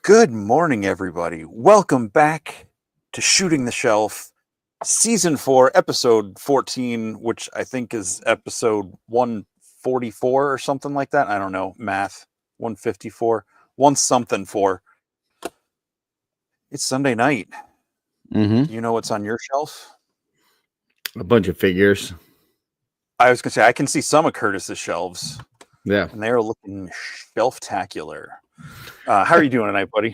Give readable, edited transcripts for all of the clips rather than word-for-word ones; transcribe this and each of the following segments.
Good morning, everybody. Welcome back to Shooting the Shelf, Season 4, Episode 14, which I think is Episode 144 or something like that. I don't know. Math. 154. One something for. It's Sunday night. Mm-hmm. You know what's on your shelf? A bunch of figures. I was going to say, I can see some of Curtis's shelves. Yeah. And they are looking shelf-tacular. How are you doing tonight, buddy?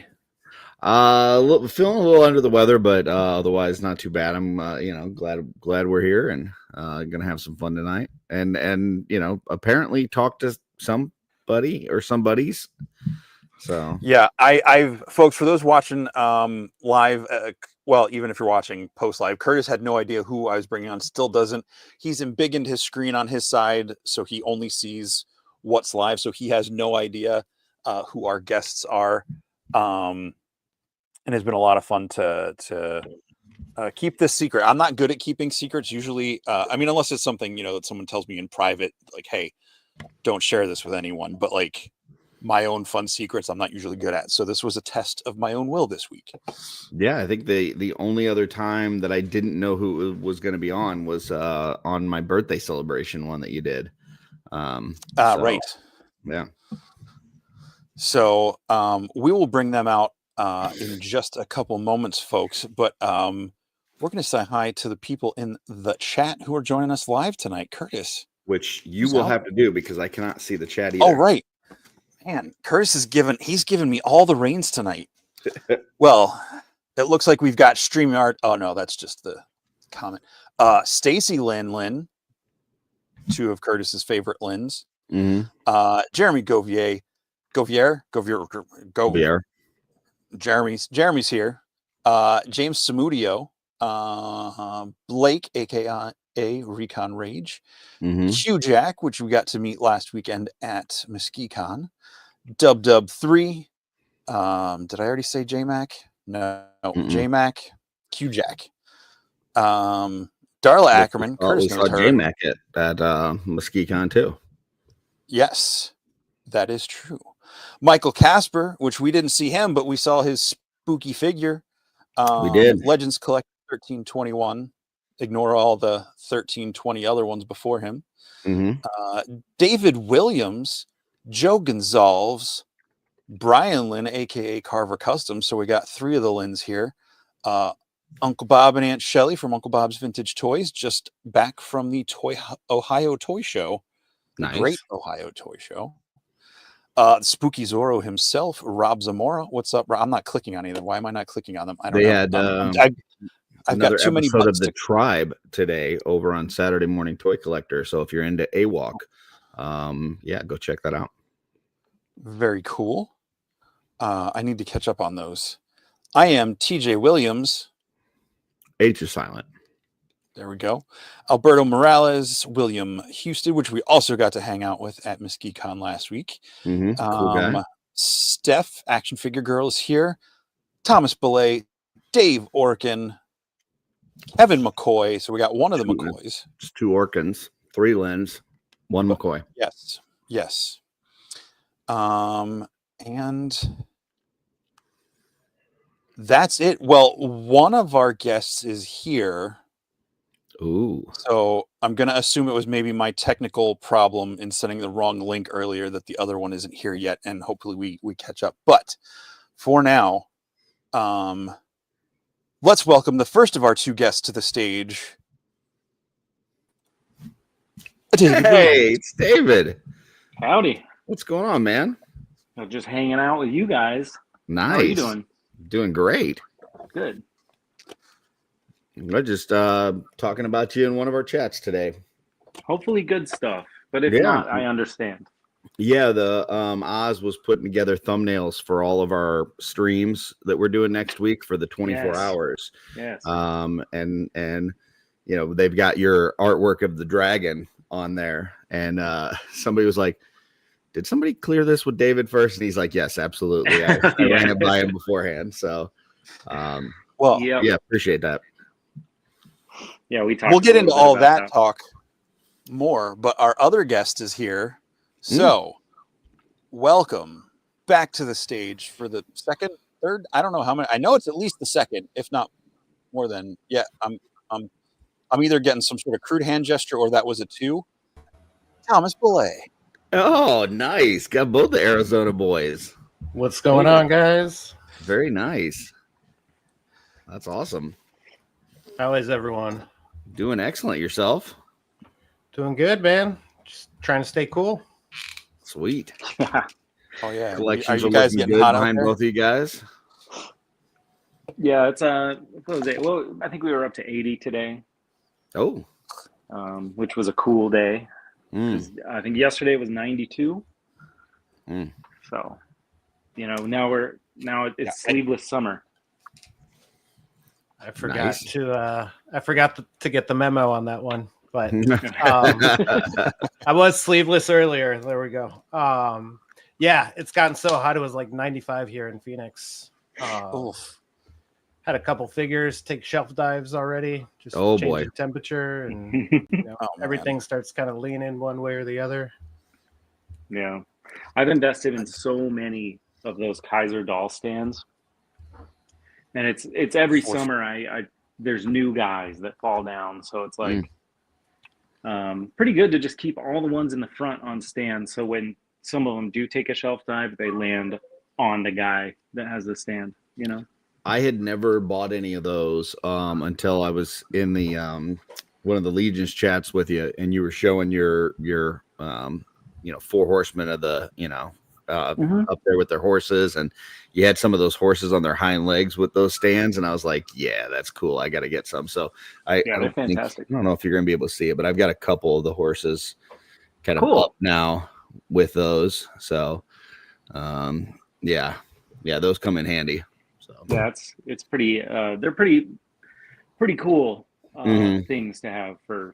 Feeling a little under the weather, but otherwise not too bad. I'm glad we're here and gonna have some fun tonight. And apparently talk to somebody or some buddies. So yeah, I've folks, for those watching live, well, even if you're watching post live, Curtis had no idea who I was bringing on. Still doesn't. He's embiggened his screen on his side, so he only sees what's live. So he has no idea who our guests are. And it's been a lot of fun to keep this secret. I'm not good at keeping secrets usually. I mean, unless it's something, that someone tells me in private, like, hey, don't share this with anyone. But like my own fun secrets, I'm not usually good at. So this was a test of my own will this week. yeah, I think the only other time that I didn't know who was going to be on was on my birthday celebration one that you did. Right. Yeah. So we will bring them out in just a couple moments, folks. But we're going to say hi to the people in the chat who are joining us live tonight. Curtis. Which you will have to do because I cannot see the chat either. Oh, right. Man, Curtis he's given me all the reins tonight. Well, it looks like we've got StreamYard. Oh, no, that's just the comment. Stacy Lynn, two of Curtis's favorite Lyns. Mm-hmm. Jeremy Govier. Jeremy's here. James Samudio. Blake, aka Recon Rage. Mm-hmm. Q Jack, which we got to meet last weekend at MesquiCon. Dub3. Did I already say J-Mac? No. J-Mac. Q Jack. Darla Akerman. We saw J-Mac at MesquiCon too. Yes, that is true. Michael Casper, which we didn't see him, but we saw his spooky figure. We did. Legends Collect 1321. Ignore all the 1320 other ones before him. Mm-hmm. David Williams, Joe Gonzalez, Brian Lynn, aka Carver Custom. So we got three of the Lyns here. Uncle Bob and Aunt Shelley from Uncle Bob's Vintage Toys, just back from the Ohio Toy Show. Nice. Great Ohio Toy Show. Spooky Zorro himself, Rob Zamora. What's up, Rob? I'm not clicking on either. Why am I not clicking on them? I don't know. I've got too many buttons of the Tribe today over on Saturday Morning Toy Collector. So if you're into AWOC, go check that out. Very cool. I need to catch up on those. I am TJ Williams. H is silent. There we go. Alberto Morales, William Houston, which we also got to hang out with at MesquiCon last week. Mm-hmm. Cool guy. Steph, Action Figure Girl, is here. Thomas Belay, Dave Orkin, Kevin McCoy. So we got one of the McCoys. It's two Orkins, three Lyns, one McCoy. Yes. And that's it. Well, one of our guests is here. Ooh. So I'm going to assume it was maybe my technical problem in sending the wrong link earlier that the other one isn't here yet, and hopefully we catch up. But for now, let's welcome the first of our two guests to the stage. Hey, it's David. Howdy. What's going on, man? I'm just hanging out with you guys. Nice. How are you doing? Doing great. Good. We're just talking about you in one of our chats today. Hopefully good stuff. But if not, I understand. Yeah, the Oz was putting together thumbnails for all of our streams that we're doing next week for the 24 hours. Yes. And they've got your artwork of the dragon on there. And somebody was like, did somebody clear this with David first? And he's like, yes, absolutely. I ran it by him beforehand. So, appreciate that. Yeah, we'll get into all that talk more, but our other guest is here. So, welcome back to the stage for the second, third. I don't know how many. I know it's at least the second, if not more than. Yeah, I'm either getting some sort of crude hand gesture or that was a 2. Thomas Belay. Oh, nice. Got both the Arizona boys. What's going on, guys? Very nice. That's awesome. How is everyone? Doing excellent. Yourself? Doing good, man. Just trying to stay cool. Sweet. Oh yeah. Collections are you guys getting hot behind out there? both of you guys? Yeah, it's what was it? Well, I think we were up to 80 today. Oh. Which was a cool day. Mm. I think yesterday was 92. Mm. So, now it's sleeveless summer. I forgot Nice. to get the memo on that one, but I was sleeveless earlier. There we go. Yeah, it's gotten so hot. It was like 95 here in Phoenix. Had a couple figures take shelf dives already. Just change the temperature, and everything starts kind of leaning one way or the other. Yeah, I've invested in so many of those Kaiser doll stands, and it's every summer. I there's new guys that fall down, so it's like pretty good to just keep all the ones in the front on stands. So when some of them do take a shelf dive, they land on the guy that has the stand. I had never bought any of those until I was in the one of the Legions chats with you, and you were showing your 4 horsemen of the up there with their horses, and you had some of those horses on their hind legs with those stands, and I was like, yeah, that's cool. I got to get some. So they're fantastic. I don't know if you're gonna be able to see it, but I've got a couple of the horses kind of up now with those. So those come in handy. Yeah, it's pretty. They're pretty cool things to have for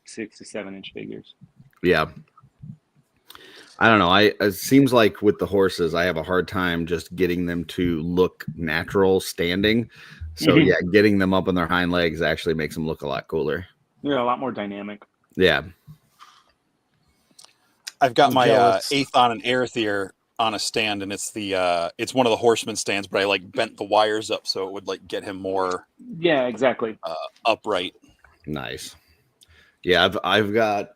6 to 7 inch figures. Yeah, I don't know. It seems like with the horses, I have a hard time just getting them to look natural standing. So getting them up on their hind legs actually makes them look a lot cooler. Yeah, a lot more dynamic. Yeah, I've got my Aethon and Arethyr on a stand, and it's one of the horseman stands, but I bent the wires up so it would get him more exactly upright. Nice. Yeah, I've got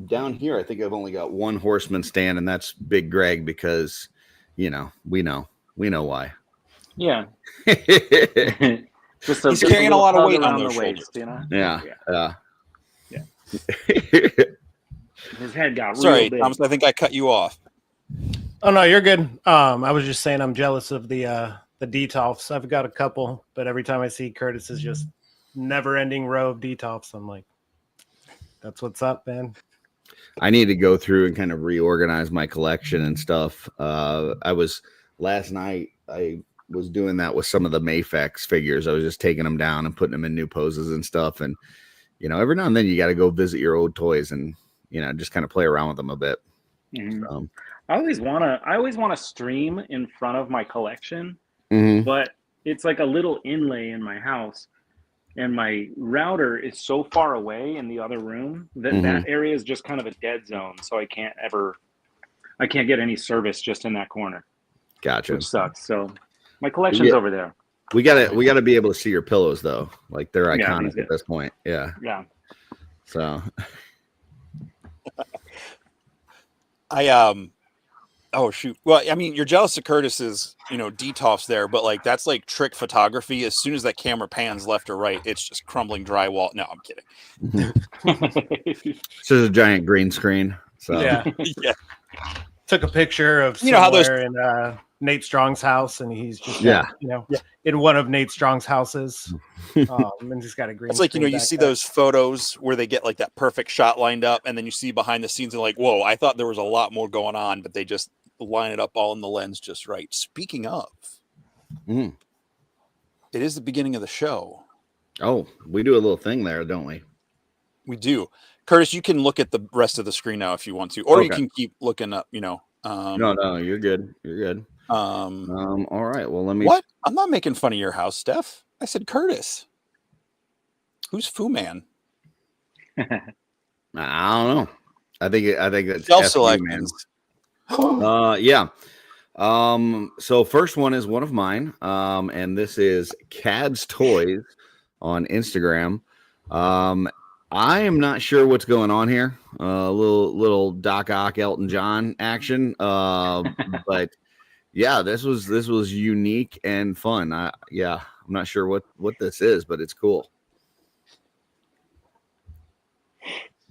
down here, I think I've only got one horseman stand, and that's Big Greg, because we know why. Yeah. He's carrying a lot of weight on those waist, Yeah. His head got sorry, real big. Thomas, I think I cut you off. Oh no, you're good. I was just saying I'm jealous of the Detolfs. I've got a couple, but every time I see Curtis's just never-ending row of Detolfs, I'm like, that's what's up, man. I need to go through and kind of reorganize my collection and stuff. Last night I was doing that with some of the Mafex figures. I was just taking them down and putting them in new poses and stuff. And every now and then you got to go visit your old toys and just kind of play around with them a bit. Mm-hmm. I always want to stream in front of my collection, but it's like a little inlay in my house, and my router is so far away in the other room that that area is just kind of a dead zone. So I can't get any service just in that corner. Gotcha. Which sucks. So my collection's over there. We gotta be able to see your pillows though. Like they're iconic at this point. Yeah. Yeah. So oh shoot. Well, I mean, you're jealous of Curtis's, Detolfs there, but that's trick photography. As soon as that camera pans left or right, it's just crumbling drywall. No, I'm kidding. This is a giant green screen. So yeah. Took a picture of how those in Nate Strong's house, and he's just in one of Nate Strong's houses, and he's got a green. It's like you see those photos where they get that perfect shot lined up, and then you see behind the scenes and whoa, I thought there was a lot more going on, but they just line it up all in the lens just right. Speaking of, it is the beginning of the show. Oh, we do a little thing there, don't we? We do. Curtis, you can look at the rest of the screen now if you want to, or you can keep looking up. No, you're good. You're good. All right. Well, let me. What? I'm not making fun of your house, Steph. I said Curtis. Who's Fu Man? I don't know. I think it's self-selections. Yeah. So first one is one of mine. And this is Cad's Toys on Instagram. I am not sure what's going on here. Little Doc Ock Elton John action. But yeah, this was unique and fun. I'm not sure what this is, but it's cool.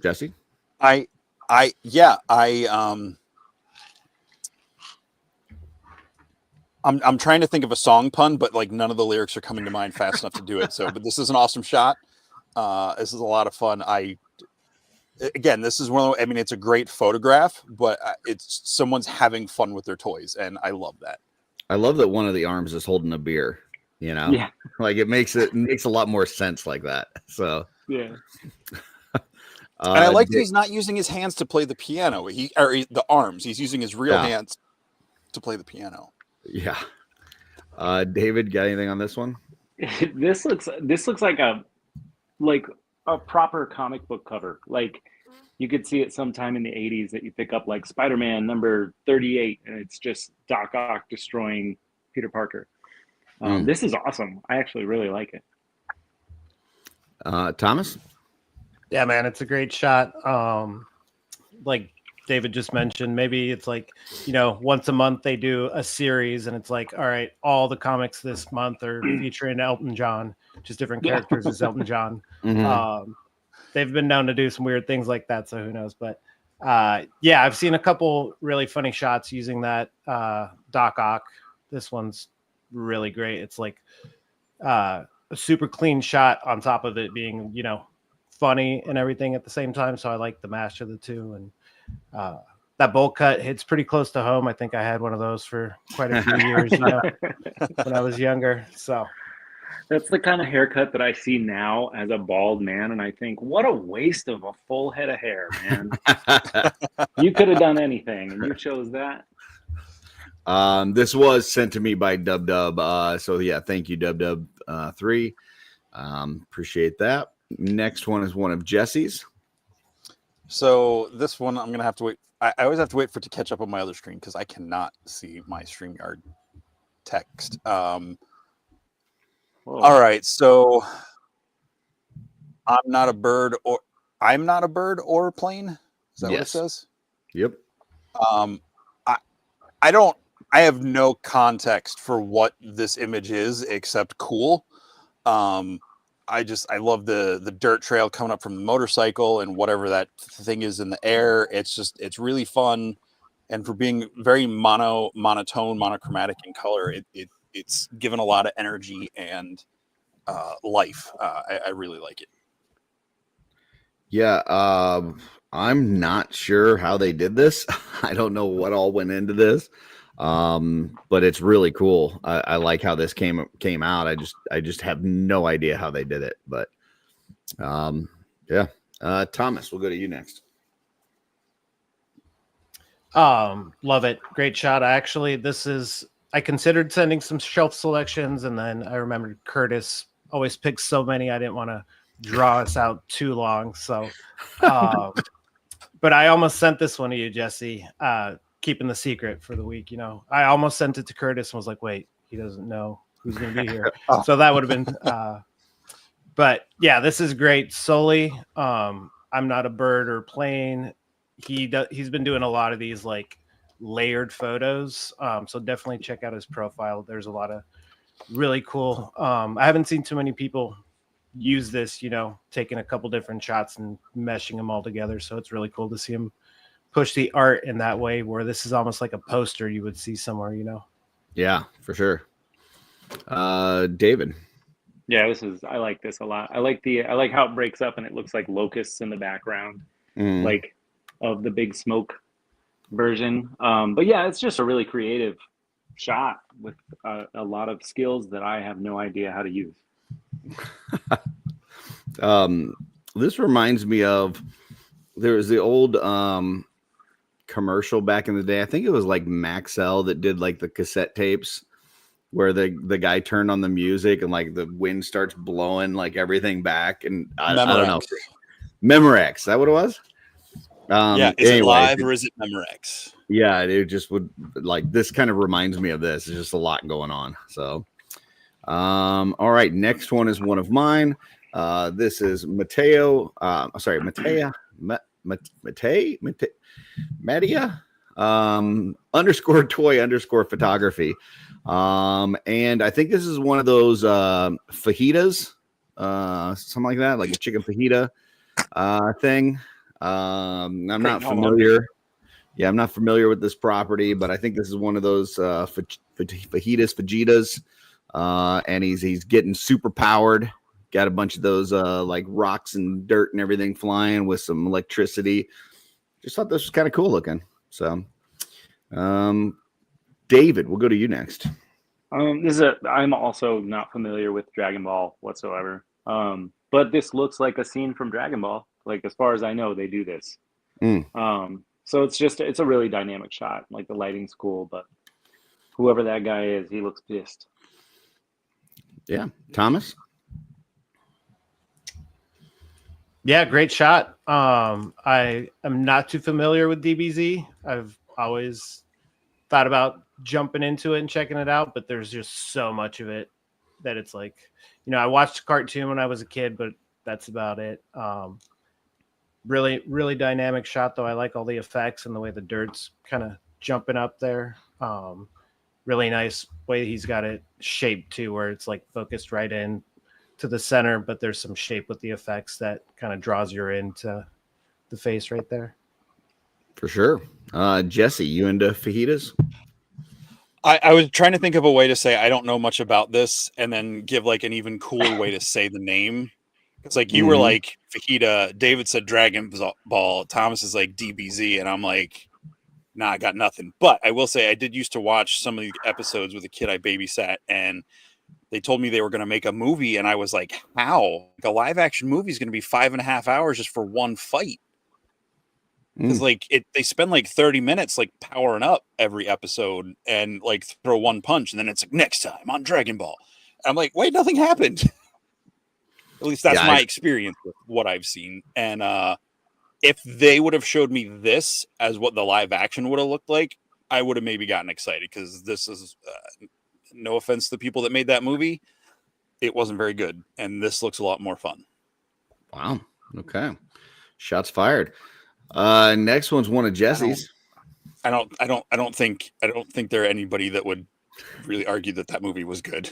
Jesse? I'm trying to think of a song pun, but like none of the lyrics are coming to mind fast enough to do it. So, but this is an awesome shot. This is a lot of fun. This is one of, I mean, it's a great photograph, but it's someone's having fun with their toys, and I love that. I love that one of the arms is holding a beer. You know, Yeah. Like it makes a lot more sense like that. So Yeah. And I like that he's not using his hands to play the piano. The arms. He's using his real hands to play the piano. Yeah. David, got anything on this one? This looks like a proper comic book cover. Like you could see it sometime in the 80s that you pick up like Spider-Man number 38, and it's just Doc Ock destroying Peter Parker. This is awesome. I actually really like it. Thomas? Yeah, man, it's a great shot. Like David just mentioned, maybe it's like, once a month they do a series and it's like, all right, all the comics this month are featuring Elton John, just different characters as Elton John. Mm-hmm. They've been known to do some weird things like that, so who knows? But I've seen a couple really funny shots using that Doc Ock. This one's really great. It's like a super clean shot on top of it being, funny and everything at the same time. So I like the mash of the two. And that bowl cut hits pretty close to home. I think I had one of those for quite a few years, when I was younger. So that's the kind of haircut that I see now as a bald man, and I think, what a waste of a full head of hair, man. You could have done anything, and you chose that. This was sent to me by Dub. So yeah, thank you, Dub 3. Appreciate that. Next one is one of Jesse's. So this one I'm gonna have to wait. I always have to wait for it to catch up on my other screen because I cannot see my StreamYard text. All right, so I'm not a bird or a plane. Is that what it says? Yep. I have no context for what this image is except cool. I love the dirt trail coming up from the motorcycle and whatever that thing is in the air. It's really fun. And for being very monotone, monochromatic in color, it's given a lot of energy and life. I really like it. Yeah. I'm not sure how they did this. I don't know what all went into this. But it's really cool. I like how this came out. I just have no idea how they did it, but Thomas, we'll go to you next. Love it. Great shot. I considered sending some shelf selections, and then I remembered Curtis always picks so many. I didn't want to draw us out too long. So, but I almost sent this one to you, Jesse. Keeping the secret for the week, I almost sent it to Curtis and was like, wait, he doesn't know who's going to be here. So that would have been, but yeah, this is great. Sully, I'm not a bird or plane. He's been doing a lot of these like layered photos. So definitely check out his profile. There's a lot of really cool. I haven't seen too many people use this, taking a couple different shots and meshing them all together. So it's really cool to see him push the art in that way, where this is almost like a poster you would see somewhere, Yeah, for sure. David. Yeah, I like this a lot. I like how it breaks up and it looks like locusts in the background, like of the big smoke version. But yeah, it's just a really creative shot with a lot of skills that I have no idea how to use. This reminds me of, there was the old commercial back in the day. I think it was like Maxell that did like the cassette tapes where the guy turned on the music and like the wind starts blowing like everything back. And I don't know. Memorex, is that what it was? Is it live or is it Memorex? Yeah, it just would like this kind of reminds me of this. There's just a lot going on. So, all right, next one is one of mine. This is Mateo. Sorry, Matea. Matia underscore toy underscore photography. And I think this is one of those fajitas, something like that, like a chicken fajita thing. I'm not familiar. Yeah, I'm not familiar with this property, but I think this is one of those fajitas, and he's getting super powered. Got a bunch of those like rocks and dirt and everything flying with some electricity. Just thought this was kind of cool looking. So, David, we'll go to you next. I'm also not familiar with Dragon Ball whatsoever. But this looks like a scene from Dragon Ball. Like, as far as I know, they do this. So it's a really dynamic shot. Like, the lighting's cool, but whoever that guy is, he looks pissed. Yeah. Thomas? Yeah, great shot. I am not too familiar with DBZ. I've always thought about jumping into it and checking it out, but there's just so much of it that it's like, I watched a cartoon when I was a kid, but that's about it. Really, really dynamic shot, though. I like all the effects and the way the dirt's kind of jumping up there. Really nice way he's got it shaped too, where it's like focused right in to the center, but there's some shape with the effects that kind of draws you into the face right there. For sure. Jesse, you into fajitas? I was trying to think of a way to say I don't know much about this, and then give like an even cooler way to say the name. It's like you were like fajita. David said Dragon Ball. Thomas is like DBZ, and I'm like, nah, I got nothing. But I will say I did used to watch some of the episodes with a kid I babysat, and they told me they were going to make a movie, and I was like, how? Like, a live action movie is going to be 5.5 hours just for one fight. Because they spend like 30 minutes like powering up every episode and like throw one punch, and then it's like next time on Dragon Ball. I'm like, wait, nothing happened. At least that's my experience with what I've seen. And if they would have showed me this as what the live action would have looked like, I would have maybe gotten excited, because this is no offense to the people that made that movie, it wasn't very good, and this looks a lot more fun. Wow. Okay. Shots fired. Next one's one of Jesse's. I don't think there anybody that would really argue that movie was good.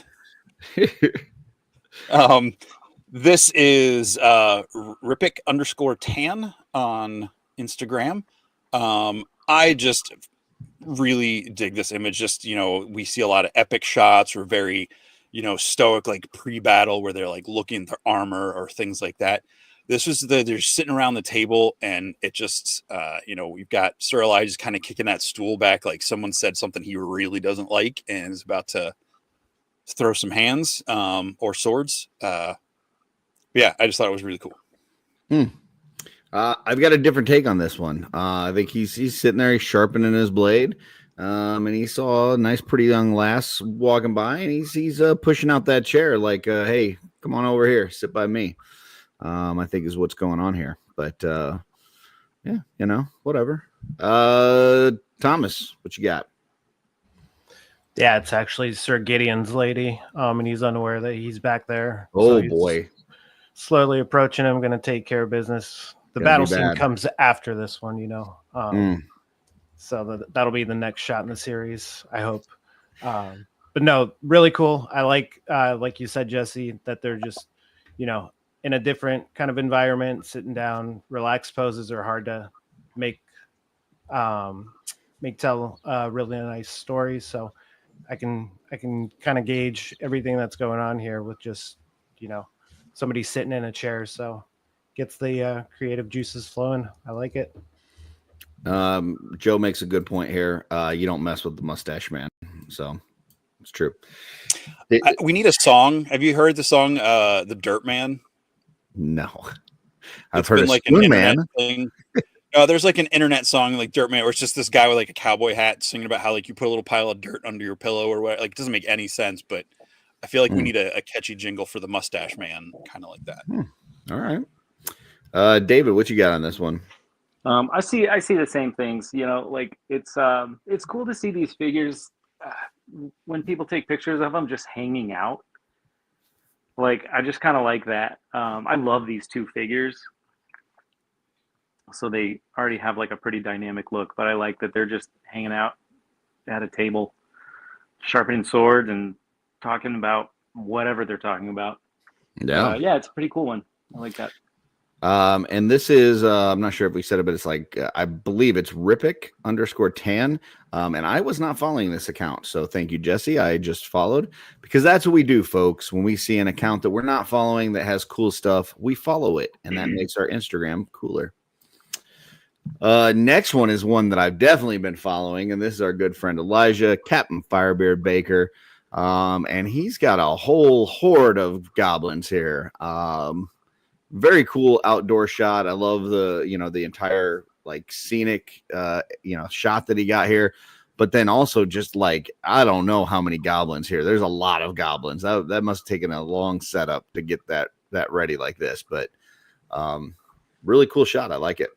This is Ripik _tan on Instagram. I just really dig this image. Just, we see a lot of epic shots, or very, stoic, like pre-battle, where they're like looking at their armor or things like that. This was they're sitting around the table, and it just, we've got Sir Eli just kind of kicking that stool back, like someone said something he really doesn't like and is about to throw some hands or swords. Yeah, I just thought it was really cool. I've got a different take on this one. I think he's sitting there, he's sharpening his blade, and he saw a nice, pretty young lass walking by, and he's pushing out that chair like, hey, come on over here, sit by me. I think is what's going on here. But yeah, whatever. Thomas, what you got? Yeah, it's actually Sir Gideon's lady, and he's unaware that he's back there. Oh, so boy. Slowly approaching him, going to take care of business. The battle scene comes after this one, so that'll be the next shot in the series, I hope. But no, really cool. I like you said, Jesse, that they're just, in a different kind of environment, sitting down. Relaxed poses are hard to make tell a really nice story. So I can kind of gauge everything that's going on here with just, somebody sitting in a chair. So gets the creative juices flowing. I like it. Joe makes a good point here. You don't mess with the mustache man. So it's true. We need a song. Have you heard the song The Dirt Man? No. I've heard like an internet thing. There's like an internet song like Dirt Man, where it's just this guy with like a cowboy hat singing about how like you put a little pile of dirt under your pillow or what. Like, it doesn't make any sense, but I feel like we need a catchy jingle for the mustache man, kind of like that. All right. David, what you got on this one? I see the same things. You know, like it's cool to see these figures when people take pictures of them just hanging out. Like I just kind of like that. I love these two figures, so they already have like a pretty dynamic look. But I like that they're just hanging out at a table, sharpening swords and talking about whatever they're talking about. Yeah. Yeah, it's a pretty cool one. I like that. And this is I'm not sure if we said it, but it's like I believe it's Rippic_tan. And I was not following this account, so thank you, Jesse. I just followed because that's what we do, folks. When we see an account that we're not following that has cool stuff, we follow it, and that makes our Instagram cooler. Next one is one that I've definitely been following, and this is our good friend Elijah, Captain Firebeard Baker. And he's got a whole horde of goblins here. Very cool outdoor shot. I love the entire like scenic shot that he got here, but then also just like I don't know how many goblins here. There's a lot of goblins. That must have taken a long setup to get that ready like this, but really cool shot. I like it.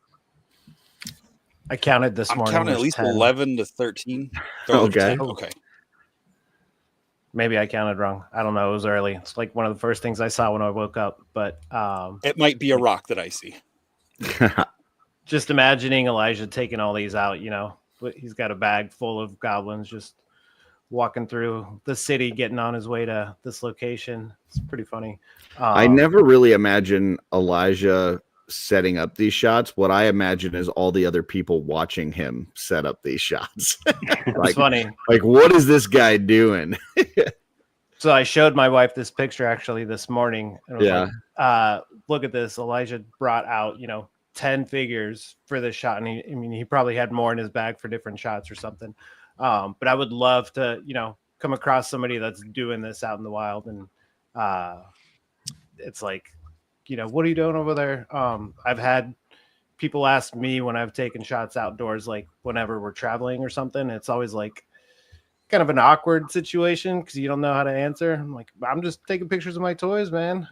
I counted this I'm morning. counting at least 10. 11 to 13. Okay. Okay. Maybe I counted wrong. I don't know. It was early. It's like one of the first things I saw when I woke up. But It might be a rock that I see. just imagining Elijah taking all these out, he's got a bag full of goblins just walking through the city, getting on his way to this location. It's pretty funny. I never really imagine Elijah setting up these shots. What I imagine is all the other people watching him set up these shots. It's funny. Like, what is this guy doing? So I showed my wife this picture actually this morning. And was like, look at this. Elijah brought out, 10 figures for this shot. And he probably had more in his bag for different shots or something. But I would love to, come across somebody that's doing this out in the wild. And it's like, what are you doing over there? I've had people ask me when I've taken shots outdoors, like whenever we're traveling or something, it's always like kind of an awkward situation because you don't know how to answer. I'm like, I'm just taking pictures of my toys, man.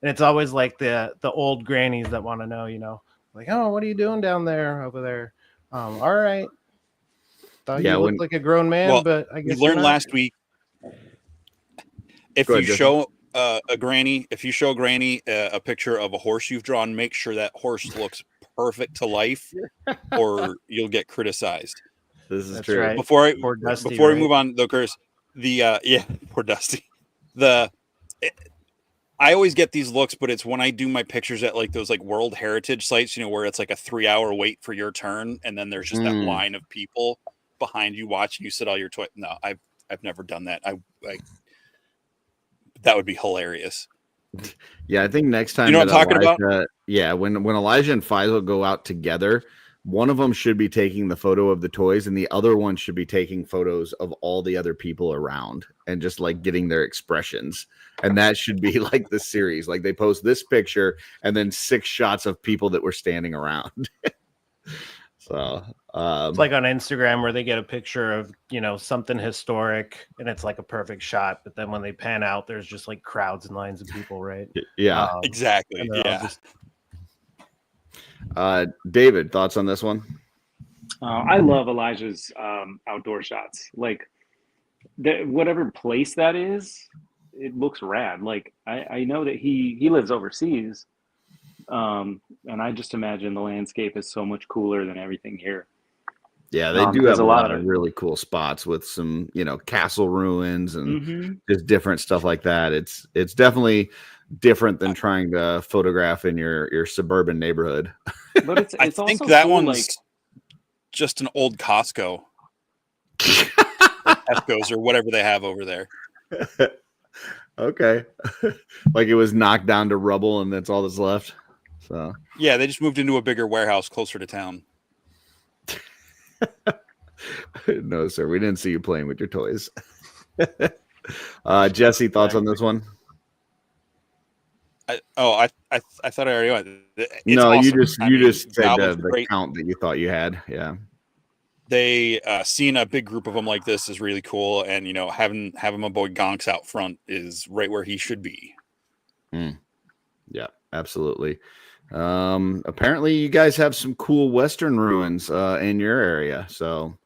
And it's always like the old grannies that want to know, like, oh, what are you doing down there over there? All right. Thought you looked like a grown man, but I guess we learned last week if you show a granny a picture of a horse you've drawn, make sure that horse looks perfect to life or you'll get criticized. This is true. Right. Before we move on though, Curtis, poor Dusty. I always get these looks, but it's when I do my pictures at like those like World Heritage sites, where it's like a 3-hour wait for your turn, and then there's just that line of people behind you watching you sit all your toy. No, I've never done that. That would be hilarious. Yeah, I think next time you know what I'm talking about? Yeah, when Elijah and Faisal go out together, one of them should be taking the photo of the toys, and the other one should be taking photos of all the other people around and just like getting their expressions. And that should be like the series. Like they post this picture and then 6 shots of people that were standing around. So it's like on Instagram where they get a picture of, something historic and it's like a perfect shot. But then when they pan out, there's just like crowds and lines of people, right? Yeah, exactly. Yeah. David, thoughts on this one? I love Elijah's outdoor shots. Like whatever place that is, it looks rad. Like I know that he lives overseas. And I just imagine the landscape is so much cooler than everything here. Yeah, they do have a lot of really cool spots with some, castle ruins and just different stuff like that. It's definitely different than trying to photograph in your suburban neighborhood. But it's I also think that cool, one's like just an old Costco. Tesco's or whatever they have over there. Okay. Like it was knocked down to rubble and that's all that's left. So yeah, they just moved into a bigger warehouse closer to town. No, sir. We didn't see you playing with your toys. Jesse, thoughts on this one? I thought I already went. No, awesome. you just said the great. count that you thought you had. Yeah. They seeing a big group of them like this is really cool, and having my boy Gonks out front is right where he should be. Yeah, absolutely. Apparently you guys have some cool Western ruins in your area, so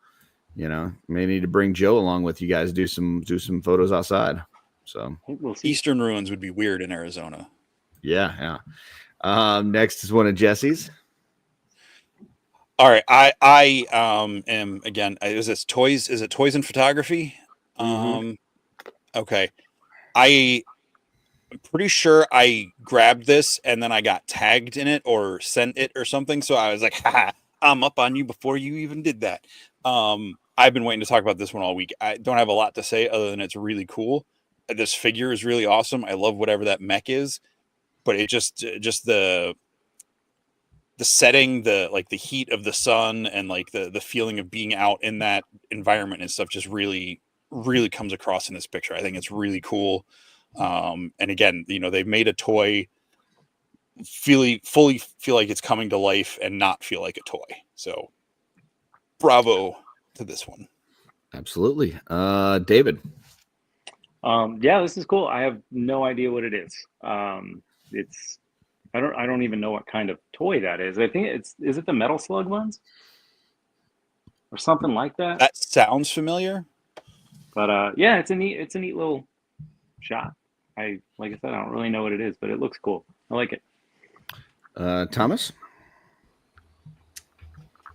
may need to bring Joe along with you guys, do some photos outside. So We'll see. Eastern ruins would be weird in Arizona. Yeah. Next is one of Jesse's. All right, I am again. Is it toys? Is it toys and photography? Okay, I'm pretty sure I grabbed this and then I got tagged in it or sent it or something. So I was like, "Ha, I'm up on you before you even did that." I've been waiting to talk about this one all week. I don't have a lot to say other than it's really cool. This figure is really awesome. I love whatever that mech is, but it just the setting, the heat of the sun and like the feeling of being out in that environment and stuff just really comes across in this picture. I think it's really cool. And again, they've made a toy fully feel like it's coming to life and not feel like a toy. So bravo to this one. Absolutely. David. Yeah, this is cool. I have no idea what it is. I don't even know what kind of toy that is. I think is it the Metal Slug ones? Or something like that? That sounds familiar. But yeah, it's a neat little shot. Like I said, I don't really know what it is, but it looks cool. I like it. Thomas?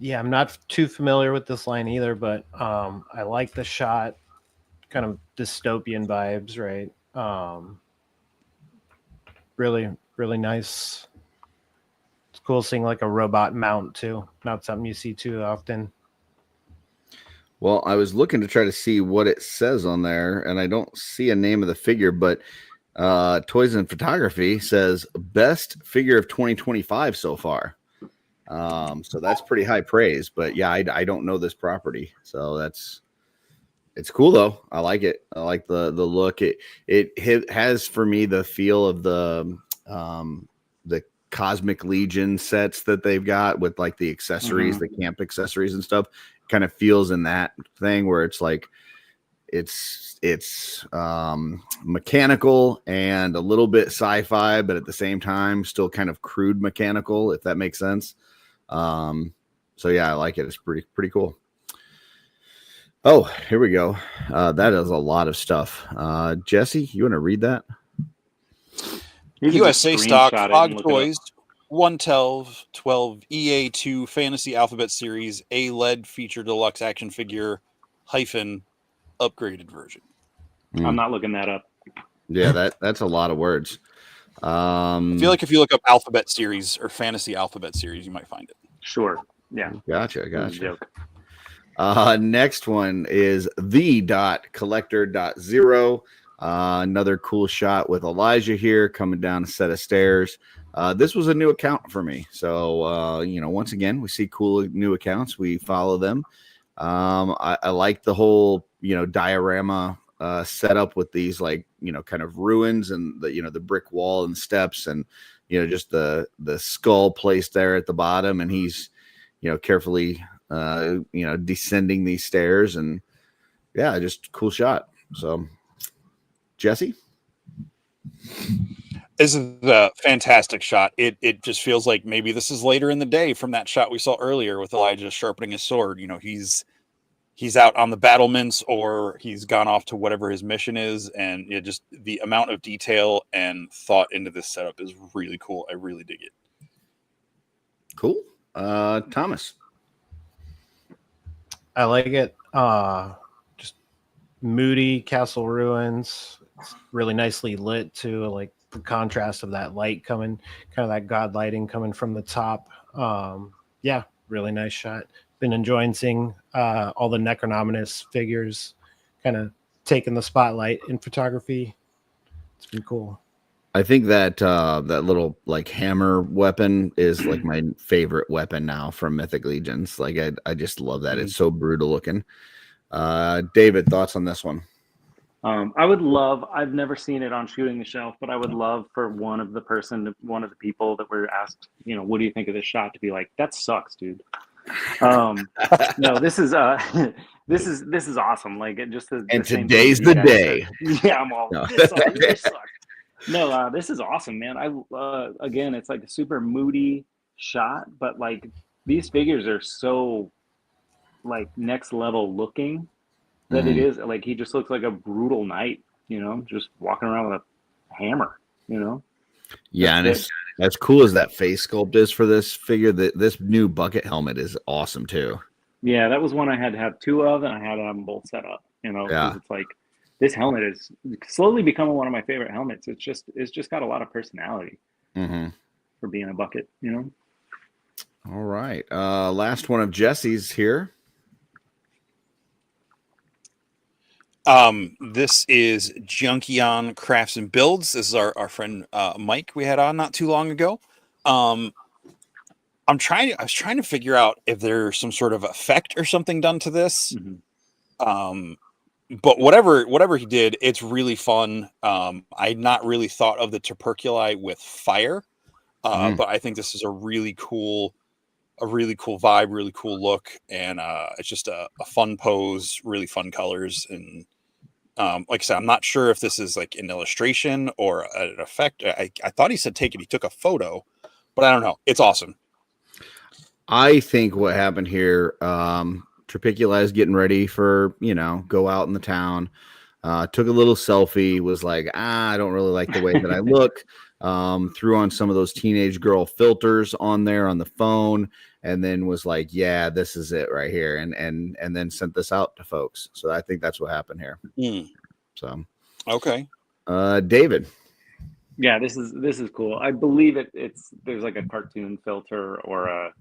Yeah, I'm not too familiar with this line either, but I like the shot, kind of dystopian vibes, right? Really, really nice. It's cool seeing like a robot mount too. Not something you see too often. Well, I was looking to try to see what it says on there, and I don't see a name of the figure, but Toys and Photography says best figure of 2025 so far. So that's pretty high praise, but yeah, I don't know this property, so it's cool though. I like it. I like the look. It has for me the feel of the Cosmic Legion sets that they've got with like the accessories, the camp accessories and stuff. Kind of feels in that thing where it's like it's mechanical and a little bit sci-fi, but at the same time still kind of crude mechanical, if that makes sense. So yeah, I like it. It's pretty cool. Oh, here we go. That is a lot of stuff. Jesse, you want to read that? USA stock Fog Toys 112 EA2 Fantasy Alphabet Series A LED feature deluxe action figure - upgraded version. I'm not looking that up. Yeah, that's a lot of words. I feel like if you look up Alphabet Series or Fantasy Alphabet Series, you might find it. Sure. Yeah. Gotcha. Joke. Next one is the.collector.0. Another cool shot with Elijah here coming down a set of stairs. This was a new account for me. So, once again, we see cool new accounts. We follow them. I like the whole, diorama setup with these kind of ruins and the brick wall and steps and, just the skull placed there at the bottom. And he's, carefully, descending these stairs and yeah, just cool shot. So Jesse? This is a fantastic shot. It just feels like maybe this is later in the day from that shot we saw earlier with Elijah sharpening his sword. He's out on the battlements or he's gone off to whatever his mission is. And just the amount of detail and thought into this setup is really cool. I really dig it. Cool. Thomas? I like it. Just moody castle ruins. It's really nicely lit too. Like the contrast of that light coming, kind of that god lighting coming from the top. Yeah, really nice shot. Been enjoying seeing all the Necronominus figures kind of taking the spotlight in photography. It's been cool. I think that that little hammer weapon is like my favorite weapon now from Mythic Legions. Like I just love that. It's so brutal looking. David, thoughts on this one? I would love, I've never seen it on Shooting the Shelf, but I would love for one of the people that were asked, what do you think of this shot, to be like, that sucks, dude. No, this is this is awesome. Like it just and today's the day. Yeah, I'm all this really sucks. No, this is awesome, man. Again, it's like a super moody shot, but like these figures are so like next level looking that it Mhm. is like he just looks like a brutal knight, just walking around with a hammer, Yeah, That's and sick. it's as cool as that face sculpt is for this figure. That this new bucket helmet is awesome too. Yeah, that was one I had to have two of, and I had to have them both set up, because Yeah. it's like this helmet is slowly becoming one of my favorite helmets. It's just got a lot of personality Hmm. for being a bucket. All right. Last one of Jesse's here. This is Junkion Crafts and Builds. This is our friend Mike we had on not too long ago. I was trying to figure out if there's some sort of effect or something done to this. Hmm. But whatever he did, it's really fun. I not really thought of the tuberculi with fire, but I think this is a really cool vibe, really cool look, and it's just a fun pose, really fun colors, and like I said, I'm not sure if this is like an illustration or an effect. I thought he said take it. He took a photo, but I don't know. It's awesome. I think what happened here, Trapicula is getting ready for, go out in the town. Took a little selfie, was like, I don't really like the way that I look. Threw on some of those teenage girl filters on there on the phone, and then was like, yeah, this is it right here. And then sent this out to folks. So I think that's what happened here. So, Okay. David. Yeah, this is cool. I believe there's like a cartoon filter or a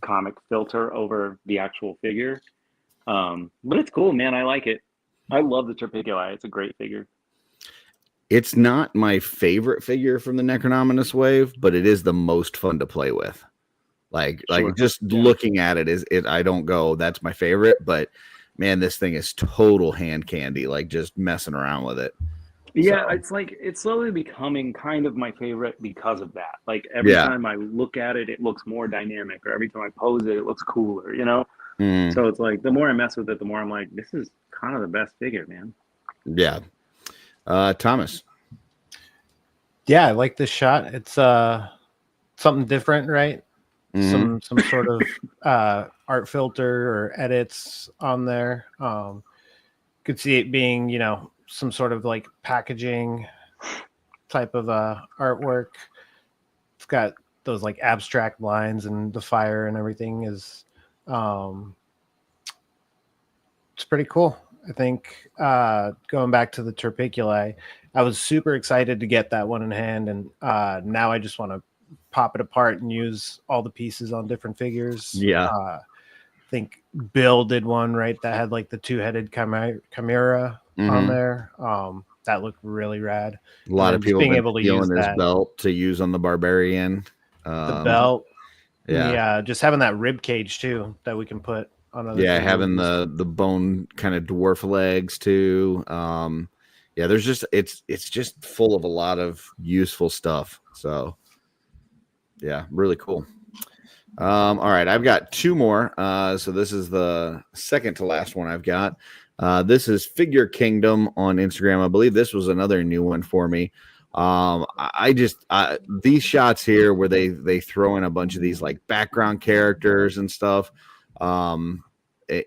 comic filter over the actual figure. But it's cool, man. I like it. I love the Terpiguli. It's a great figure. It's not my favorite figure from the Necronominus wave, but it is the most fun to play with. Like Sure. just looking at it I don't go, that's my favorite, but man, this thing is total hand candy, like just messing around with it. Yeah, So, it's like it's slowly becoming kind of my favorite because of that. Like every yeah. time I look at it, it looks more dynamic, or every time I pose it, it looks cooler. Mm, So it's like the more I mess with it, the more I'm like, this is kind of the best figure, man. yeah. Thomas. Yeah, I like this shot. It's something different, right? Mhm. Some sort of art filter or edits on there. Could see it being, some sort of like packaging type of artwork. It's got those like abstract lines, and the fire and everything is it's pretty cool. I think going back to the Terpiculi, I was super excited to get that one in hand, and now I just want to pop it apart and use all the pieces on different figures. Yeah. I think Bill did one, right, that had like the two-headed chimera on there. That looked really rad. A lot of people being been able to use stealing his that belt to use on the barbarian. the belt, Yeah. just having that rib cage too that we can put on other Yeah, figures. having the bone kind of dwarf legs too. Yeah, there's just it's just full of a lot of useful stuff. So yeah, really cool. All right, I've got two more. So this is the second to last one I've got. This is Figure Kingdom on Instagram. I believe this was another new one for me. These shots here where they throw in a bunch of these like background characters and stuff. I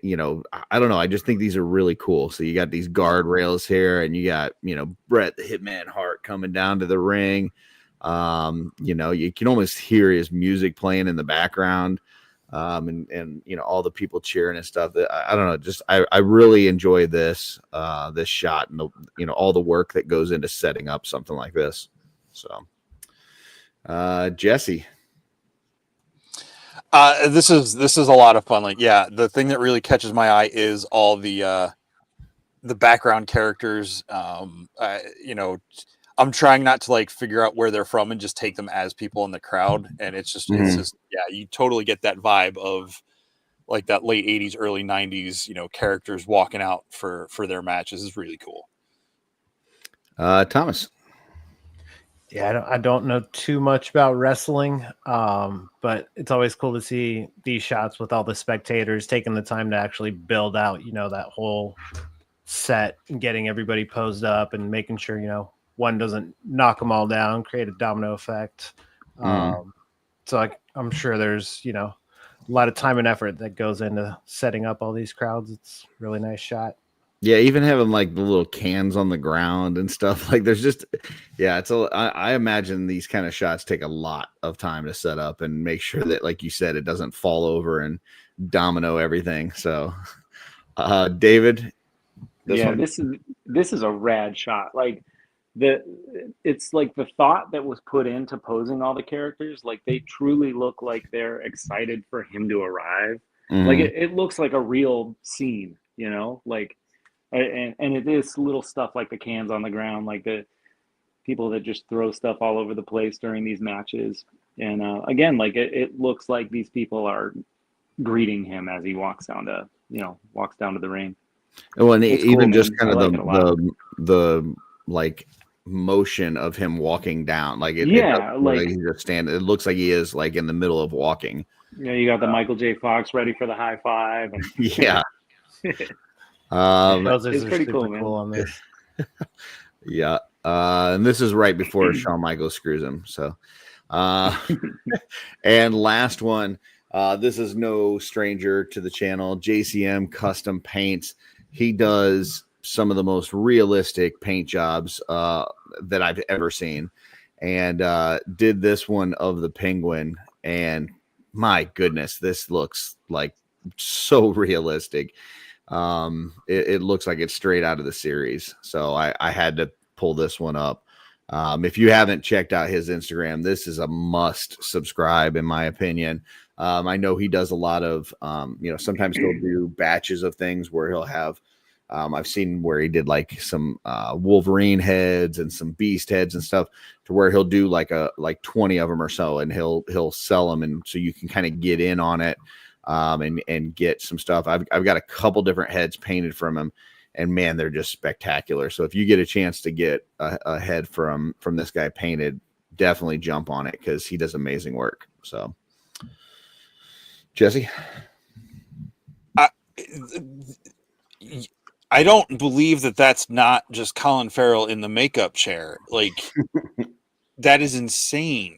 don't know. I just think these are really cool. So you got these guardrails here, and you got Bret the Hitman Hart coming down to the ring. You can almost hear his music playing in the background, and all the people cheering and stuff. I don't know. Just I really enjoy this shot, and all the work that goes into setting up something like this. So, Jesse. This is a lot of fun. Like, yeah, the thing that really catches my eye is all the background characters. I'm trying not to like figure out where they're from and just take them as people in the crowd. And it's just yeah, you totally get that vibe of like that late 80s, early 90s, characters walking out for their matches is really cool. Thomas. Yeah, I don't know too much about wrestling, but it's always cool to see these shots with all the spectators taking the time to actually build out, that whole set and getting everybody posed up and making sure, one doesn't knock them all down, create a domino effect. So I'm sure there's, you know, a lot of time and effort that goes into setting up all these crowds. It's a really nice shot. Yeah, even having like the little cans on the ground and stuff. Like there's just, yeah, I imagine these kind of shots take a lot of time to set up and make sure that, like you said, it doesn't fall over and domino everything. So, David, this is a rad shot. Like it's like the thought that was put into posing all the characters. Like they truly look like they're excited for him to arrive. Like it looks like a real scene, you know, like. And it is little stuff like the cans on the ground, like the people that just throw stuff all over the place during these matches. And again, like it looks like these people are greeting him as he walks down to the ring. Well, and It's even cool, just man. kind I of like it a lot. the like motion of him walking down, like like he's just standing. It looks like he is like in the middle of walking. Yeah, you got the Michael J. Fox ready for the high five, and Yeah. Those it's are pretty super cool, man. cool on this. Yeah. And this is right before Shawn Michaels screws him. So, and last one, this is no stranger to the channel, JCM Custom Paints. He does some of the most realistic paint jobs that I've ever seen, and did this one of the penguin. And my goodness, this looks like so realistic. It looks like it's straight out of the series. So I had to pull this one up. If you haven't checked out his Instagram, this is a must subscribe, in my opinion. I know he does a lot of, sometimes he'll do batches of things where he'll have, I've seen where he did like some Wolverine heads and some Beast heads and stuff, to where he'll do like 20 of them or so, and he'll sell them, and so you can kind of get in on it. And get some stuff. I've got a couple different heads painted from him, and man, they're just spectacular. So if you get a chance to get a head from this guy painted, definitely jump on it, because he does amazing work. So, Jesse, I don't believe that that's not just Colin Farrell in the makeup chair. Like that is insane.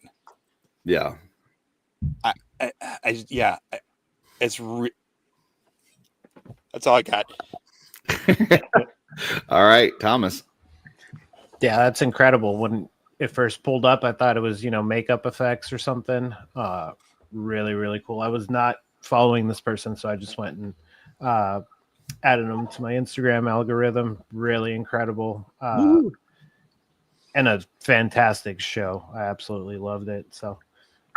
Yeah, It's that's all I got. All right, Thomas. Yeah, that's incredible. When it first pulled up, I thought it was, makeup effects or something. Really, really cool. I was not following this person, so I just went and added them to my Instagram algorithm. Really incredible. And a fantastic show. I absolutely loved it. So.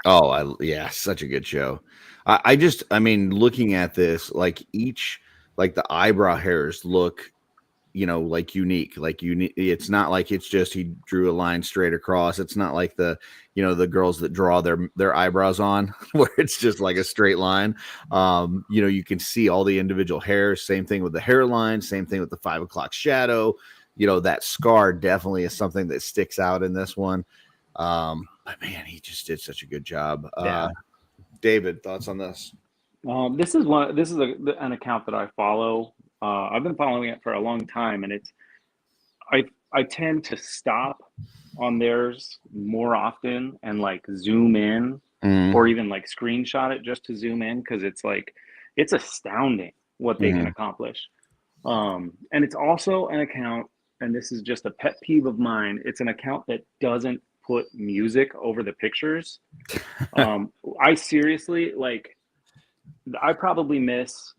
Oh, such a good show. I mean, looking at this, like the eyebrow hairs look, like unique. It's not like it's just he drew a line straight across. It's not like the girls that draw their eyebrows on where it's just like a straight line. You can see all the individual hairs. Same thing with the hairline. Same thing with the 5 o'clock shadow. That scar definitely is something that sticks out in this one. But man, he just did such a good job. Yeah. David, thoughts on this? This is an account that I follow. I've been following it for a long time, and I tend to stop on theirs more often and like zoom in, or even like screenshot it just to zoom in, because it's astounding what they can accomplish. And it's also an account, and this is just a pet peeve of mine, it's an account that doesn't put music over the pictures. I seriously, I probably miss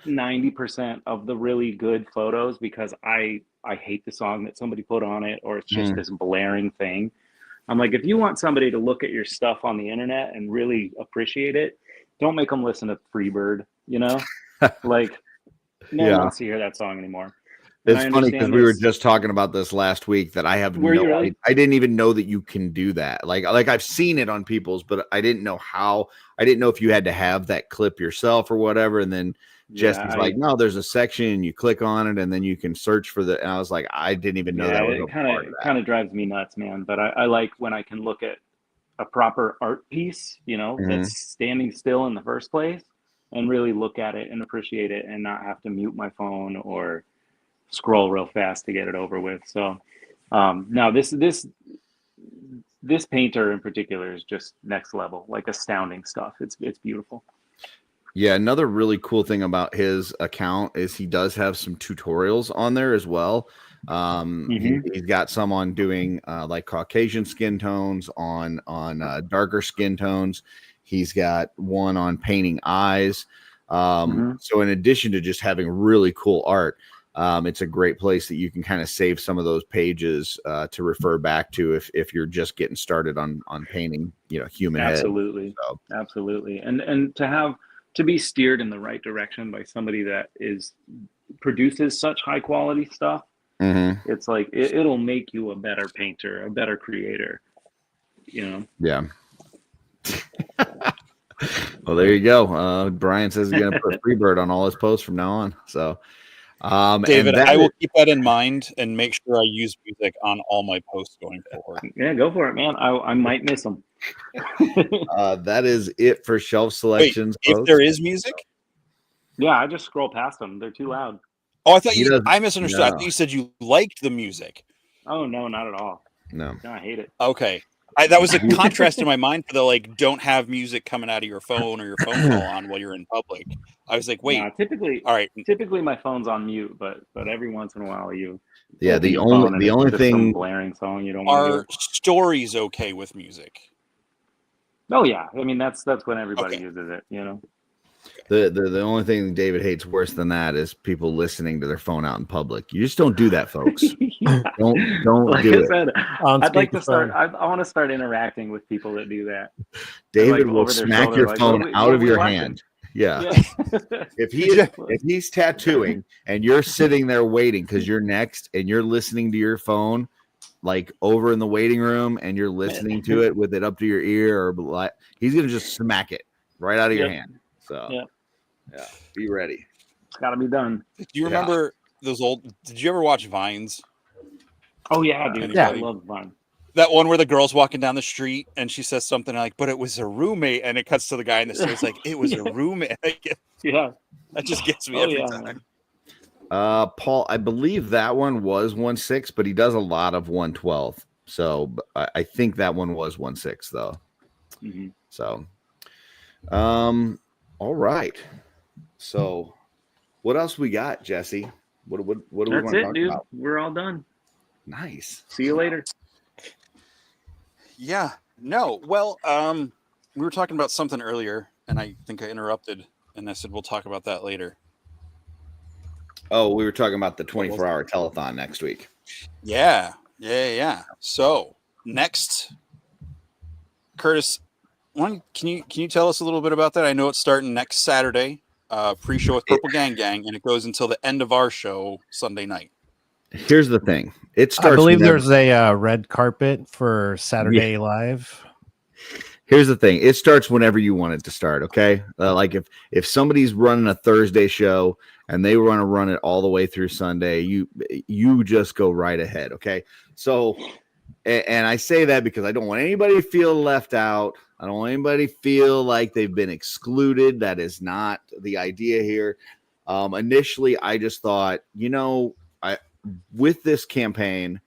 90% of the really good photos because I hate the song that somebody put on it, or it's just this blaring thing. I'm like, if you want somebody to look at your stuff on the internet and really appreciate it, don't make them listen to Freebird, like no one wants to hear that song anymore. It's funny because we were just talking about this last week, that I have I didn't even know that you can do that. Like I've seen it on people's, but I didn't know how. I didn't know if you had to have that clip yourself or whatever. And then Jesse's like, no, there's a section and you click on it and then you can search for the. And I was like, I didn't even know that was a part of that. It kind of drives me nuts, man. But I like when I can look at a proper art piece, that's standing still in the first place, and really look at it and appreciate it, and not have to mute my phone or scroll real fast to get it over with. So Now this painter in particular is just next level, like astounding stuff. It's beautiful. Yeah, another really cool thing about his account is he does have some tutorials on there as well. He's got some on doing like Caucasian skin tones, on darker skin tones. He's got one on painting eyes. So in addition to just having really cool art, it's a great place that you can kind of save some of those pages to refer back to if you're just getting started on painting, human Absolutely. head. So. Absolutely. And to be steered in the right direction by somebody that produces such high quality stuff, it's like it'll make you a better painter, a better creator. Yeah. Well, there you go. Brian says he's going to put Freebird on all his posts from now on. So, David, I will keep that in mind and make sure I use music on all my posts going forward. Yeah, go for it, man. I might miss them. That is it for shelf selections. Wait, if there is music? Yeah, I just scroll past them. They're too loud. Oh, I thought I misunderstood. No. I thought you said you liked the music. Oh, no, not at all. No, I hate it. Okay. That was a contrast in my mind for the don't have music coming out of your phone or your phone call on while you're in public. I was like, wait. Typically my phone's on mute, but every once in a while the only thing some blaring song you don't want to hear. Stories okay with music? Oh yeah, I mean that's when everybody uses it, The only thing David hates worse than that is people listening to their phone out in public. You just don't do that, folks. Don't like do I said, it. I'd like to start. I want to start interacting with people that do that. David will smack your phone out of your hand. Yeah. If he's tattooing and you're sitting there waiting because you're next and you're listening to your phone, like over in the waiting room, and you're listening to it with it up to your ear, or he's gonna just smack it right out of your hand. So yeah, be ready. It's got to be done. Do you remember those old? Did you ever watch Vines? Oh yeah, dude. Yeah, I love Vines. That one where the girl's walking down the street and she says something like, "But it was a roommate," and it cuts to the guy in the stairs like, "It was a roommate." Yeah, that just gets me every time. Paul, I believe that one was 1.6, but he does a lot of 1.12. So I think that one was 1.6 though. So, all right. So, what else we got, Jesse? What do we want to talk dude. about? We're all done. Nice. See you later. Yeah. No. Well, we were talking about something earlier, and I think I interrupted, and I said we'll talk about that later. Oh, we were talking about the 24-hour telethon next week. Yeah. So next, Curtis, can you tell us a little bit about that? I know it's starting next Saturday, pre-show with Purple Gang Gang, and it goes until the end of our show Sunday night. Here's the thing. It starts. I believe there's a red carpet for Saturday Live. Here's the thing. It starts whenever you want it to start. Okay. Like if somebody's running a Thursday show and they want to run it all the way through Sunday, you just go right ahead. Okay. So, and I say that because I don't want anybody to feel left out. I don't want anybody to feel like they've been excluded. That is not the idea here. Initially, I just thought, with this campaign,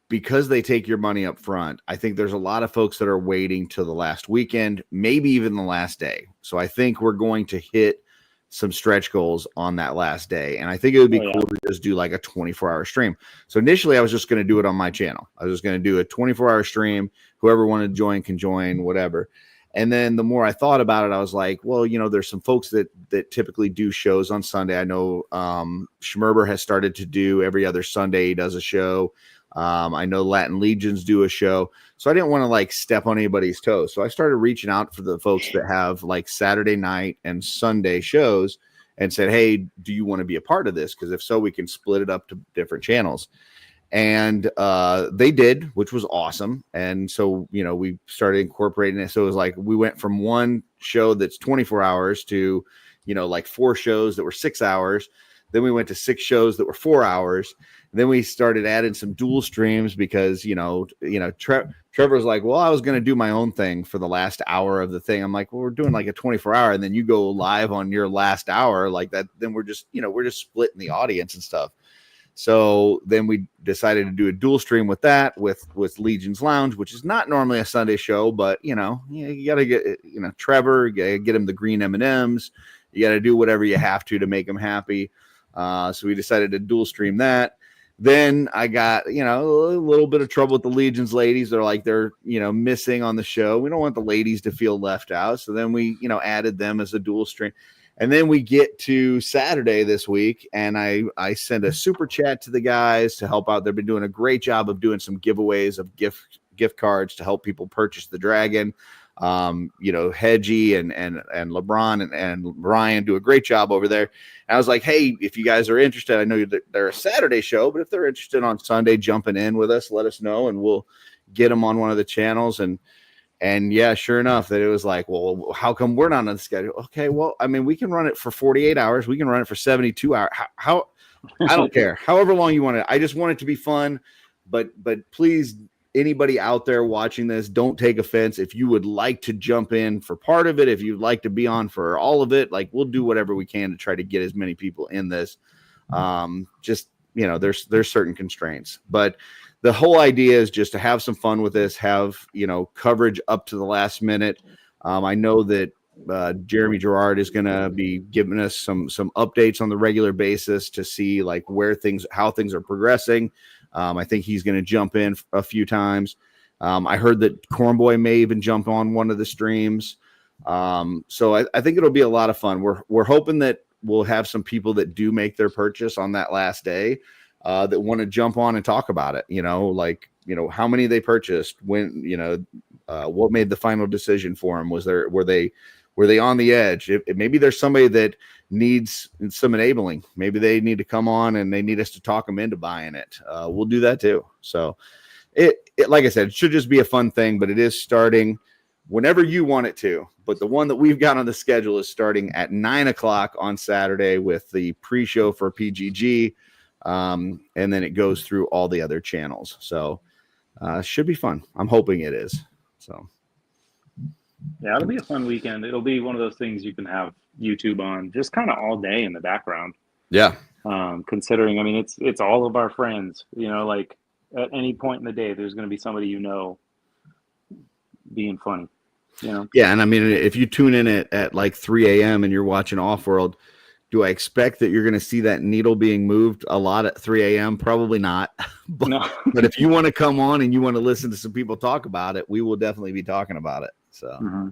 because they take your money up front, I think there's a lot of folks that are waiting till the last weekend, maybe even the last day. So I think we're going to hit some stretch goals on that last day. And I think it would be cool to just do like a 24-hour stream. So initially I was just going to do it on my channel. I was just going to do a 24-hour stream. Whoever wanted to join can join, whatever. And then the more I thought about it, I was like, well, there's some folks that typically do shows on Sunday. I know Schmerber has started to do every other Sunday. He does a show. I know Latin Legions do a show. So I didn't want to like step on anybody's toes. So I started reaching out for the folks that have like Saturday night and Sunday shows and said, hey, do you want to be a part of this? Because if so, we can split it up to different channels. And they did, which was awesome. And so, we started incorporating it. So it was like we went from one show that's 24 hours to, like 4 shows that were 6 hours. Then we went to 6 shows that were 4 hours. And then we started adding some dual streams because, Trevor's like, well, I was going to do my own thing for the last hour of the thing. I'm like, well, we're doing like a 24-hour, and then you go live on your last hour like that. Then we're just, we're just splitting the audience and stuff. So then we decided to do a dual stream with that, with Legion's Lounge, which is not normally a Sunday show, but you got to get Trevor, you gotta get him the green M&Ms. You got to do whatever you have to make him happy. So we decided to dual stream that. Then I got, a little bit of trouble with the Legion's ladies. They're like, they're missing on the show. We don't want the ladies to feel left out. So then we, added them as a dual stream. And then we get to Saturday this week, and I send a super chat to the guys to help out. They've been doing a great job of doing some giveaways of gift cards to help people purchase the Dragon. Hedgie and LeBron and Ryan do a great job over there. And I was like, hey, if you guys are interested, I know they're a Saturday show, but if they're interested on Sunday jumping in with us, let us know, and we'll get them on one of the channels. And yeah, sure enough, that it was like, well, how come we're not on the schedule? Okay, well, I mean, we can run it for 48 hours. We can run it for 72 hours. How I don't care. However long you want it. I just want it to be fun. But please, anybody out there watching this, don't take offense. If you would like to jump in for part of it, if you'd like to be on for all of it, like, we'll do whatever we can to try to get as many people in this. There's certain constraints, but the whole idea is just to have some fun with this, have, coverage up to the last minute. I know that Jeremy Gerard is going to be giving us some updates on the regular basis to see like how things are progressing. I think he's going to jump in a few times. I heard that Cornboy may even jump on one of the streams. So I think it'll be a lot of fun. We're hoping that we'll have some people that do make their purchase on that last day that want to jump on and talk about it. How many they purchased, when, what made the final decision for them? Were they on the edge? Maybe there's somebody that needs some enabling. Maybe they need to come on and they need us to talk them into buying it. We'll do that too. So it like I said, it should just be a fun thing, but it is starting whenever you want it to. But the one that we've got on the schedule is starting at 9:00 on Saturday with the pre-show for PGG. And then it goes through all the other channels. So should be fun. I'm hoping it is. So yeah, it'll be a fun weekend. It'll be one of those things you can have YouTube on just kind of all day in the background. Yeah. Considering, I mean, it's all of our friends, like at any point in the day, there's going to be somebody, being funny, Yeah. And I mean, if you tune in at like 3 a.m. and you're watching OffWorld, do I expect that you're going to see that needle being moved a lot at 3 a.m.? Probably not. But, no. But if you want to come on and you want to listen to some people talk about it, we will definitely be talking about it. So,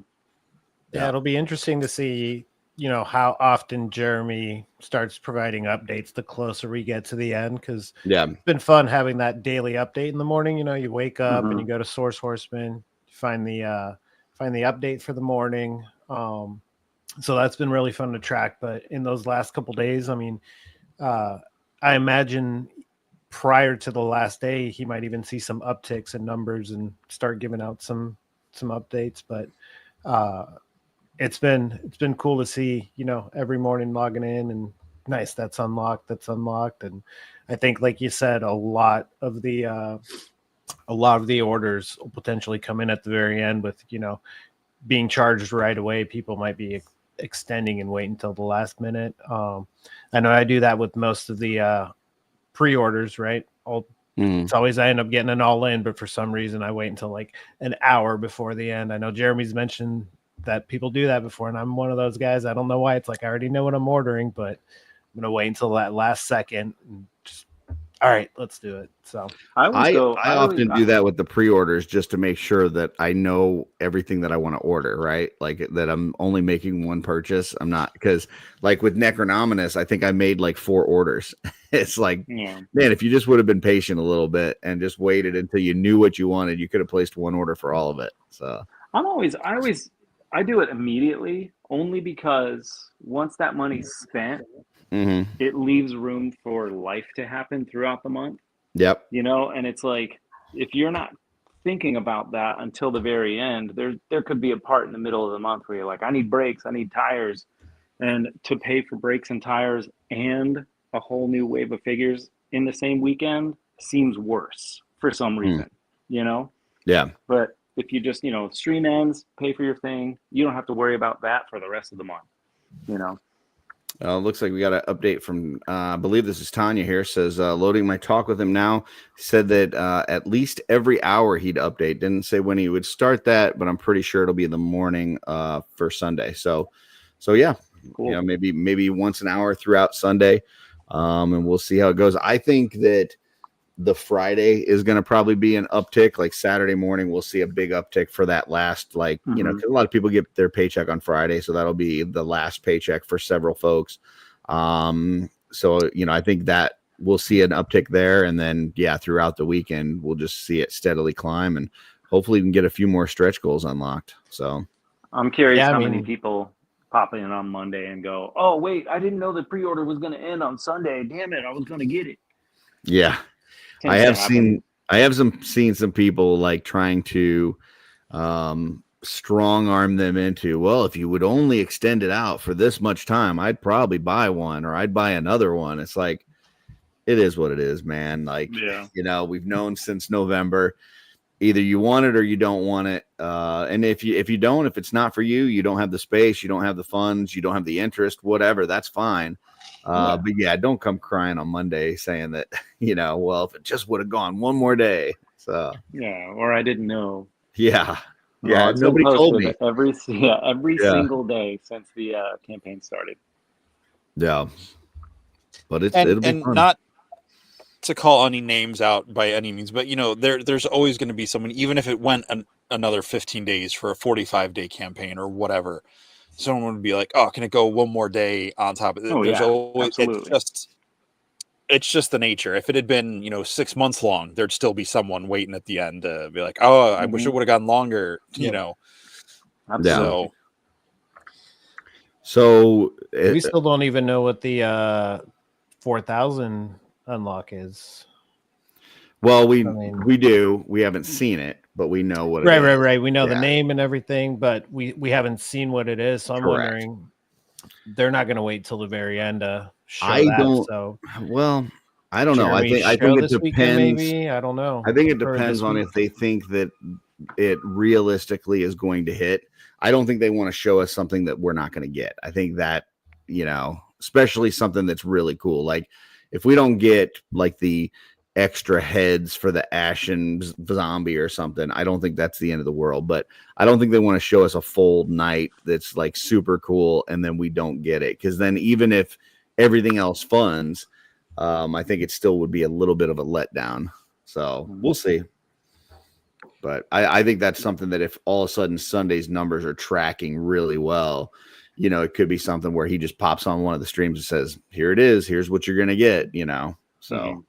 yeah, it'll be interesting to see, how often Jeremy starts providing updates the closer we get to the end. Because it's been fun having that daily update in the morning. You wake up and you go to Source Horseman, find the update for the morning. So that's been really fun to track. But in those last couple days, I mean, I imagine prior to the last day, he might even see some upticks in numbers and start giving out some updates. But it's been cool to see, every morning logging in and nice, that's unlocked. And I think, like you said, a lot of the orders will potentially come in at the very end with, being charged right away. People might be extending and waiting until the last minute. I know I do that with most of the pre-orders, right? It's always I end up getting an all in, but for some reason I wait until like an hour before the end. I know Jeremy's mentioned that people do that before, and I'm one of those guys. I don't know why. It's like I already know what I'm ordering, but I'm gonna wait until that last second and just, all right, let's do it. So I often do that with the pre-orders just to make sure that I know everything that I want to order, right? Like that I'm only making one purchase. I'm not, because like with Necronominus, I think I made like 4 orders. It's like, man, if you just would have been patient a little bit and just waited until you knew what you wanted, you could have placed one order for all of it. So I do it immediately, only because once that money's spent, it leaves room for life to happen throughout the month. Yep. And it's like, if you're not thinking about that until the very end, there could be a part in the middle of the month where you're like, I need brakes, I need tires. And to pay for brakes and tires and a whole new wave of figures in the same weekend seems worse for some reason, Yeah. But if you just, stream ends, pay for your thing, you don't have to worry about that for the rest of the month, Looks like we got an update from, I believe this is Tanya here, says, loading my talk with him now. He said that at least every hour he'd update. Didn't say when he would start that, but I'm pretty sure it'll be in the morning for Sunday. So yeah, Cool. maybe once an hour throughout Sunday, and we'll see how it goes. I think that the Friday is going to probably be an uptick. Like Saturday morning, we'll see a big uptick for that last, like, you know, 'cause a lot of people get their paycheck on Friday. So that'll be the last paycheck for several folks. So, you know, I think that we'll see an uptick there. And then, yeah, throughout the weekend, we'll just see it steadily climb and hopefully we can get a few more stretch goals unlocked. So I'm curious Yeah, I how mean- many people pop in on Monday and go, "Oh, wait, I didn't know the pre-order was going to end on Sunday. Damn it, I was going to get it." yeah. Tends I to have happen. seen some people like trying to strong arm them into, well, if you would only extend it out for this much time, I'd probably buy one or I'd buy another one. It's like, it is what it is, man. Like, Yeah. you know, we've known since November, either you want it or you don't want it. And if you don't, if it's not for you, you don't have the space, you don't have the funds, you don't have the interest, whatever, that's fine. But yeah, don't come crying on Monday saying that, you know, well, if it just would have gone one more day. So Yeah, or I didn't know. yeah. Well, Yeah. it's been Nobody told posted me. every Yeah. single day since the campaign started. Yeah. But it'll be And fun. not to call any names out by any means, but you know, there's always going to be someone, even if it went another 15 days for a 45-day campaign or whatever, someone would be like, "Oh, can it go one more day on top of it?" Oh, There's yeah, always absolutely. it's just the nature. If it had been, you know, 6 months long, there'd still be someone waiting at the end to be like, "Oh, I wish it would have gone longer," you Yeah. know. Absolutely. So We still don't even know what the 4,000 unlock is. well, we mean- do. We haven't seen it, but we know what it is. Right. We know the Yeah. name and everything, but we haven't seen what it is. So I'm Correct. wondering, they're not going to wait till the very end to show I that. don't- So Well, I don't know. Jeremy's I show think it this weekend, depends. maybe. I don't know. I think it Or depends this on week. if they think that it realistically is going to hit. I don't think they want to show us something that we're not going to get. I think that, you know, especially something that's really cool. Like if we don't get like the extra heads for the Ashen zombie or something, I don't think that's the end of the world. But I don't think they want to show us a full night that's like super cool and then we don't get it. Because then even if everything else funds, I think it still would be a little bit of a letdown. So we'll see. But I think that's something that if all of a sudden Sunday's numbers are tracking really well, you know, it could be something where he just pops on one of the streams and says, "Here it is. Here's what you're going to get," you know? So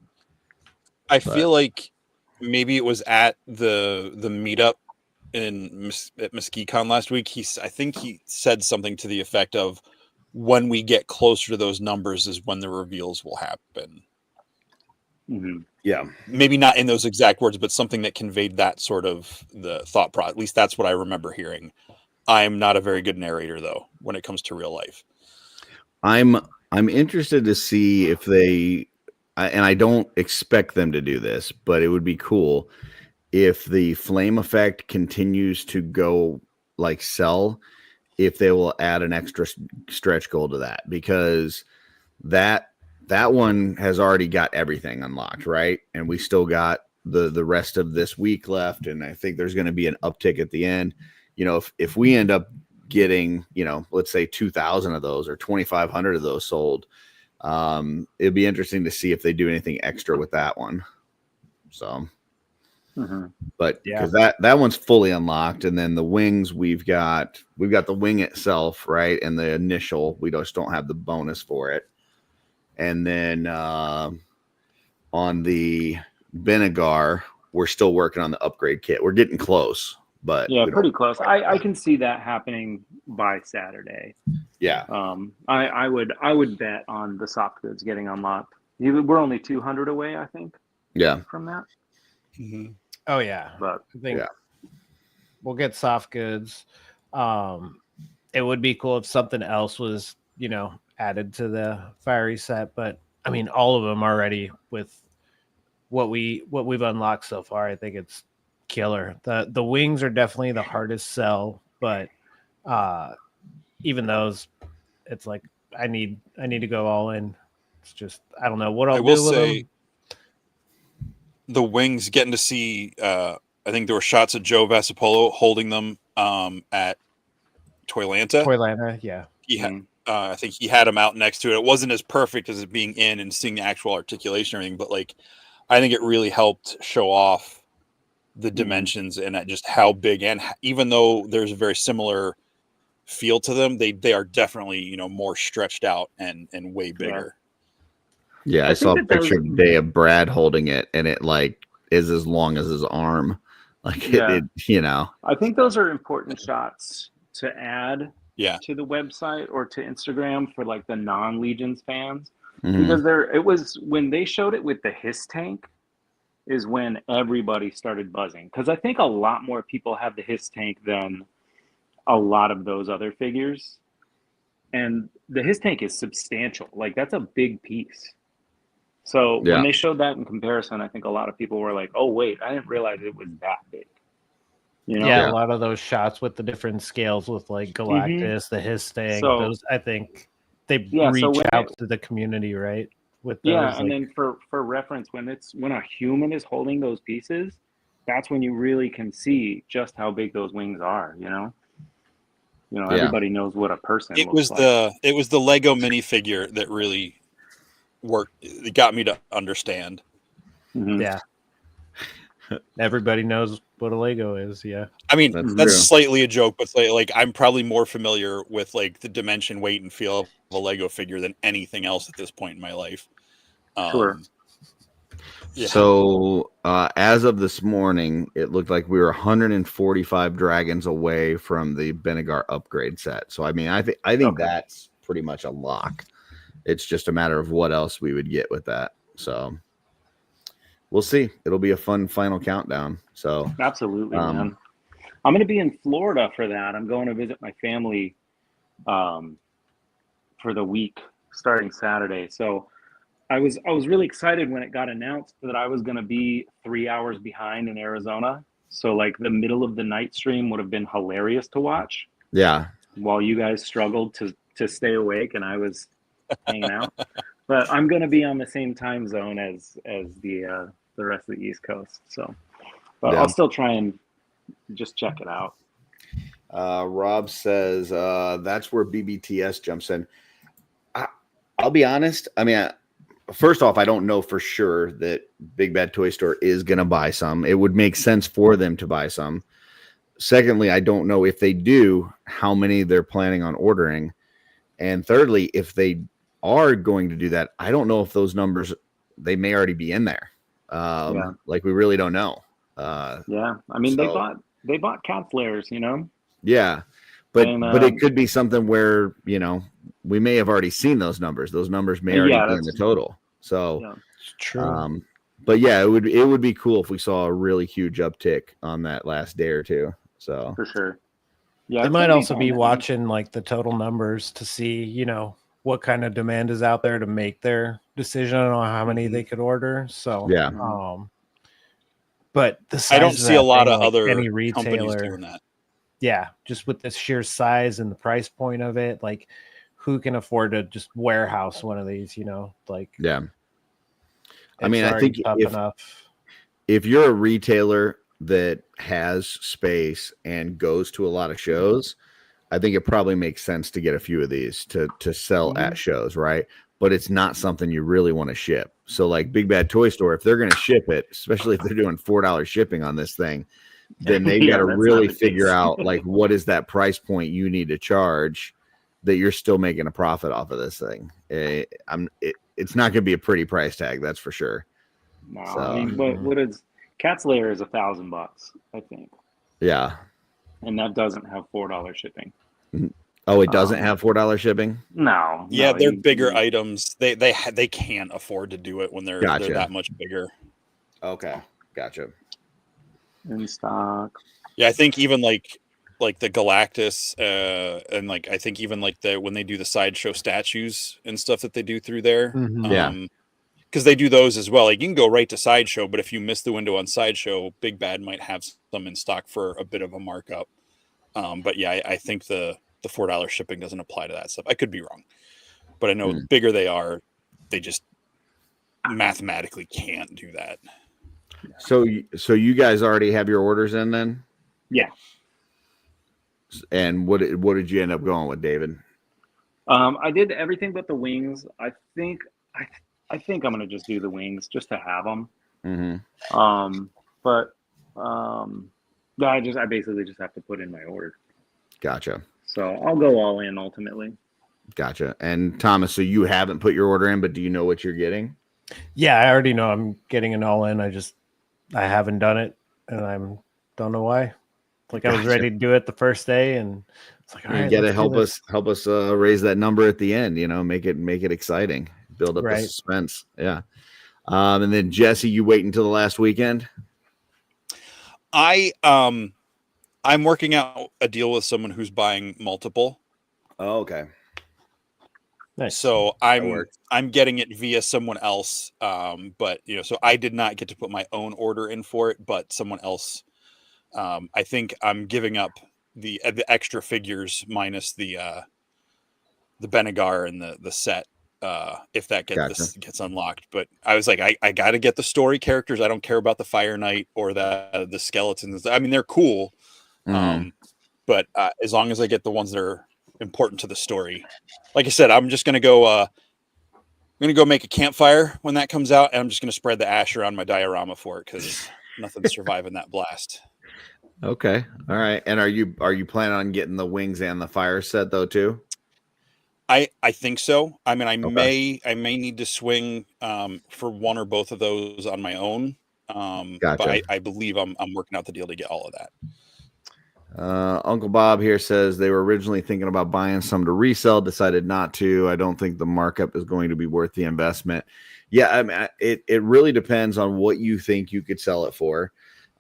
I feel like maybe it was at the meetup at MesquiCon last week. I think he said something to the effect of, when we get closer to those numbers is when the reveals will happen. yeah. Maybe not in those exact words, but something that conveyed that sort of the thought process. At least that's what I remember hearing. I'm not a very good narrator though, when it comes to real life. I'm interested to see if they, and I don't expect them to do this, but it would be cool if the flame effect continues to go like sell, if they will add an extra stretch goal to that, because that one has already got everything unlocked, right? And we still got the rest of this week left, and I think there's going to be an uptick at the end. You know, if we end up getting, you know, let's say 2,000 of those or 2,500 of those sold, it'd be interesting to see if they do anything extra with that one. So but because that one's fully unlocked, and then the wings, we've got the wing itself, right, and the initial, we just don't have the bonus for it. And then on the Benegar, we're still working on the upgrade kit. We're getting close, but yeah, pretty close. I can see that happening by Saturday. Yeah. I would bet on the soft goods getting unlocked. We're only 200 away, I think. Yeah. From that. Oh yeah, But I think we'll get soft goods. It would be cool if something else was, you know, added to the fiery set, but I mean, all of them already with what we've unlocked so far. I think it's killer. The wings are definitely the hardest sell, but even those, it's like I need to go all in. It's just I don't know what I'll I will do with say them. the wings, getting to see. I think there were shots of Joe Vasapolo holding them at Toylanta. Toylanta, yeah. He had, I think he had him out next to it. It wasn't as perfect as it being in and seeing the actual articulation and everything, but like I think it really helped show off the dimensions and just how big. And even though there's a very similar feel to them, they are definitely more stretched out and way bigger. Yeah, I saw a picture today of Brad holding it, and it like is as long as his arm. Like it I think those are important shots to add to the website or to Instagram for like the non-Legions fans, because it was when they showed it with the Hiss tank is when everybody started buzzing, because I think a lot more people have the Hiss tank than a lot of those other figures, and the Hiss tank is substantial. Like that's a big piece. So when they showed that in comparison, I think a lot of people were like, "Oh wait, I didn't realize it was that big." Yeah, a lot of those shots with the different scales with like Galactus, the Hiss tank, those I think they reach out to the community, right? With those, and then for reference, when a human is holding those pieces, that's when you really can see just how big those wings are. Everybody knows what a person. It was the Lego minifigure that really worked. It got me to understand. Yeah. Everybody knows what a Lego is. Yeah. I mean, that's slightly a joke, but like I'm probably more familiar with like the dimension, weight, and feel of a Lego figure than anything else at this point in my life. Sure. Yeah. So as of this morning, it looked like we were 145 dragons away from the Benegar upgrade set. So I mean, I think that's pretty much a lock. It's just a matter of what else we would get with that. So we'll see. It'll be a fun final countdown. So absolutely, man. I'm going to be in Florida for that. I'm going to visit my family for the week starting Saturday. So I was really excited when it got announced that I was going to be 3 hours behind in Arizona. So like the middle of the night stream would have been hilarious to watch. Yeah. While you guys struggled to stay awake and I was hanging out. But I'm going to be on the same time zone as the rest of the East Coast. So, but I'll still try and just check it out. Rob says that's where BBTS jumps in. I'll be honest. I mean, first off, I don't know for sure that Big Bad Toy Store is going to buy some. It would make sense for them to buy some. Secondly, I don't know if they do, how many they're planning on ordering. And thirdly, if they are going to do that, I don't know if those numbers, they may already be in there. Like we really don't know. I mean, they bought Cat's Lairs, Yeah. But it could be something where, we may have already seen those numbers. Those numbers may already be in the total. So it's true. But yeah, it would be cool if we saw a really huge uptick on that last day or two. So for sure. Yeah. They might also be watching like the total numbers to see, what kind of demand is out there to make their decision on how many they could order. So but the size I don't see a lot of like other any retailer companies doing that. Yeah, just with the sheer size and the price point of it, like who can afford to just warehouse one of these, like I mean, I think if you're a retailer that has space and goes to a lot of shows, I think it probably makes sense to get a few of these to sell at shows, right? But it's not something you really want to ship. So like Big Bad Toy Store, if they're going to ship it, especially if they're doing $4 shipping on this thing, then they got to really figure out like what is that price point you need to charge that you're still making a profit off of this thing. It's not going to be a pretty price tag, that's for sure. No, so, I mean, what is Cat's Lair is $1,000, I think. Yeah, and that doesn't have $4 shipping. Oh, it doesn't have $4 shipping? No. Yeah, they're bigger items. They can't afford to do it when they're that much bigger. Okay, gotcha. In stock. Yeah, I think even like the Galactus, and like I think even like when they do the sideshow statues and stuff that they do through there, because they do those as well. Like you can go right to sideshow, but if you miss the window on sideshow, Big Bad might have some in stock for a bit of a markup. But yeah, I think the $4 shipping doesn't apply to that stuff. I could be wrong. but I know the bigger they are, they just mathematically can't do that. So you guys already have your orders in then? Yeah. And what did you end up going with, David? I did everything but the wings. I think I'm gonna just do the wings just to have them. Mm-hmm. I basically just have to put in my order. Gotcha. So I'll go all in ultimately. Gotcha. And Thomas, so you haven't put your order in, but do you know what you're getting? Yeah, I already know I'm getting an all in. I haven't done it, and I don't know why. Like I was ready to do it the first day, and it's like, all right, you got to help us raise that number at the end. Make it exciting, build up the suspense. Yeah. And then Jesse, you wait until the last weekend. I'm working out a deal with someone who's buying multiple. Oh, okay. Nice. So I'm getting it via someone else. But so I did not get to put my own order in for it, but someone else. I think I'm giving up the extra figures minus the Benegar and the set if that gets unlocked. But I was like, I got to get the story characters. I don't care about the Fire Knight or the skeletons. I mean, they're cool, but as long as I get the ones that are important to the story, like I said, I'm just gonna go. I'm gonna go make a campfire when that comes out, and I'm just gonna spread the ash around my diorama for it because nothing's surviving that blast. Okay. All right. And are you planning on getting the wings and the fire set though too? I think so. I mean, I may need to swing for one or both of those on my own. Gotcha. But I believe I'm working out the deal to get all of that. Uncle Bob here says they were originally thinking about buying some to resell, decided not to. I don't think the markup is going to be worth the investment. Yeah, I mean, it really depends on what you think you could sell it for.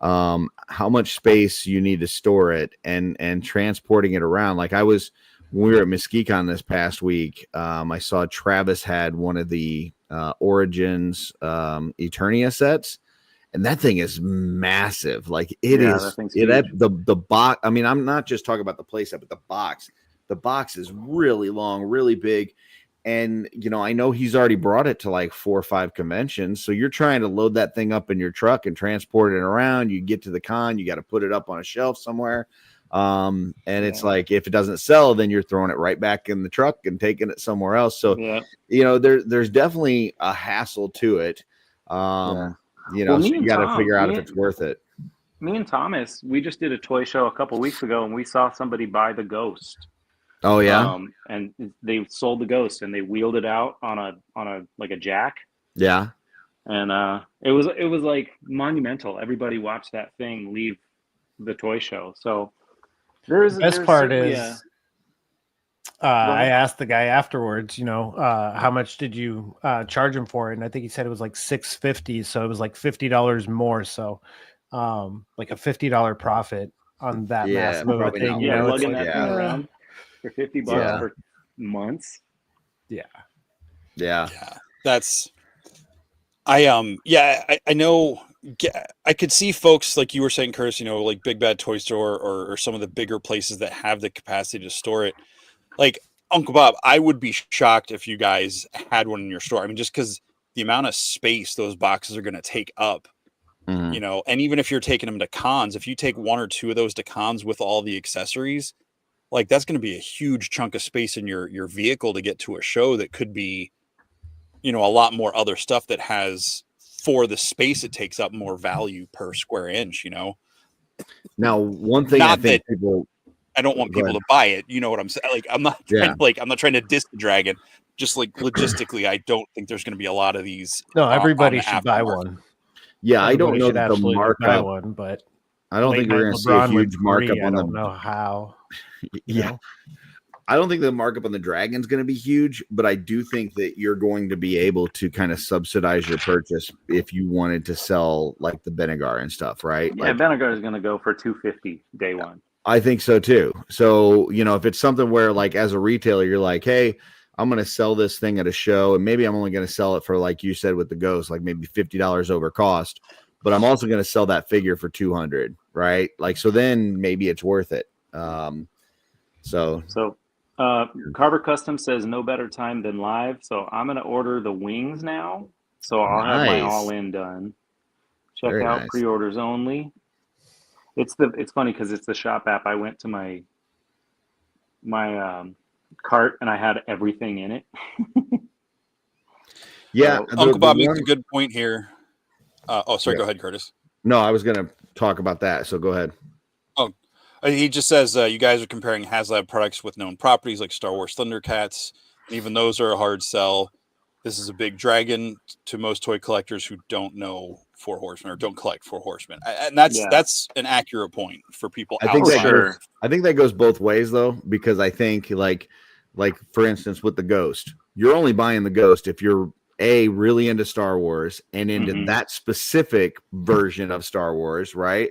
How much space you need to store it and transporting it around. Like when we were at Mesquicon this past week, I saw Travis had one of the Origins Eternia sets, and that thing is massive. Like the box. I mean, I'm not just talking about the playset, but the box. The box is really long, really big. And, I know he's already brought it to like 4 or 5 conventions. So you're trying to load that thing up in your truck and transport it around. You get to the con, you got to put it up on a shelf somewhere. It's like, if it doesn't sell, then you're throwing it right back in the truck and taking it somewhere else. So, there's definitely a hassle to it. So you got to figure out if it's worth it. Me and Thomas, we just did a toy show a couple weeks ago, and we saw somebody buy the Ghost. Oh yeah. And they sold the Ghost and they wheeled it out on a like a jack. Yeah. And it was like monumental. Everybody watched that thing leave the toy show. So the best part is I asked the guy afterwards, how much did you charge him for it? And I think he said it was like $650, so it was like $50 more. So like a $50 profit on that massive of a thing. Lugging that thing around for $50 for months. Yeah. That's I know. I could see folks like you were saying, Curtis, like Big Bad Toy Store or some of the bigger places that have the capacity to store it. Like Uncle Bob, I would be shocked if you guys had one in your store. I mean, just because the amount of space those boxes are going to take up, and even if you're taking them to cons, if you take 1 or 2 of those to cons with all the accessories, like that's going to be a huge chunk of space in your vehicle to get to a show that could be, a lot more other stuff that has, for the space it takes up, more value per square inch, Now, one thing not I think I don't want people to buy it. You know what I'm saying? Like, I'm not trying to diss the Dragon. Just like logistically, I don't think there's going to be a lot of these. No, everybody should buy one. Yeah, I don't know the markup. One, but I don't think we're going to see a huge markup on I don't know how. I don't think the markup on the Dragon's going to be huge, but I do think that you're going to be able to kind of subsidize your purchase if you wanted to sell like the Benegar and stuff, right? Yeah, Benegar is going to go for $250 day one. I think so too. So, if it's something where like as a retailer, you're like, hey, I'm going to sell this thing at a show and maybe I'm only going to sell it for, like you said, with the Ghost, like maybe $50 over cost, but I'm also going to sell that figure for $200, right? Like, so then maybe it's worth it. So Carver Custom says no better time than live, so I'm gonna order the wings now. So I'll have my Nice. all-in done. Check Very out nice. pre-orders only. It's funny because it's the shop app. I went to my cart and I had everything in it. Yeah, So- Uncle Bob makes a good point here. Sorry, go ahead, Curtis. No, I was gonna talk about that, so go ahead. He just says you guys are comparing HasLab products with known properties like Star Wars Thundercats, and even those are a hard sell. This is a big dragon to most toy collectors who don't know Four Horsemen or don't collect Four Horsemen, and that's an accurate point for people. I think sure. I think that goes both ways though, because I think like for instance with the Ghost, you're only buying the Ghost if you're really into Star Wars and into that specific version of Star Wars, right?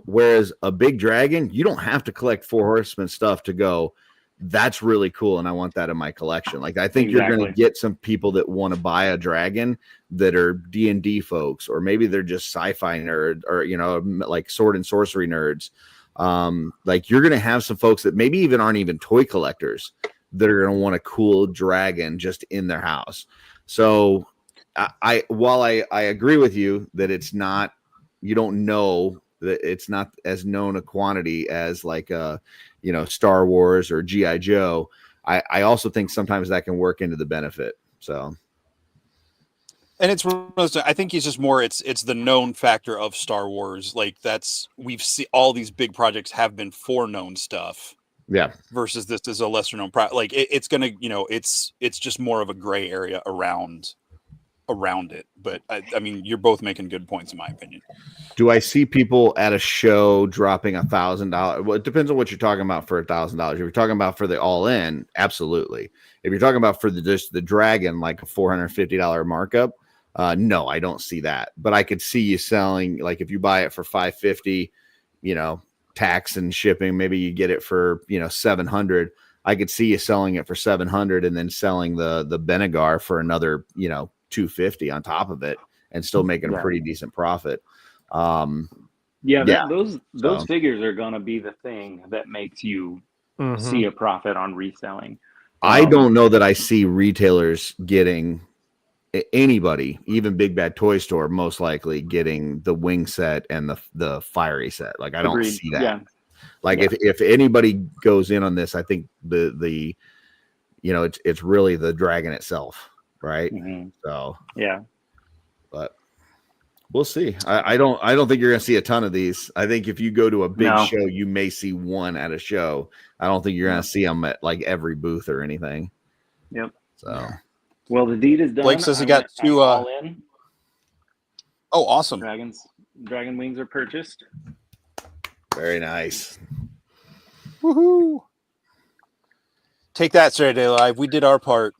Whereas a big dragon, you don't have to collect Four Horsemen stuff to go, that's really cool and I want that in my collection. Like I think you're going to get some people that want to buy a dragon that are D&D folks, or maybe they're just sci-fi nerd, or like sword and sorcery nerds. Like you're going to have some folks that maybe even aren't even toy collectors that are going to want a cool dragon just in their house. So while I agree with you that it's not, you don't know that it's not as known a quantity as like Star Wars or G.I. Joe, I also think sometimes that can work into the benefit. So, and I think it's just more it's the known factor of Star Wars. Like we've seen all these big projects have been for known stuff. Yeah. Versus this is a lesser known product. Like it's gonna, it's just more of a gray area around it. But I mean, you're both making good points in my opinion. Do I see people at a show dropping $1,000? Well, it depends on what you're talking about for $1,000. If you're talking about for the all-in, absolutely. If you're talking about for just the dragon, like a $450 markup, no, I don't see that. But I could see you selling, like if you buy it for $550, tax and shipping, maybe you get it for $700. I could see you selling it for $700 and then selling the Benegar for another $250 on top of it and still making a pretty decent profit. Those figures are gonna be the thing that makes you see a profit on reselling. I don't know that I see retailers getting, anybody, even Big Bad Toy Store, most likely getting the wing set and the fiery set. Like I don't see that. Yeah. Like if anybody goes in on this, I think the it's really the dragon itself, right? So but we'll see. I don't think you're gonna see a ton of these. I think if you go to a big show, you may see one at a show. I don't think you're gonna see them at like every booth or anything. Yep. So well, the deed is done. Blake says he got two all in. Oh, awesome. Dragon wings are purchased. Very nice. Woohoo! Take that, Saturday Live. We did our part.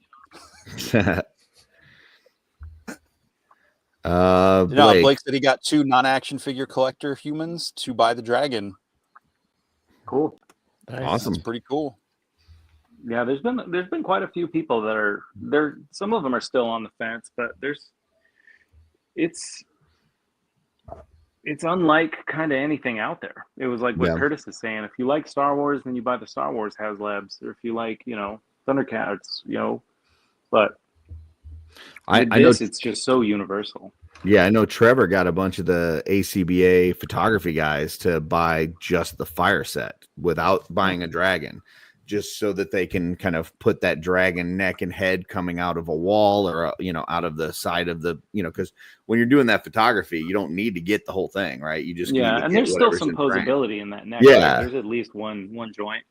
Blake said he got 2 non-action figure collector humans to buy the dragon. Cool. Nice. Awesome. That's pretty cool. Yeah, there's been quite a few people that are there. Some of them are still on the fence, but it's unlike kind of anything out there. It was like what Curtis is saying. If you like Star Wars, then you buy the Star Wars HasLabs, or if you like, Thundercats, but I know it's just so universal. Yeah, I know Trevor got a bunch of the ACBA photography guys to buy just the fire set without buying a dragon, just so that they can kind of put that dragon neck and head coming out of a wall or out of the side of the because when you're doing that photography, you don't need to get the whole thing, right? You just and there's still some posability in that neck. Yeah, there's at least one joint.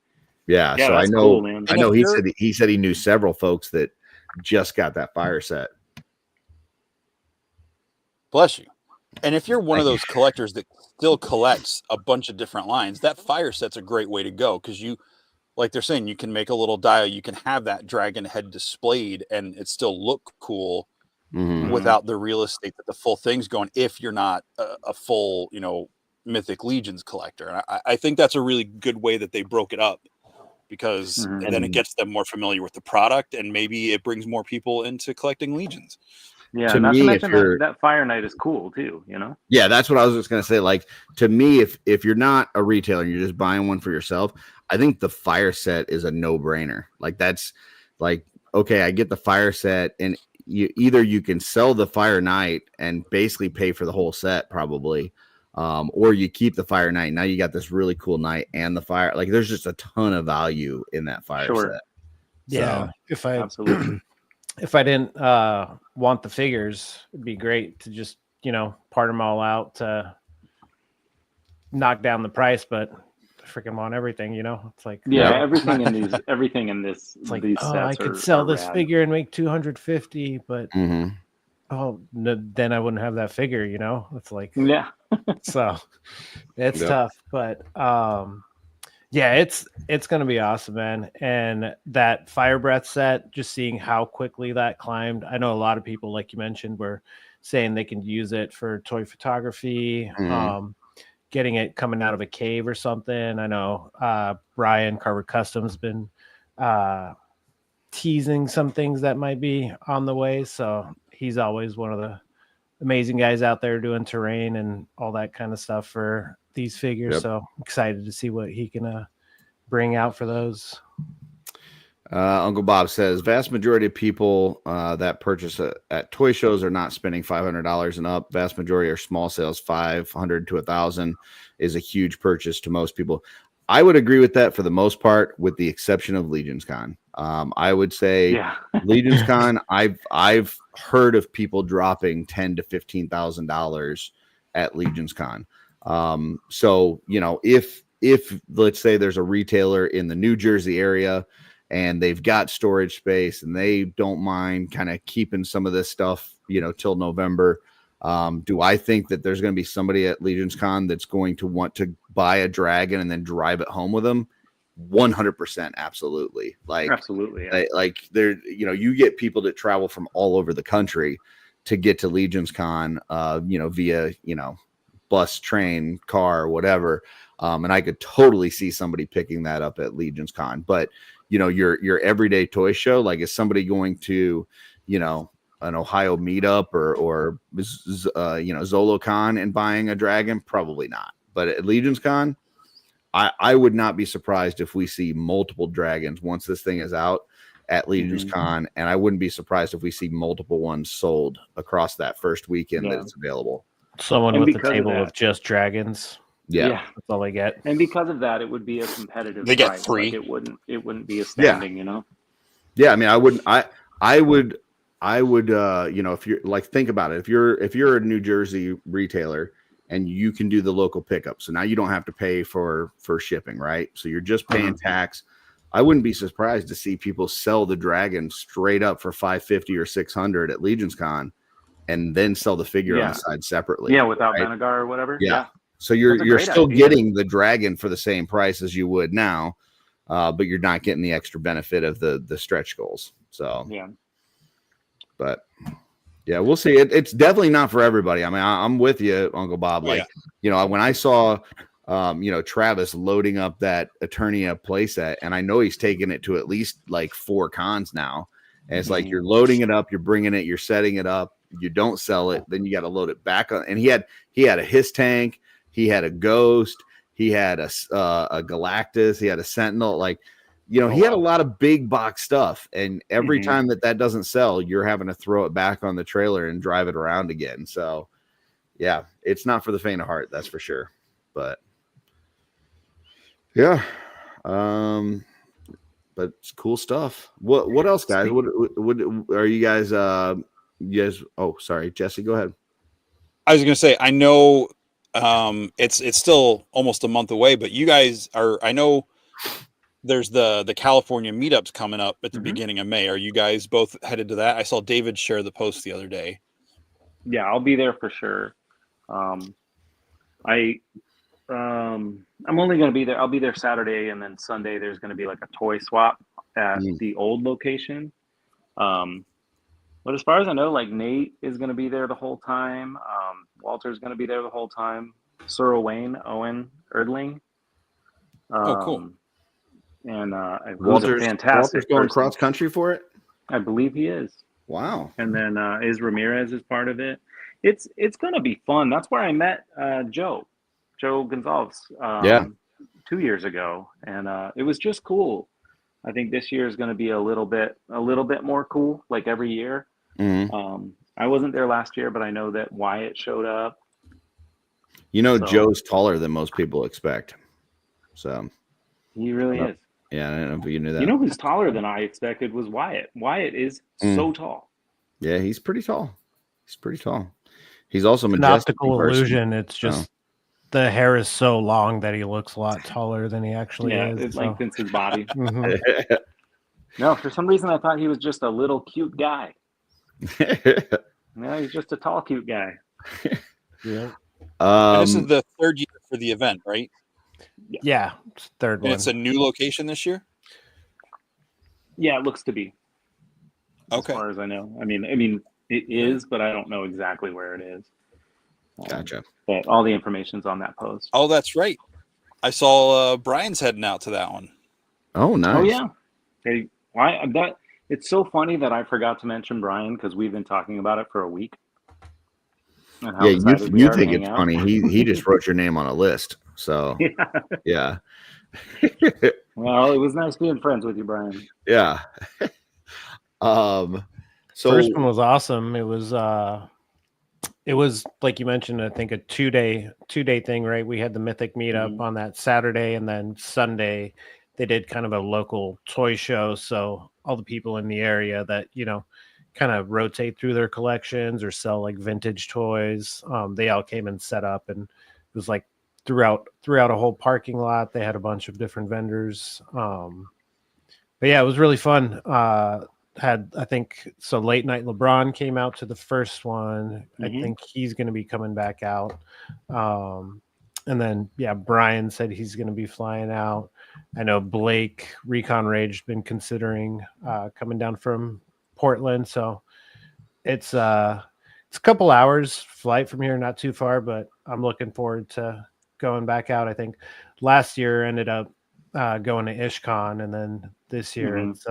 Yeah, so I know. Cool, I know he said he knew several folks that just got that fire set. Bless you. And if you're one of those collectors that still collects a bunch of different lines, that fire set's a great way to go, because you, like they're saying, you can make a little dial, you can have that dragon head displayed and it still look cool without the real estate that the full thing's going, if you're not a full, Mythic Legions collector. And I think that's a really good way that they broke it up, because then it gets them more familiar with the product, and maybe it brings more people into collecting Legions. Yeah, not to mention that Fire Knight is cool too, Yeah, that's what I was just gonna say. Like, to me, if you're not a retailer and you're just buying one for yourself, I think the fire set is a no-brainer. Like that's like, okay, I get the fire set, and you can sell the fire night and basically pay for the whole set probably. Or you keep the fire night. Now you got this really cool night and the fire. Like there's just a ton of value in that fire set. Yeah. So, Absolutely. If I didn't want the figures, it'd be great to just, part them all out to knock down the price, but I freaking want everything, It's like everything in this it's like, these oh, sets I could are sell this rad. figure and make 250, but mhm. then I wouldn't have that figure, It's like Yeah. so it's Yep. tough, but yeah, it's gonna be awesome, man. And that fire breath set, just seeing how quickly that climbed. I know a lot of people, like you mentioned, were saying they can use it for toy photography, Mhm. getting it coming out of a cave or something. I know Brian Carver Customs been teasing some things that might be on the way. So he's always one of the amazing guys out there doing terrain and all that kind of stuff for these figures. Yep. So excited to see what he can bring out for those. Uncle Bob says vast majority of people that purchase at toy shows are not spending $500 and up. Vast majority are small sales. 500 to 1,000 is a huge purchase to most people. I would agree with that for the most part, with the exception of Legion's Con. I would say Legion's Con. I've heard of people dropping $10,000 to $15,000 at Legion's Con. So if let's say there's a retailer in the New Jersey area and they've got storage space and they don't mind kind of keeping some of this stuff, till November. Do I think that there's going to be somebody at Legion's Con that's going to want to buy a dragon and then drive it home with them? 100%. Absolutely. Absolutely. Yeah. Like there, you get people that travel from all over the country to get to Legion's Con, via, bus, train, car, whatever. And I could totally see somebody picking that up at Legion's Con, but your everyday toy show, like is somebody going to, an Ohio meetup or ZoloCon and buying a dragon? Probably not. But at Legion's Con, I would not be surprised if we see multiple dragons once this thing is out at Legion's Con, and I wouldn't be surprised if we see multiple ones sold across that first weekend that it's available. Someone with a table of just dragons. Yeah, that's all they get. And because of that, it would be a competitive. They get price. three. Like it wouldn't be a standing. Yeah, I mean, I would, if you're like, think about it. If you're a New Jersey retailer and you can do the local pickup, so now you don't have to pay for shipping, right? So you're just paying tax. I wouldn't be surprised to see people sell the dragon straight up for $550 or $600 at Legion's Con, and then sell the figure on the side separately. Yeah, without Benegar or whatever. Yeah. So you're still getting the dragon for the same price as you would now, but you're not getting the extra benefit of the stretch goals. So but yeah, we'll see. It's definitely not for everybody. I mean, I'm with you, Uncle Bob. Like, when I saw, Travis loading up that Eternia playset, and I know he's taking it to at least like 4 cons now. And it's like you're loading it up, you're bringing it, you're setting it up, you don't sell it, then you got to load it back on. And he had a Hiss tank, he had a Ghost, he had a Galactus, he had a Sentinel, like. He had a lot of big box stuff, and every time that doesn't sell, you're having to throw it back on the trailer and drive it around again. So, yeah, it's not for the faint of heart, that's for sure. But yeah, but it's cool stuff. What else, guys? What are you guys? Oh, sorry, Jesse, go ahead. I was going to say, I know it's still almost a month away, but you guys are. I know. There's the California meetups coming up at the beginning of May. Are you guys both headed to that? I saw David share the post the other day. Yeah, I'll be there for sure. I'm only going to be there. I'll be there Saturday, and then Sunday there's going to be like a toy swap at the old location. But as far as I know, like Nate is going to be there the whole time. Walter's going to be there the whole time. Sir Owen Erdling. Cool. And Walter's fantastic. Walter's going cross country for it. I believe he is. Wow. And then Is Ramirez is part of it. It's going to be fun. That's where I met Joe Gonzalez. 2 years ago, and it was just cool. I think this year is going to be a little bit more cool, like every year. Mhm. I wasn't there last year, but I know that Wyatt showed up. You know, So- Joe's taller than most people expect. So He really is. yeah, I don't know if you knew that. You know who's taller than I expected was Wyatt. Wyatt is so tall. Yeah, he's pretty tall. He's pretty tall. He's also An majestic. optical in person. illusion. It's just the hair is so long that he looks a lot taller than he actually is. It so. lengthens his body. Mhm. No, for some reason I thought he was just a little cute guy. No, he's just a tall, cute guy. Yeah. And this is the third year for the event, right? Yeah, it's third And one. it's a new location this year. Yeah, it looks to be. Okay. As far as I know. I mean, it is, but I don't know exactly where it is. Gotcha. But all the information's on that post. Oh, that's right. I saw Brian's heading out to that one. Oh, nice. Oh yeah. Hey, why that? It's so funny that I forgot to mention Brian because we've been talking about it for a week. And how Yeah, excited we you are to think hang it's out. funny. He just wrote your name on a list. So yeah. Well, it was nice being friends with you, Brian. Yeah. So First one was awesome. It was like you mentioned, I think a two-day thing, right? We had the Mythic meetup on that Saturday, and then Sunday they did kind of a local toy show. So all the people in the area that, kind of rotate through their collections or sell like vintage toys, they all came and set up, and it was like throughout a whole parking lot. They had a bunch of different vendors. But yeah, it was really fun. I think so. Late Night LeBron came out to the first one. I think he's going to be coming back out. And then, Brian said he's going to be flying out. I know Blake Recon Rage been considering coming down from Portland. So it's a couple hours flight from here, not too far, but I'm looking forward to going back out. I think last year ended up going to IshCon, and then this year it's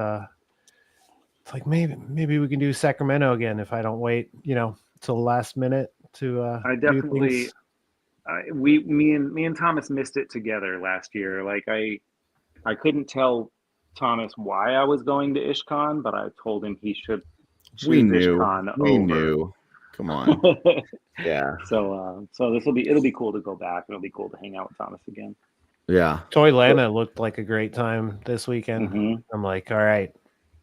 like maybe we can do Sacramento again if I don't wait, till the last minute to I definitely me and Thomas missed it together last year. Like I couldn't tell Thomas why I was going to IshCon, but I told him he should choose IshCon over. We knew. Come on. Yeah. So it'll be cool to go back. It'll be cool to hang out with Thomas again. Yeah. Toylanta looked like a great time this weekend. I'm like, all right,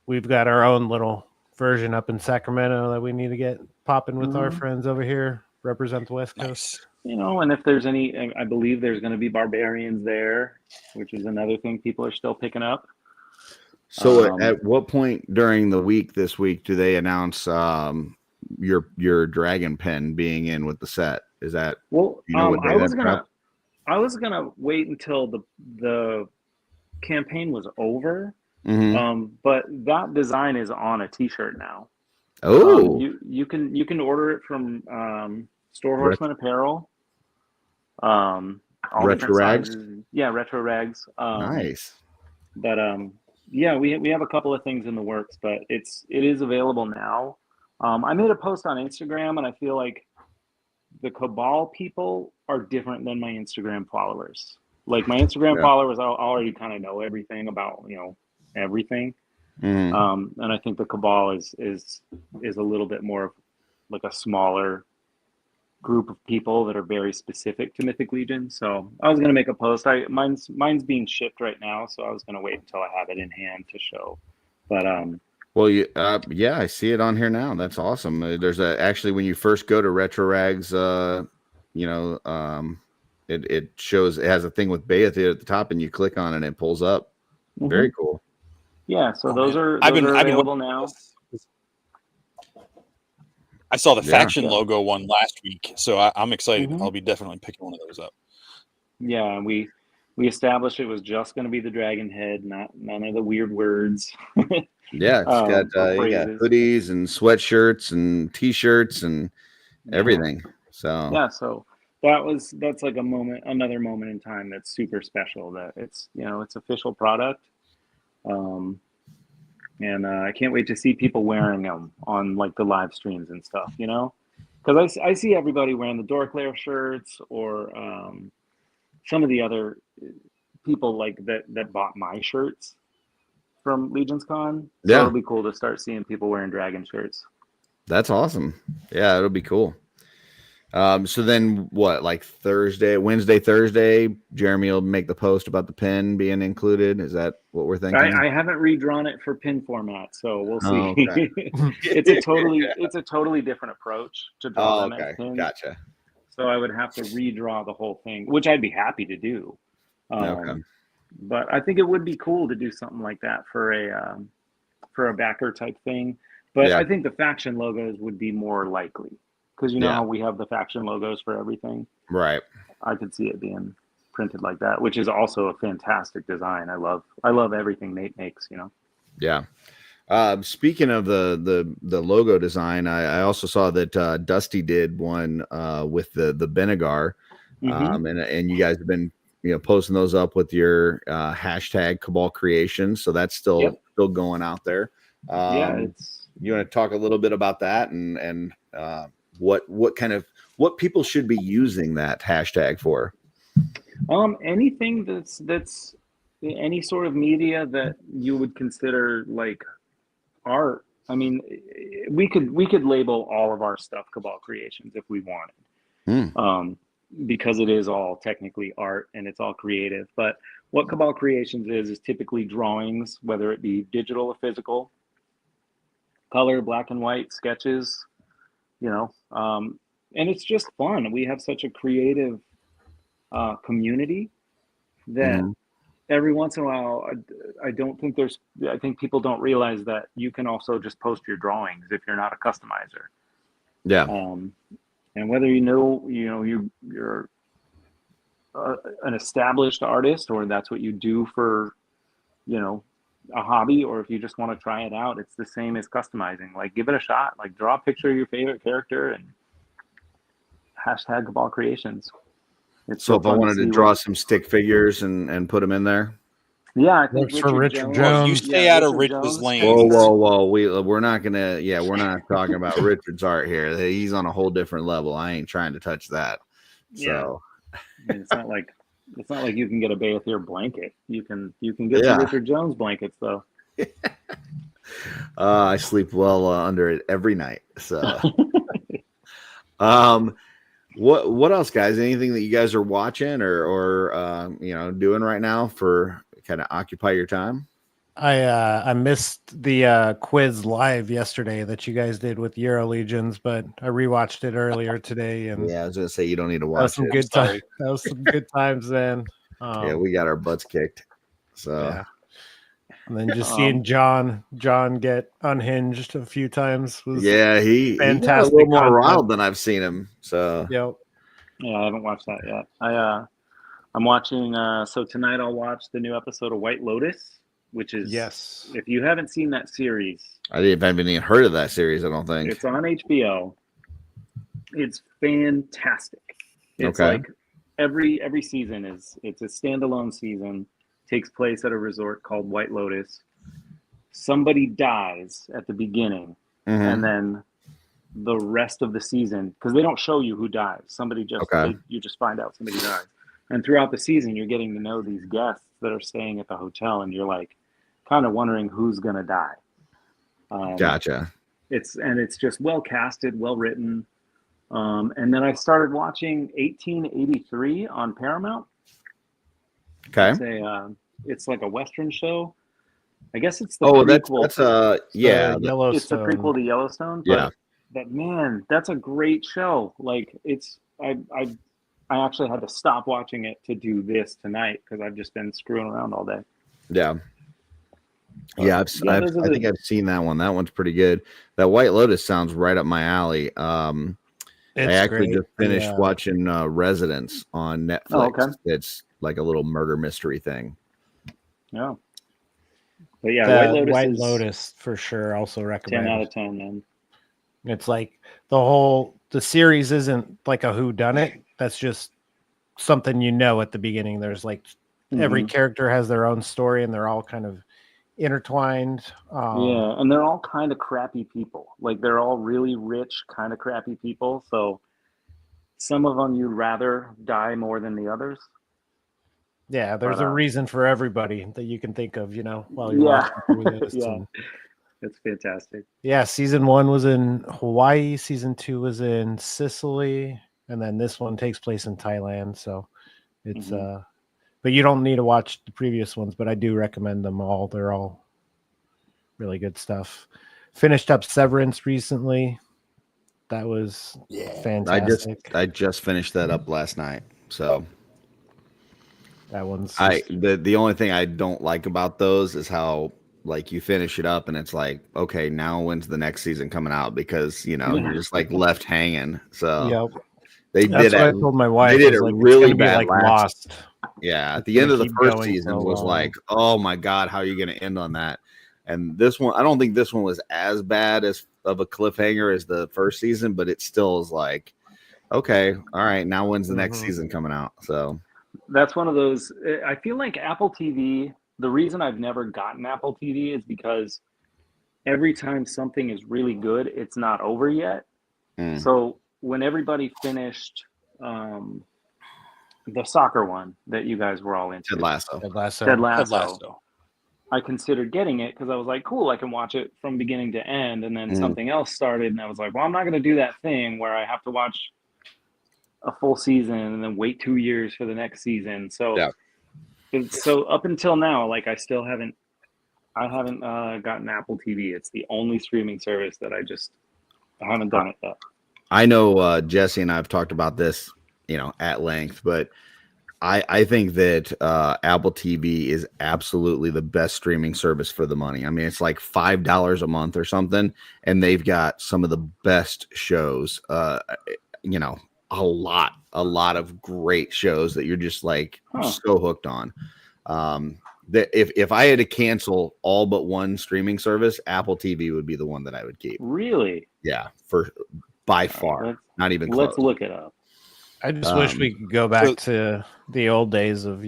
we've got our own little version up in Sacramento that we need to get popping with our friends over here, represent the West Coast. And if there's any, I believe there's going to be barbarians there, which is another thing people are still picking up. So at what point during the week this week do they announce your dragon pen being in with the set? Is that I was gonna wait until the campaign was over. But that design is on a t-shirt now. Oh, you can order it from Store Horseman Apparel. All Retro Rags. sizes. Yeah, Retro Rags. Nice. But we have a couple of things in the works, but it is available now. I made a post on Instagram, and I feel like the Cabal people are different than my Instagram followers. Like my Instagram followers, I already kind of know everything about everything. And I think the Cabal is a little bit more like a smaller group of people that are very specific to Mythic Legion. So I was going to make a post. Mine's being shipped right now, so I was going to wait until I have it in hand to show. But well, I see it on here now. That's awesome. There's actually when you first go to Retro Rags, it shows it has a thing with Bayeth at the top, and you click on it and it pulls up. Very cool. Yeah, so those are available now. I saw the faction logo one last week, so I'm excited. I'll be definitely picking one of those up. Yeah, we established it was just going to be the dragon head, none of the weird words. Yeah, it's got you got hoodies and sweatshirts and t-shirts and everything. So yeah, so that's like another moment in time that's super special. That it's it's official product, and I can't wait to see people wearing them on like the live streams and stuff. Because I see everybody wearing the Dork Lair shirts or some of the other people like that bought my shirts from Legion's Con. So Yeah. it'll be cool to start seeing people wearing dragon shirts. That's awesome. Yeah, it'll be cool. So then what, like Wednesday, Thursday, Jeremy will make the post about the pin being included. Is that what we're thinking? I haven't redrawn it for pin format, so we'll see. Oh, okay. It's a totally different approach to draw them as pins. Gotcha. So I would have to redraw the whole thing, which I'd be happy to do. Okay. But I think it would be cool to do something like that for a backer type thing. But Yeah. I think the faction logos would be more likely, because you know how we have the faction logos for everything. Right. I could see it being printed like that, which is also a fantastic design. I love everything Nate makes. You know. Yeah. Speaking of the logo design, I also saw that Dusty did one with the Benegar, and you guys have been posting those up with your hashtag Cabal Creations, so that's still going out there. You want to talk a little bit about that and what people should be using that hashtag for? Anything that's any sort of media that you would consider like art. I mean, we could label all of our stuff Cabal Creations if we wanted, because it is all technically art and it's all creative. But what Cabal Creations is typically drawings, whether it be digital or physical, color, black and white, sketches, and it's just fun. We have such a creative community that every once in a while, I think people don't realize that you can also just post your drawings if you're not a customizer. Yeah. And whether you're an established artist, or that's what you do for, a hobby, or if you just want to try it out, it's the same as customizing. Like, give it a shot. Like, draw a picture of your favorite character and hashtag Cabal Creations. So if I wanted to draw some stick figures and put them in there. Yeah, I think works for Richard Jones. You stay out of Rich's lane. Whoa! We're not gonna. Yeah, we're not talking about Richard's art here. He's on a whole different level. I ain't trying to touch that. So I mean, it's not like you can get a Bayethier blanket. You can get some Richard Jones blankets though. I sleep well under it every night. So, what else, guys? Anything that you guys are watching or doing right now for kind of occupy your time? I missed the quiz live yesterday that you guys did with Euro Legions, but I rewatched it earlier today, and I was gonna say you don't need to watch. That was some good time. That was some good times then. We got our butts kicked. So and then just seeing John get unhinged a few times was he fantastic. He got a little more riled than I've seen him. So I haven't watched that yet. I'm watching. So tonight I'll watch the new episode of White Lotus, which is if you haven't seen that series, I haven't even heard of that series. I don't think it's on HBO. It's fantastic. It's like every season it's a standalone season. Takes place at a resort called White Lotus. Somebody dies at the beginning, and then the rest of the season, because they don't show you who dies. Somebody just you just find out somebody dies, and throughout the season you're getting to know these guests that are staying at the hotel, and you're like kind of wondering who's gonna die. Gotcha. It's just well casted, well written. And then I started watching 1883 on Paramount. Okay. It's like a Western show. I guess it's the prequel. That's Yellowstone. It's the prequel to Yellowstone. But man, that's a great show. Like I actually had to stop watching it to do this tonight because I've just been screwing around all day. Yeah. I think I've seen that one. That one's pretty good. That White Lotus sounds right up my alley. I actually just finished watching Residence on Netflix. Oh, okay. It's like a little murder mystery thing. Yeah. But yeah, White Lotus for sure. Also recommend. 10 out of 10, man. It's like the series isn't like a whodunit. That's just something at the beginning. There's like every character has their own story and they're all kind of intertwined. And they're all kind of crappy people. Like they're all really rich, kind of crappy people. So some of them you'd rather die more than the others. Yeah, there's But, a reason for everybody that you can think of, while you're yeah, watching through this. yeah, And it's fantastic. yeah, season 1 was in Hawaii, season 2 was in Sicily, and then this one takes place in Thailand. So it's but you don't need to watch the previous ones, but I do recommend them all. They're all really good stuff. Finished up Severance recently. That was fantastic. I just finished that up last night. So That one's the only thing I don't like about those is how like you finish it up and it's like, okay, now when's the next season coming out? Because you're just like left hanging. So yep. they That's did what I it. told my wife. They did I was it like, it's really gonna be bad like last. Lost. Yeah, at It's the end gonna of the keep first going season so was long. like, oh my god, how are you going to end on that? And this one, I don't think this one was as bad as of a cliffhanger as the first season, but it still is like, okay, all right, now when's the next season coming out? So That's one of those. I feel like Apple TV. The reason I've never gotten Apple TV is because every time something is really good, it's not over yet. So when everybody finished the soccer one that you guys were all into, Ted Lasso. Ted Lasso, I considered getting it because I was like, cool, I can watch it from beginning to end. And then something else started, and I was like, well, I'm not going to do that thing where I have to watch a full season and then wait 2 years for the next season. So, so up until now, like I haven't gotten Apple TV. It's the only streaming service that I haven't done it yet. I know Jesse and I have talked about this, at length, but I think that Apple TV is absolutely the best streaming service for the money. I mean, it's like $5 a month or something, and they've got some of the best shows. A lot of great shows that you're just like so hooked on. That if I had to cancel all but one streaming service, Apple TV would be the one that I would keep. Really? Yeah, by far, not even close. Let's look it up. I just wish we could go back to the old days of,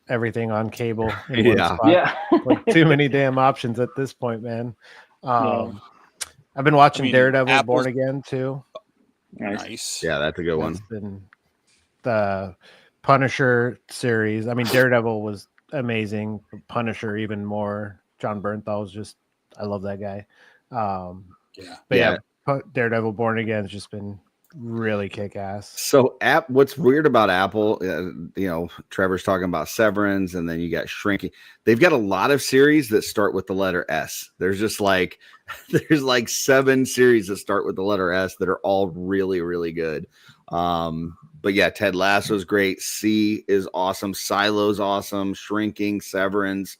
everything on cable. In one spot. Yeah. Like too many damn options at this point, man. I've been watching Daredevil Born Again too. Nice. Yeah, that's a good one. Been the Punisher series. I mean, Daredevil was amazing. Punisher even more. John Bernthal's just, I love that guy. Daredevil Born Again has just been really kick ass. So what's weird about Apple, Trevor's talking about Severance, and then you got Shrinking. They've got a lot of series that start with the letter S. There's just like 7 series that start with the letter S that are all really, really good. But yeah, Ted Lasso's great. C is awesome. Silo's awesome. Shrinking, Severance.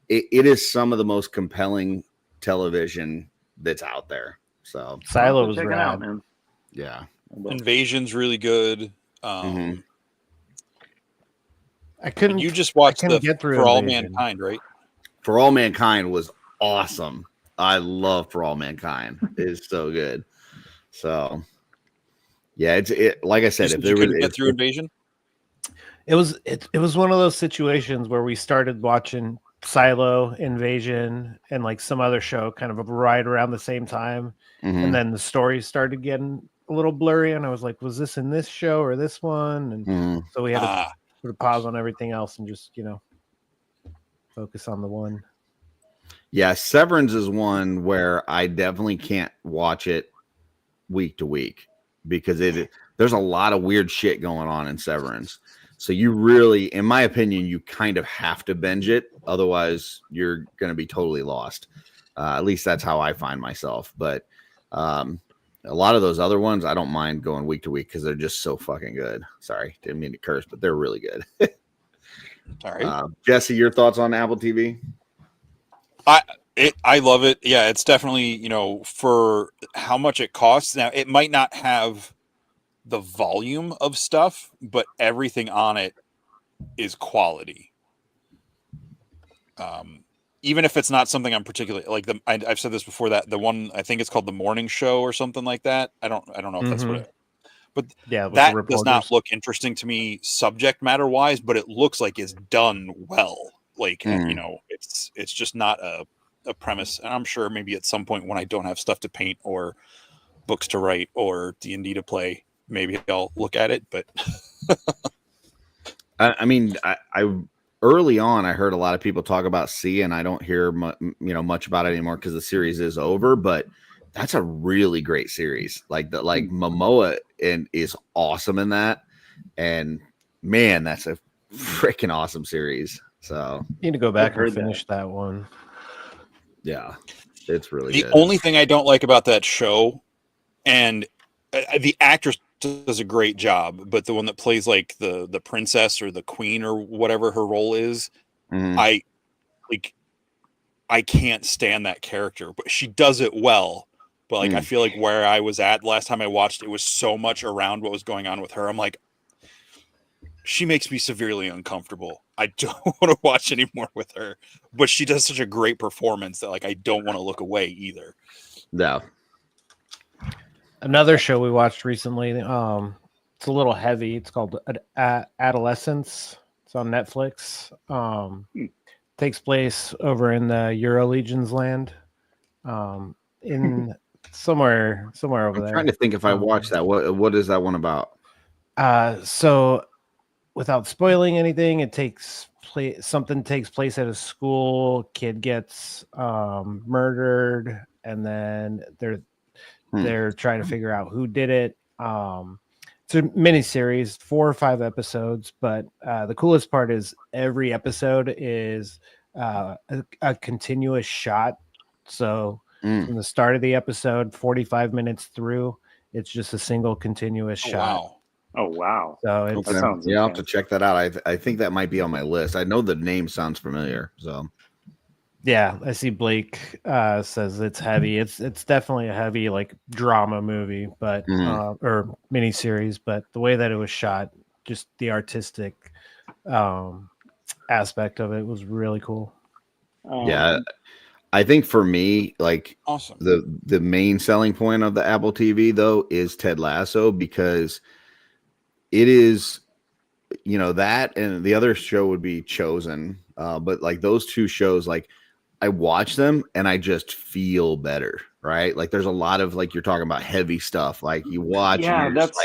It is some of the most compelling television that's out there. So Silo was check it rad. out, man. Yeah. Invasion's really good. I couldn't. You just watched get through For All Invasion. Mankind, right? For All Mankind was awesome. I love For All Mankind. It is so good. So yeah, it like I said, You couldn't get through Invasion. It was one of those situations where we started watching Silo, Invasion, and like some other show kind of right around the same time, and then the stories started getting a little blurry, and I was like, was this in this show or this one? And so we had to put a pause on everything else and just focus on the one. Yeah, Severance is one where I definitely can't watch it week to week because there's a lot of weird shit going on in Severance. So you really, in my opinion, you kind of have to binge it. Otherwise, you're going to be totally lost. At least that's how I find myself. But a lot of those other ones, I don't mind going week to week because they're just so fucking good. Sorry, didn't mean to curse, but they're really good. Sorry. Jesse, your thoughts on Apple TV? I love it. Yeah, it's definitely, for how much it costs. Now, it might not have the volume of stuff, but everything on it is quality. Even if it's not something I'm particularly like, I've said this before, that the one, I think it's called The Morning Show or something like that. I don't know if that's what it is. But yeah, that does not look interesting to me subject matter wise, but it looks like it's done well. Like, it's just not a premise. And I'm sure maybe at some point when I don't have stuff to paint or books to write or D&D to play, maybe I'll look at it. But I mean, I early on I heard a lot of people talk about C, and I don't hear much about it anymore because the series is over. But that's a really great series. Like Momoa is awesome in that, and man, that's a freaking awesome series. So Need to go back and heard finish that one. yeah, it's really The good. only thing I don't like about that show, and the actress does a great job, but the one that plays like the princess or the queen or whatever her role is, Mhm. I can't stand that character, but she does it well. But like I feel like where I was at last time I watched, it was so much around what was going on with her. I'm like, she makes me severely uncomfortable. I don't want to watch anymore with her, but she does such a great performance that like I don't want to look away either. Yeah. Another show we watched recently. It's a little heavy. It's called Adolescence. It's on Netflix. Takes place over in the Eurolegions land. In somewhere over I'm there. trying to think if I watched that. What is that one about? So without spoiling anything, something takes place at a school. Kid gets murdered, and then they're trying to figure out who did it. It's a mini series, 4 or 5 episodes, but the coolest part is every episode is a continuous shot. So from the start of the episode, 45 minutes through, it's just a single continuous shot. Wow. Oh wow! So it's That sounds I'll have to intense. check that out. I think that might be on my list. I know the name sounds familiar. So yeah, I see Blake says it's heavy. It's definitely a heavy like drama movie, but or miniseries. But the way that it was shot, just the artistic aspect of it was really cool. Yeah, I think for me, like Awesome. the main selling point of the Apple TV though is Ted Lasso, because it is, that and the other show would be Chosen. But like those two shows, like I watch them and I just feel better, right? Like there's a lot of, like you're talking about, heavy stuff. Like you watch and you're just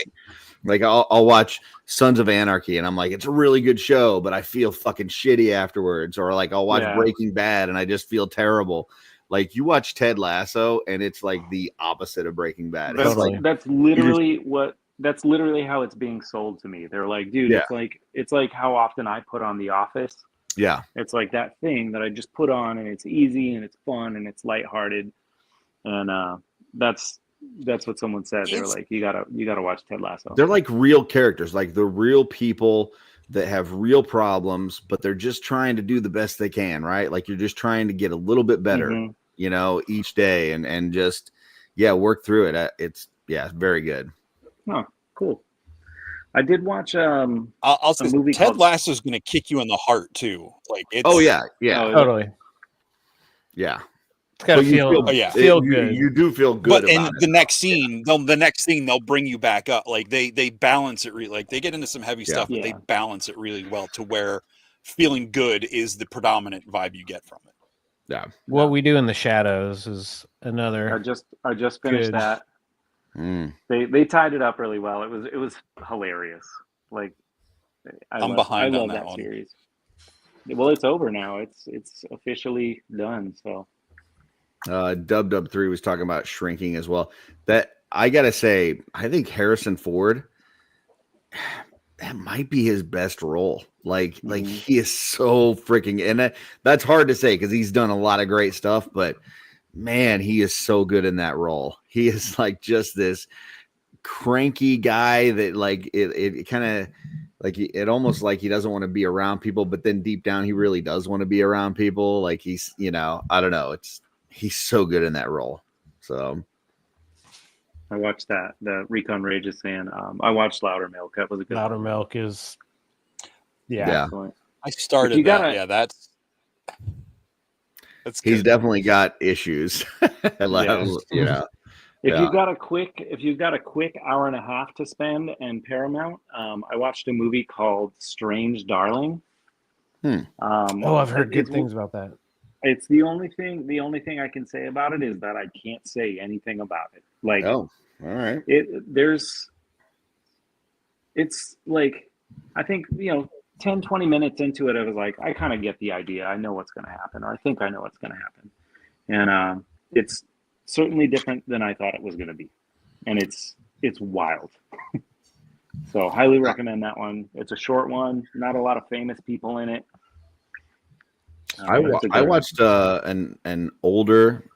like I'll watch Sons of Anarchy and I'm like, it's a really good show, but I feel fucking shitty afterwards. Or like I'll watch Breaking Bad and I just feel terrible. Like you watch Ted Lasso and it's like the opposite of Breaking Bad. That's literally how it's being sold to me. They're like, dude, it's like how often I put on The Office. Yeah. It's like that thing that I just put on and it's easy and it's fun and it's lighthearted. And that's what someone said. They were like, you gotta watch Ted Lasso. They're like real characters, like the real people that have real problems, but they're just trying to do the best they can, right? Like you're just trying to get a little bit better, each day and just work through it. It's very good. Oh, cool. I did watch I'll say movie Ted called... Lasso is going to kick you in the heart too. Like it's Totally. Yeah. It's gotta feel good. You do feel good. But in the next scene, they'll bring you back up. Like they balance it like they get into some heavy stuff, but they balance it really well to where feeling good is the predominant vibe you get from it. Yeah. What We Do in the Shadows is another. I just finished that. They tied it up really well. It was hilarious. Like I'm behind on that one. series. Well, it's over now. It's officially done. So Dub 3 was talking about shrinking as well. That I gotta say, I think Harrison Ford, that might be his best role. Like he is so freaking, and that's hard to say because he's done a lot of great stuff, but man, he is so good in that role. He is like just this cranky guy that like it kind of like it almost like he doesn't want to be around people, but then deep down he really does want to be around people. Like he's, I don't know. He's so good in that role. So I watched that, the Recon Rage's fan. I watched Louder Milk. That was a good Louder one. Milk is Excellent. I started that. Yeah, that's good. He's definitely got issues. If you've got a quick hour and a half to spend and Paramount, I watched a movie called Strange Darling. I've heard good things about that. It's the only thing I can say about it is that I can't say anything about it. Like, oh, all right. It's like, I think, 10, 20 minutes into it, I was like, I kind of get the idea. I know what's going to happen, or I think I know what's going to happen. And it's certainly different than I thought it was going to be. And it's wild. So highly recommend that one. It's a short one, not a lot of famous people in it. I watched an older,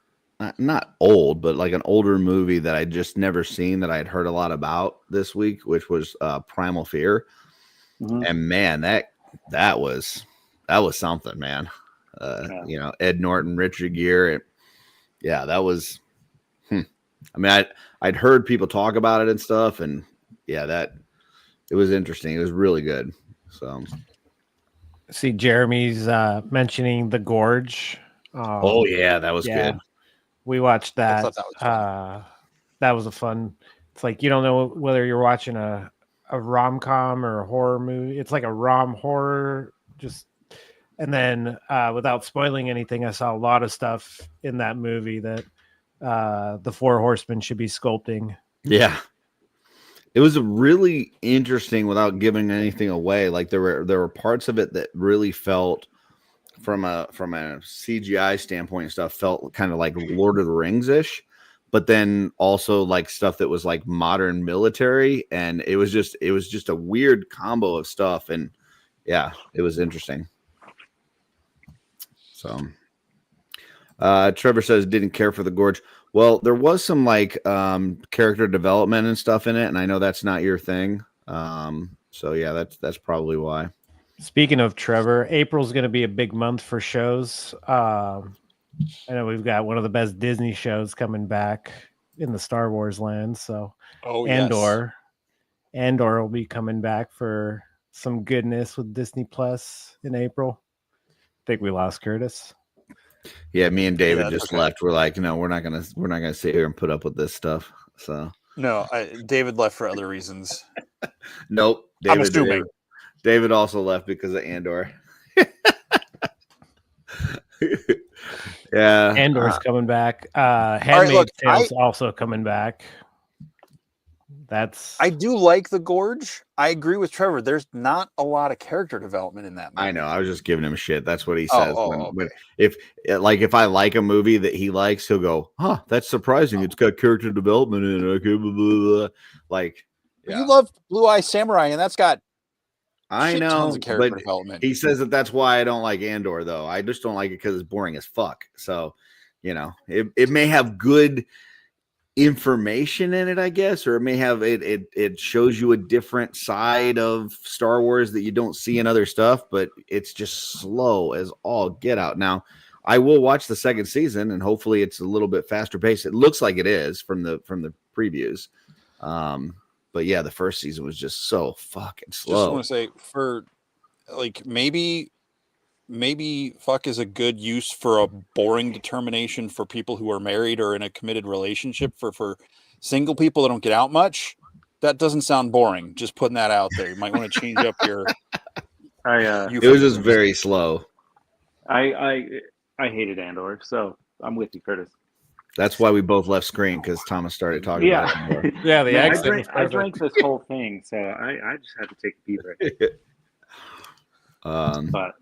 not old, but like an older movie that I just never seen that I'd heard a lot about this week, which was Primal Fear. Mm-hmm. And man, that was something, man. You know, Ed Norton, Richard Gere. Yeah, that was. I mean, I'd heard people talk about it and stuff, and yeah, it was interesting. It was really good. So, see, Jeremy's mentioning The Gorge. oh yeah, that was good. We watched that. I thought that was fun. That was a fun. It's like you don't know whether you're watching a rom-com or a horror movie. It's like a rom horror. And then without spoiling anything, I saw a lot of stuff in that movie that the Four Horsemen should be sculpting. Yeah. It was a really interesting, without giving anything away. Like there were parts of it that really felt, from a CGI standpoint and stuff, felt kind of like Lord of the Rings ish, but then also like stuff that was like modern military, and it was just a weird combo of stuff, and yeah, it was interesting. So, Trevor says didn't care for The Gorge. Well, there was some like character development and stuff in it, and I know that's not your thing. So yeah, that's probably why. Speaking of Trevor, April's going to be a big month for shows. I know we've got one of the best Disney shows coming back in the Star Wars land. So Andor will be coming back for some goodness with Disney Plus in April. I think we lost Curtis. Yeah, me and David just left. We're like, no, we're not gonna sit here and put up with this stuff. So no, David left for other reasons. Nope. I'm assuming. David also left because of Andor. Yeah, Andor's coming back. Handmaid's Tale's also coming back. I do like The Gorge. I agree with Trevor. There's not a lot of character development in that movie. I know. I was just giving him shit. That's what he says. When if I like a movie that he likes, he'll go, "Huh, that's surprising. It's got character development in it." Okay, blah, blah, blah. Like, yeah. You love Blue Eye Samurai, and that's got tons of character development. He says that's why I don't like Andor, though. I just don't like it because it's boring as fuck. So, you know, it may have good information in it, I guess, or it may have it shows you a different side of Star Wars that you don't see in other stuff, but it's just slow as all get out. Now, I will watch the second season, and hopefully it's a little bit faster paced. It looks like it is from the previews. But yeah, the first season was just so fucking slow. Just want to say, for like maybe fuck is a good use for a boring determination for people who are married or in a committed relationship. For single people that don't get out much, that doesn't sound boring. Just putting that out there. You might want to change up your. It was just very slow. I hated Andor, so I'm with you, Curtis. That's why we both left screen, because Thomas started talking about Andor. Yeah, the accent. I drank this whole thing, so I just had to take a pee break. But.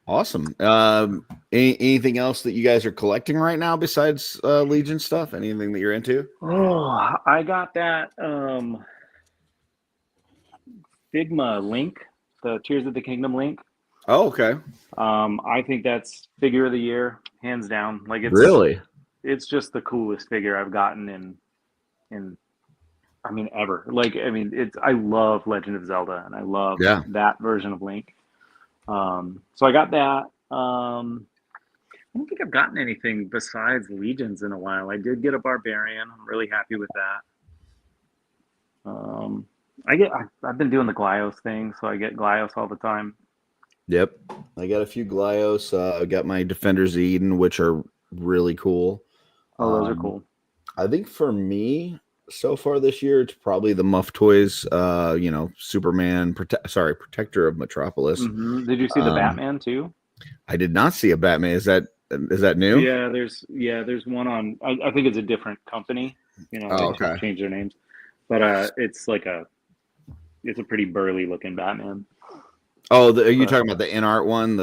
Awesome. Anything else that you guys are collecting right now besides Legion stuff? Anything that you're into? Oh, I got that Figma link, the Tears of the Kingdom link. Oh, okay. I think that's figure of the year, hands down. Like it's just the coolest figure I've gotten in ever. Like, I love Legend of Zelda, and I love that version of Link. So I got that. I don't think I've gotten anything besides Legions in a while. I did get a Barbarian. I'm really happy with that. I've been doing the Glyos thing, so I get Glyos all the time. Yep. I got a few Glyos. I got my Defenders of Eden, which are really cool. Oh, those are cool. I think for me, so far this year, it's probably the Muff Toys, Superman, Protector of Metropolis. Mm-hmm. Did you see the Batman too? I did not see a Batman. Is that new? Yeah, there's one on. I think it's a different company. They just changed their names, but it's a pretty burly looking Batman. Oh, are you But- talking about the in-art one?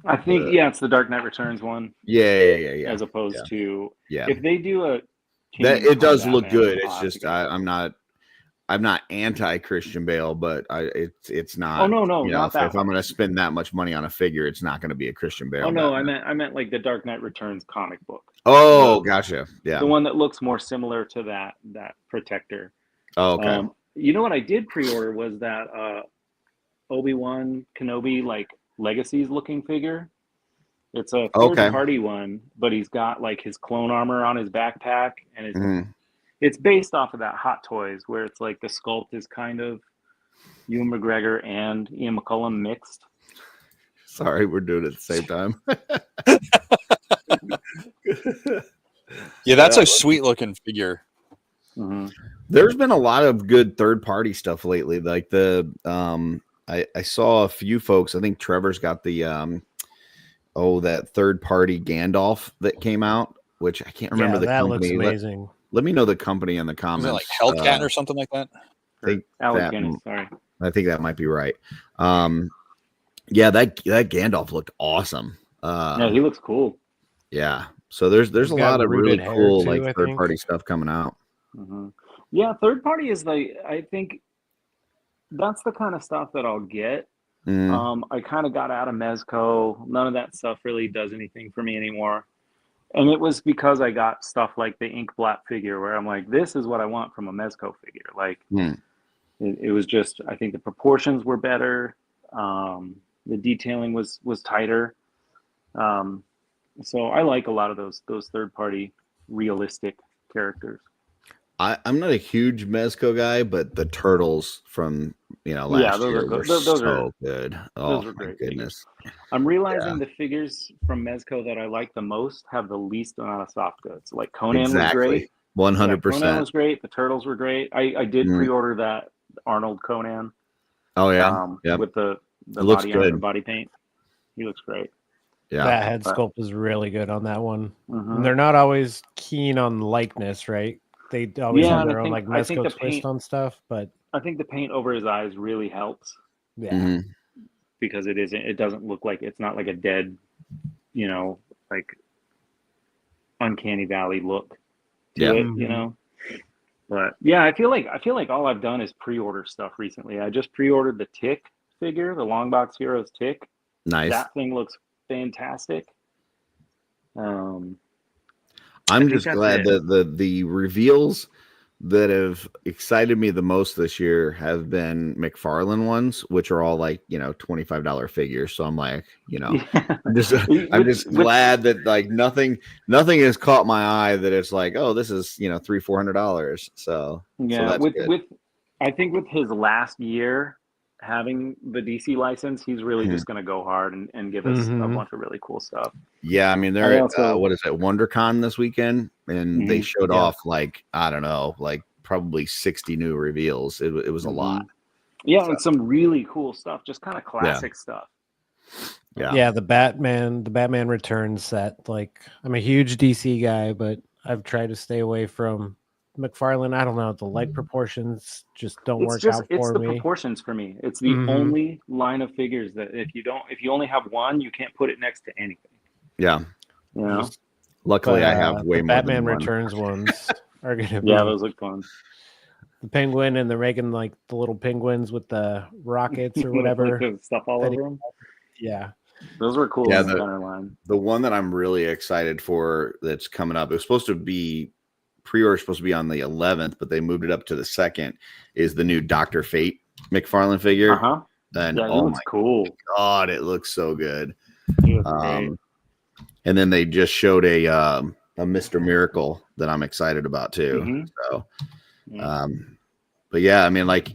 I think it's the Dark Knight Returns one. Yeah. As opposed to Yeah. if they do a That Kingdom it does Come look Batman, good. I'll It's have to just get it. I'm not anti Christian Bale, but it's not. Oh no, You know, not if that I'm one. going to spend that much money on a figure, it's not going to be a Christian Bale. Oh no, Batman. I meant like the Dark Knight Returns comic book. Oh, gotcha. Yeah. The one that looks more similar to that Protector. Oh, okay. You know what I did pre-order was that Obi-Wan Kenobi like Legacies looking figure. It's a third-party one, but he's got like his clone armor on his backpack, and it's based off of that Hot Toys, where it's like the sculpt is kind of Ewan McGregor and Ian McCullum mixed. Sorry, we're doing it at the same time. Yeah, that's a sweet looking figure. Mm-hmm. There's been a lot of good third-party stuff lately. Like I saw a few folks. I think Trevor's got the that third-party Gandalf that came out, which I can't remember the that company. looks amazing. Let me know the company in the Was comments. it like Hellcat or something like that? Sorry. I think that might be right. Yeah, that Gandalf looked awesome. No, he looks cool. Yeah. So there's He's a got lot of really rooted hair cool too, I like think. third-party stuff coming out. Mm-hmm. Yeah, third party is like, I think that's the kind of stuff that I'll get. I kind of got out of Mezco. None of that stuff really does anything for me anymore. And it was because I got stuff like the Ink Blot figure where I'm like, this is what I want from a Mezco figure. Like it was just, I think the proportions were better. The detailing was tighter. So I like a lot of those third party realistic characters. I'm not a huge Mezco guy, but the turtles from last those year are good. were Those so good. Oh those are my great goodness! I'm realizing the figures from Mezco that I like the most have the least amount of soft goods. Like Conan was great. 100%. Conan was great. The turtles were great. I did pre-order that Arnold Conan. Oh yeah, with the looks body good. body paint. He looks great. Yeah, that head sculpt is really good on that one. Mm-hmm. And they're not always keen on likeness, right? They always have their own like Mezco twist paint, on stuff, but I think the paint over his eyes really helps. Yeah, because it doesn't look like, it's not like a dead, like uncanny valley look to it, But yeah, I feel like all I've done is pre-order stuff recently. I just pre-ordered the Tick figure, the Longbox Heroes Tick. Nice. That thing looks fantastic. I'm just glad that the reveals that have excited me the most this year have been McFarlane ones, which are all like $25 figures. So I'm like, I'm just glad that like nothing has caught my eye that it's like, oh, this is $300-400. So yeah, so that's with I think with his last year having the DC license, he's really just going to go hard and give us a bunch of really cool stuff. Yeah, I mean, they're at what is it, WonderCon this weekend, and they showed off like I don't know, like probably 60 new reveals. It was a lot. Yeah, and some really cool stuff, just kind of classic stuff. Yeah, the Batman Returns set. Like, I'm a huge DC guy, but I've tried to stay away from McFarlane. I don't know, the light proportions just don't work out for me. It's the proportions for me. It's the only line of figures that if you only have one, you can't put it next to anything. Yeah. Luckily, I have way more. Batman than Returns ones are gonna be. Yeah, those look fun. The penguin, and they're making like the little penguins with the rockets or whatever stuff all over them. Yeah, those were cool. Yeah, in the center line. The one that I'm really excited for that's coming up. It was supposed to be pre-order supposed to be on the 11th, but they moved it up to the 2nd. Is the new Dr. Fate McFarlane figure? And oh my cool god, it looks so good. Great. And then they just showed a Mr. Miracle that I'm excited about too. So, but yeah, I mean, like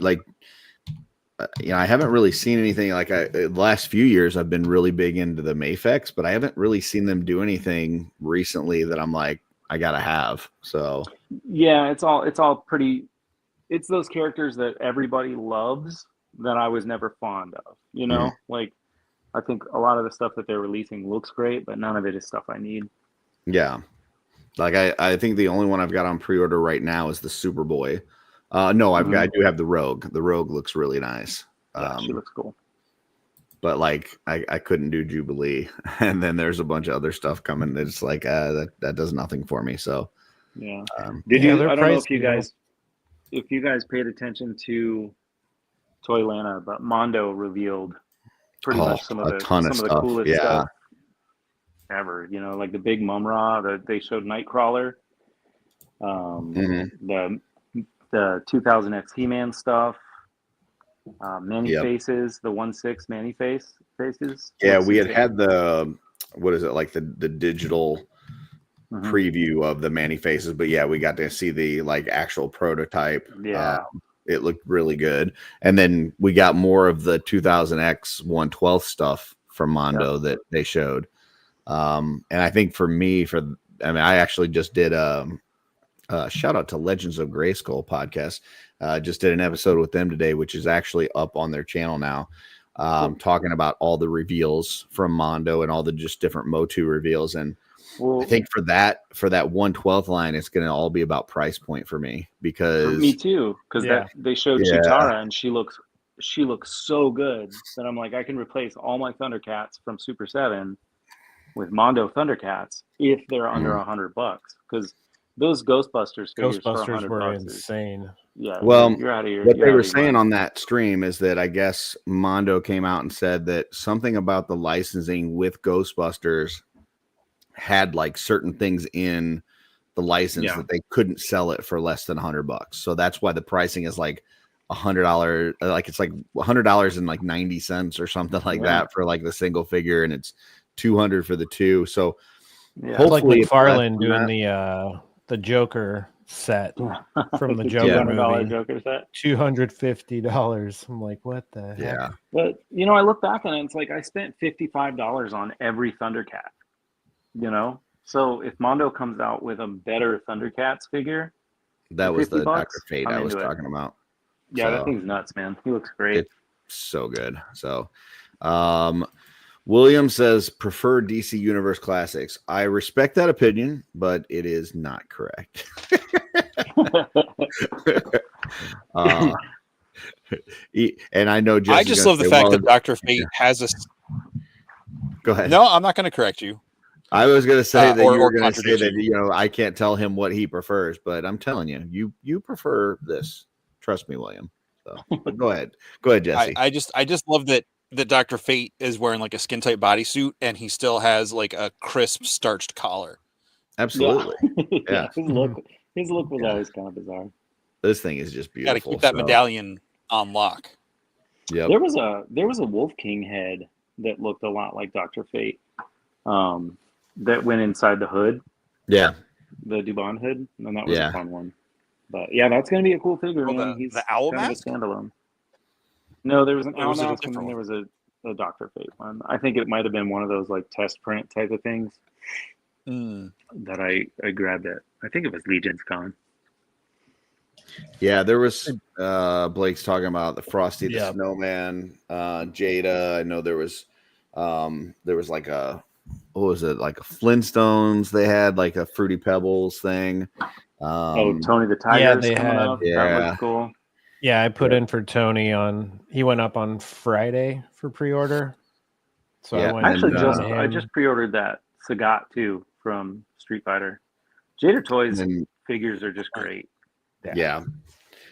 I haven't really seen anything like the last few years. I've been really big into the Mafex, but I haven't really seen them do anything recently that I'm like, I gotta have. So yeah, it's all pretty. It's those characters that everybody loves that I was never fond of. Like I think a lot of the stuff that they're releasing looks great, but none of it is stuff I need. Yeah, like I think the only one I've got on pre-order right now is the Superboy. No, I do have the Rogue. The Rogue looks really nice. Yeah, she looks cool. but like I couldn't do Jubilee, and then there's a bunch of other stuff coming. It's like that does nothing for me. So Yeah. Yeah, I they're don't know if you pricey, guys paid attention to Toylanta, but Mondo revealed pretty much some of a ton of the stuff. coolest Yeah. stuff ever. You know, like the big Mumra that they showed Nightcrawler, Mhm. the 2000X He-Man stuff, Manny Yep. Faces, the 1/6 Manny faces. Yeah, Looks we had insane. the what is it, like the digital Mhm. preview of the Manny Faces, but yeah, we got to see the like actual prototype. Yeah. It looked really good, and then we got more of the 2000X 1/12 stuff from Mondo that they showed. And I think for me, I actually just did shout out to Legends of Grayskull podcast. Just did an episode with them today, which is actually up on their channel now. Talking about all the reveals from Mondo and all the just different Motu reveals. And I think for that 1/12 line, it's going to all be about price point for me, because me too, because they showed Chitara and she looks so good that I'm like, I can replace all my Thundercats from Super 7 with Mondo Thundercats if they're under $100, because those Ghostbusters figures for Ghostbusters $100 were is insane. yeah. Well, you're out of your. What you're they out were of your saying mind. on that stream is that I guess Mondo came out and said that something about the licensing with Ghostbusters had like certain things in the license that they couldn't sell it for less than $100. So that's why the pricing is like $100, like it's like $100 and like 90 cents or something like that for like the single figure, and it's $200 for the two. So hopefully, like McFarlane doing the Joker set from the Joker movie. Joker set, $250. I'm like, what the heck? Yeah. But you know, I look back on it, it's like I spent $55 on every Thundercat. You know, so if Mondo comes out with a better Thundercats figure, that was the $50, Dr. Fate I was talking about. Yeah, so, that thing's nuts, man. He looks great. It's so good. So, William says prefer DC Universe Classics. I respect that opinion, but it is not correct. And I know I just love the fact that Dr. Fate has a. Go ahead. No, I'm not going to correct you. I was going to say that you were going to say that, you know, I can't tell him what he prefers, but I'm telling you, you prefer this. Trust me, William. So, but go ahead, Jesse. I just love that Dr. Fate is wearing like a skin tight bodysuit and he still has like a crisp starched collar. Absolutely. Yeah. His look was always kind of bizarre. This thing is just beautiful. Got to keep that medallion on lock. Yeah. There was a Wolf King head that looked a lot like Dr. Fate. That went inside the hood. Yeah. The Dubon hood. And that was a fun one. But yeah, that's going to be a cool figure. Oh, He's the owl kind mask? of a standalone. No, there was an owl mask and then one. there was a Dr. Fate one. I think it might have been one of those like test print type of things that I grabbed it. I think it was Legion's Con. Yeah, there was Blake's talking about the Frosty the Snowman, Jada. I know there was like a, what was it, like a Flintstones, they had like a Fruity Pebbles thing. Tony the Tiger. They had up. That looks cool. Yeah, I put in for Tony he went up on Friday for pre-order. So I just pre-ordered that Sagat too from Street Fighter. Jada Toys figures are just great. Yeah.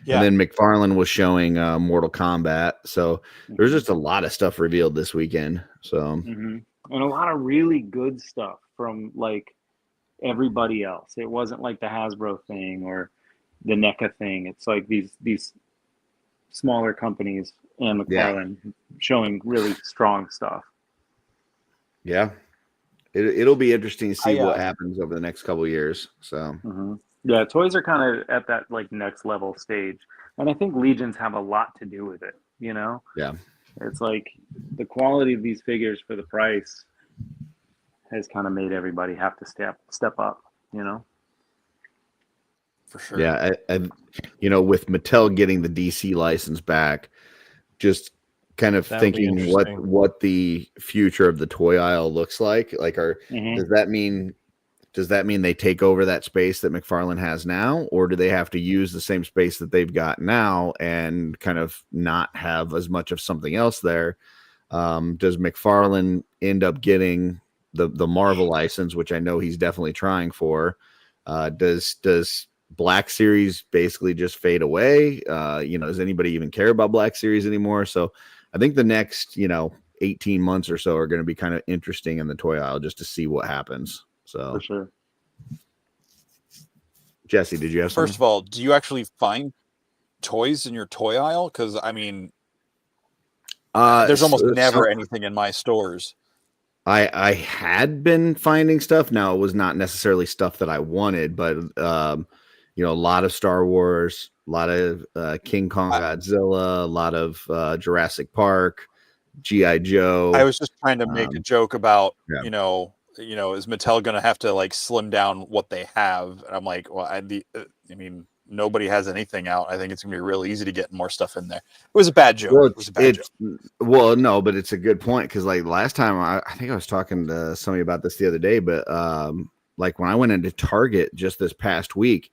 And then McFarlane was showing Mortal Kombat. So there's just a lot of stuff revealed this weekend. So and a lot of really good stuff from like everybody else. It wasn't like the Hasbro thing or the NECA thing. It's like these smaller companies and McFarlane showing really strong stuff. Yeah. It'll be interesting to see what happens over the next couple of years. So yeah, toys are kind of at that like next level stage, and I think Legions have a lot to do with it. You know, it's like the quality of these figures for the price has kind of made everybody have to step up. You know, for sure. Yeah, and you know, with Mattel getting the DC license back, just kind of thinking what the future of the toy aisle looks like. Like, does that mean they take over that space that McFarlane has now, or do they have to use the same space that they've got now and kind of not have as much of something else there? Does McFarlane end up getting the Marvel license, which I know he's definitely trying for? Does Black Series basically just fade away? Does anybody even care about Black Series anymore? So I think the next, 18 months or so are going to be kind of interesting in the toy aisle just to see what happens. So For sure. Jesse, did you have something? First of all, do you actually find toys in your toy aisle? Because I mean, there's almost never anything in my stores. I had been finding stuff. Now, it was not necessarily stuff that I wanted, but a lot of Star Wars, a lot of King Kong, Godzilla, a lot of Jurassic Park, G.I. Joe. I was just trying to make a joke about, yeah. Is Mattel going to have to like slim down what they have? And I'm like, well, I mean, nobody has anything out. I think it's going to be real easy to get more stuff in there. It was a bad joke. Well, it was a bad joke. Well, no, but it's a good point because like last time I think I was talking to somebody about this the other day, but like when I went into Target just this past week,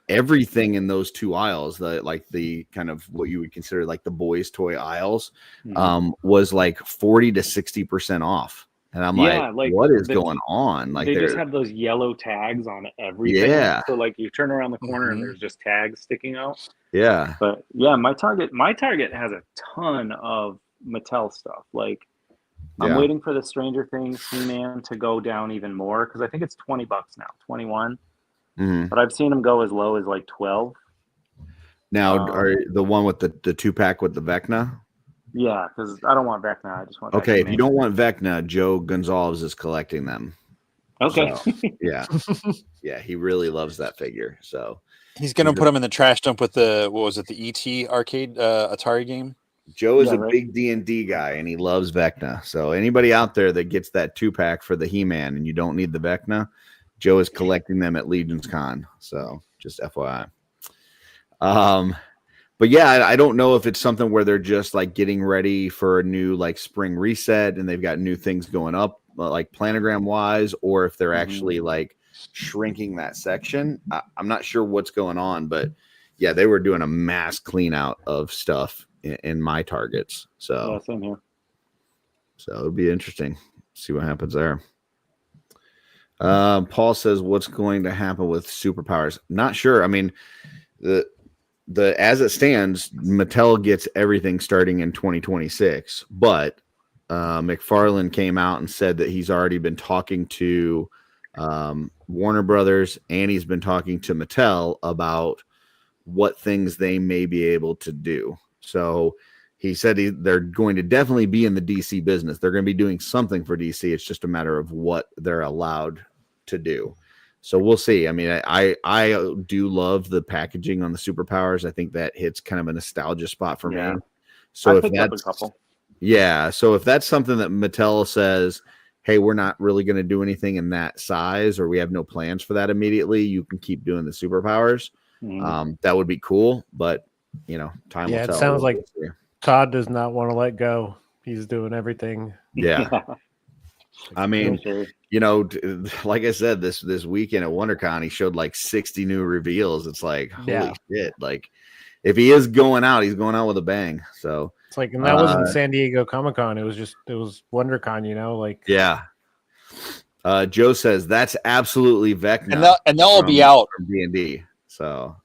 everything in those two aisles, the kind of what you would consider like the boys' toy aisles, was like 40 to 60% off. And I'm like, what is going on? Like they just have those yellow tags on everything. Yeah. So like you turn around the corner and there's just tags sticking out. Yeah. But yeah, my Target has a ton of Mattel stuff. Like I'm waiting for the Stranger Things He-Man to go down even more because I think it's $20 now, 21. But I've seen them go as low as like 12. Now, are the one with the 2-pack with the Vecna? Yeah, because I don't want Vecna. I just want. Okay, if you don't want Vecna, Joe Gonzalez is collecting them. Okay. So, yeah, he really loves that figure. So he's going to put him in the trash dump with the ET arcade Atari game. Joe is a big D&D guy, and he loves Vecna. So anybody out there that gets that 2-pack for the He-Man and you don't need the Vecna, Joe is collecting them at Legion's Con. So just FYI. But yeah, I don't know if it's something where they're just like getting ready for a new like spring reset and they've got new things going up like planogram wise, or if they're actually like shrinking that section. I'm not sure what's going on, but yeah, they were doing a mass clean out of stuff in my Targets. So yeah, same here. So it'll be interesting. See what happens there. Paul says, what's going to happen with superpowers? Not sure. I mean, the as it stands, Mattel gets everything starting in 2026, but McFarlane came out and said that he's already been talking to Warner Brothers and he's been talking to Mattel about what things they may be able to do. So he said they're going to definitely be in the DC business. They're going to be doing something for DC. It's just a matter of what they're allowed to do. So we'll see. I mean, I do love the packaging on the superpowers. I think that hits kind of a nostalgia spot for me. So if that's a couple. Yeah, so if that's something that Mattel says, hey, we're not really going to do anything in that size, or we have no plans for that immediately, you can keep doing the superpowers. That would be cool, but time will tell. It sounds like Todd does not want to let go. He's doing everything. Yeah. I mean, like I said, this weekend at WonderCon, he showed like 60 new reveals. It's like, holy shit. Like, if he is going out, he's going out with a bang. So it's like, and that wasn't San Diego Comic-Con. It was WonderCon, like. Yeah. Joe says that's absolutely Vecna. And they'll all be out from D&D. So,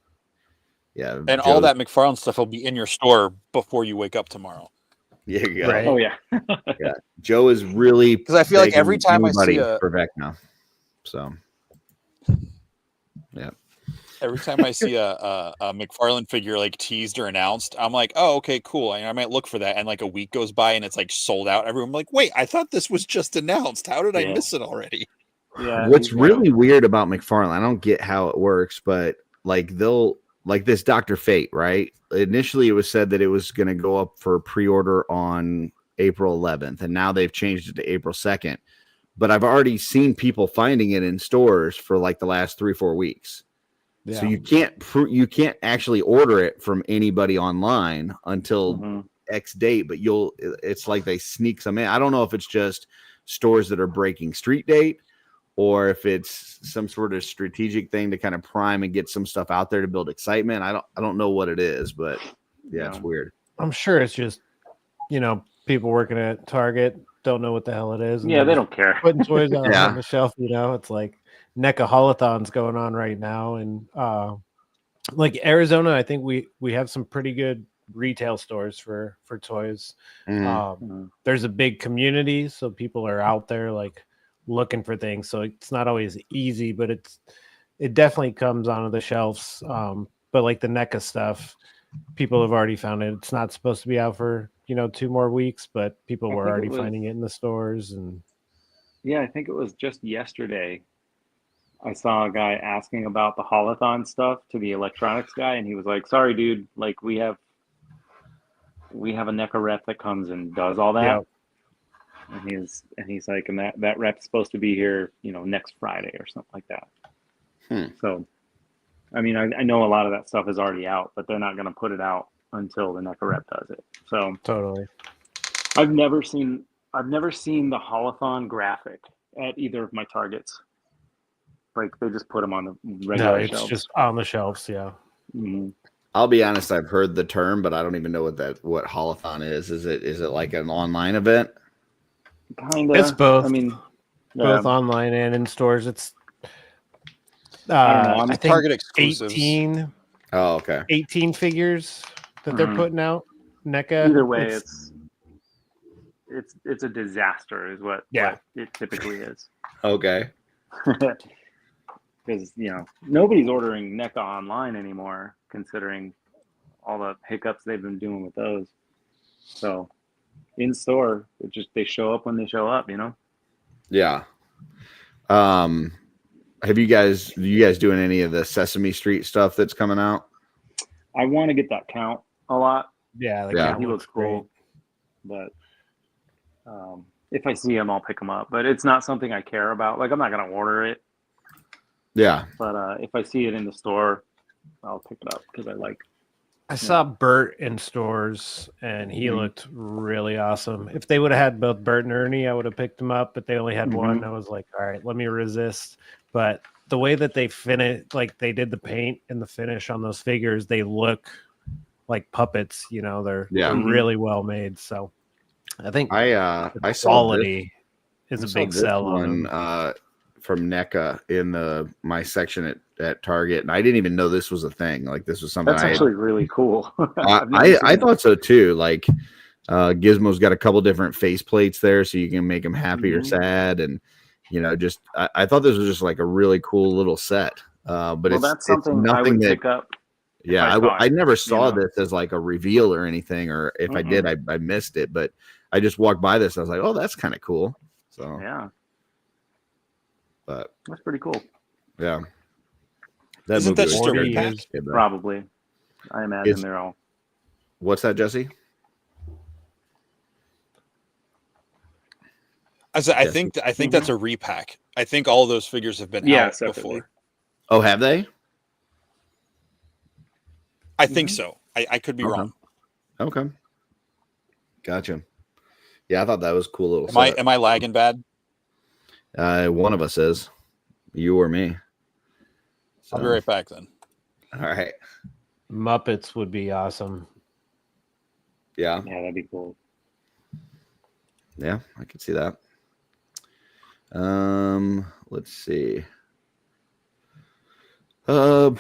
yeah. And all that McFarlane stuff will be in your store before you wake up tomorrow. Yeah, you go. Right. Oh yeah. Yeah. Joe is really, because I feel like every time I see for Vecna. So yeah. Every time I see a McFarlane figure like teased or announced, I'm like, oh, okay, cool. I might look for that. And like a week goes by and it's like sold out. Everyone's like, wait, I thought this was just announced. How did I miss it already? Yeah. What's really weird about McFarlane, I don't get how it works, but like they'll like this Dr. Fate, right? Initially, it was said that it was going to go up for pre-order on April 11th, and now they've changed it to April 2nd. But I've already seen people finding it in stores for like the last 3-4 weeks. Yeah. So you can't actually order it from anybody online until X date. But it's like they sneak some in. I don't know if it's just stores that are breaking street date, or if it's some sort of strategic thing to kind of prime and get some stuff out there to build excitement. I don't know what it is, but yeah, it's weird. I'm sure it's just, people working at Target don't know what the hell it is. And Yeah, they they're don't care. putting toys on, Yeah. on the shelf. It's like NECA holothons going on right now, and like Arizona, I think we have some pretty good retail stores for toys. There's a big community, so people are out there like looking for things. So it's not always easy, but it definitely comes onto the shelves. But like the NECA stuff, people have already found it. It's not supposed to be out for 2 more weeks, but people were already finding it in the stores. And yeah, I think it was just yesterday. I saw a guy asking about the holothon stuff to the electronics guy, and he was like, "Sorry, dude. Like we have a NECA rep that comes and does all that." yeah, And he's like, and that rep's supposed to be here, next Friday or something like that. So, I mean, I know a lot of that stuff is already out, but they're not going to put it out until the NECA rep does it. So totally. I've never seen the holothon graphic at either of my Targets. Like they just put them on the regular No, it's shelves. just on the shelves. Yeah. Mhm. I'll be honest, I've heard the term, but I don't even know what holothon is. Is it like an online event? Kinda. It's both. I mean, Both online and in stores. It's I don't know. I think Target exclusives. 18 Oh, okay. 18 figures that they're Mhm. putting out. NECA. Either way, it's a disaster, is what it typically is. Okay. Because nobody's ordering NECA online anymore, considering all the hiccups they've been doing with those. So in store, they show up when they show up. Yeah. Do you guys doing any of the Sesame Street stuff that's coming out? I want to get that count a lot. Yeah, He looks cool, but if I see him, I'll pick him up. But it's not something I care about. Like I'm not gonna order it. Yeah. But if I see it in the store, I'll pick it up because I saw Bert in stores and he looked really awesome. If they would have had both Bert and Ernie, I would have picked them up, but they only had one. I was like, all right, let me resist. But the way that they finished, like they did the paint and the finish on those figures, they look like puppets. They're really well made. So I think I saw quality is a big sell on them. From NECA in my section at Target, and I didn't even know this was a thing. Like this was something that's actually really cool. I thought so too. Like Gizmo's got a couple different face plates there, so you can make them happy or sad, and just I thought this was just like a really cool little set. But that's something I would pick up. Yeah, I never saw this as like a reveal or anything, or if I did, I missed it. But I just walked by this, I was like, oh, that's kind of cool. So yeah. But that's pretty cool. Yeah. Isn't that just a repack? Probably. I imagine they're all. What's that, Jesse? I think that's a repack. I think all those figures have been out separately. before. Oh, have they? I think so. I could be wrong. Okay. Gotcha. Yeah, I thought that was a cool little. Am I lagging bad? One of us is, you or me. So. I'll be right back then. All right. Muppets would be awesome. Yeah. Yeah, that'd be cool. Yeah, I could see that. Let's see. I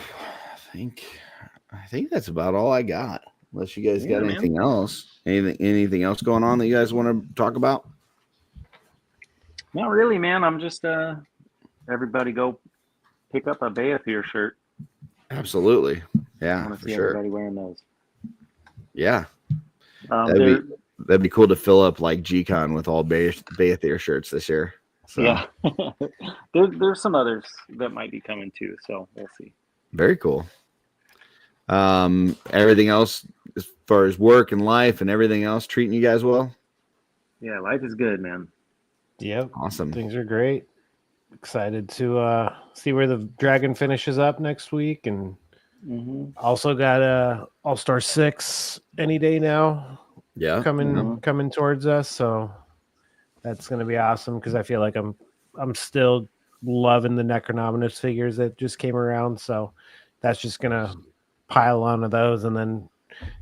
think that's about all I got. Unless you guys got anything else. Anything else going on that you guys want to talk about? Not really, man. I'm just everybody go pick up a Bayathier shirt. Absolutely. Yeah, I want to see sure. everybody wearing those. Yeah. That'd be cool to fill up like G-Con with all Bayathier shirts this year. So. Yeah. there's some others that might be coming too, so we'll see. Very cool. Everything else as far as work and life and everything else treating you guys well? Yeah, life is good, man. Yep. Awesome. Things are great. Excited to see where the Dragon finishes up next week, and also got All-Star 6 any day now. Yeah, coming towards us, so that's going to be awesome because I feel like I'm still loving the Necronominus figures that just came around, so that's just going to pile onto those, and then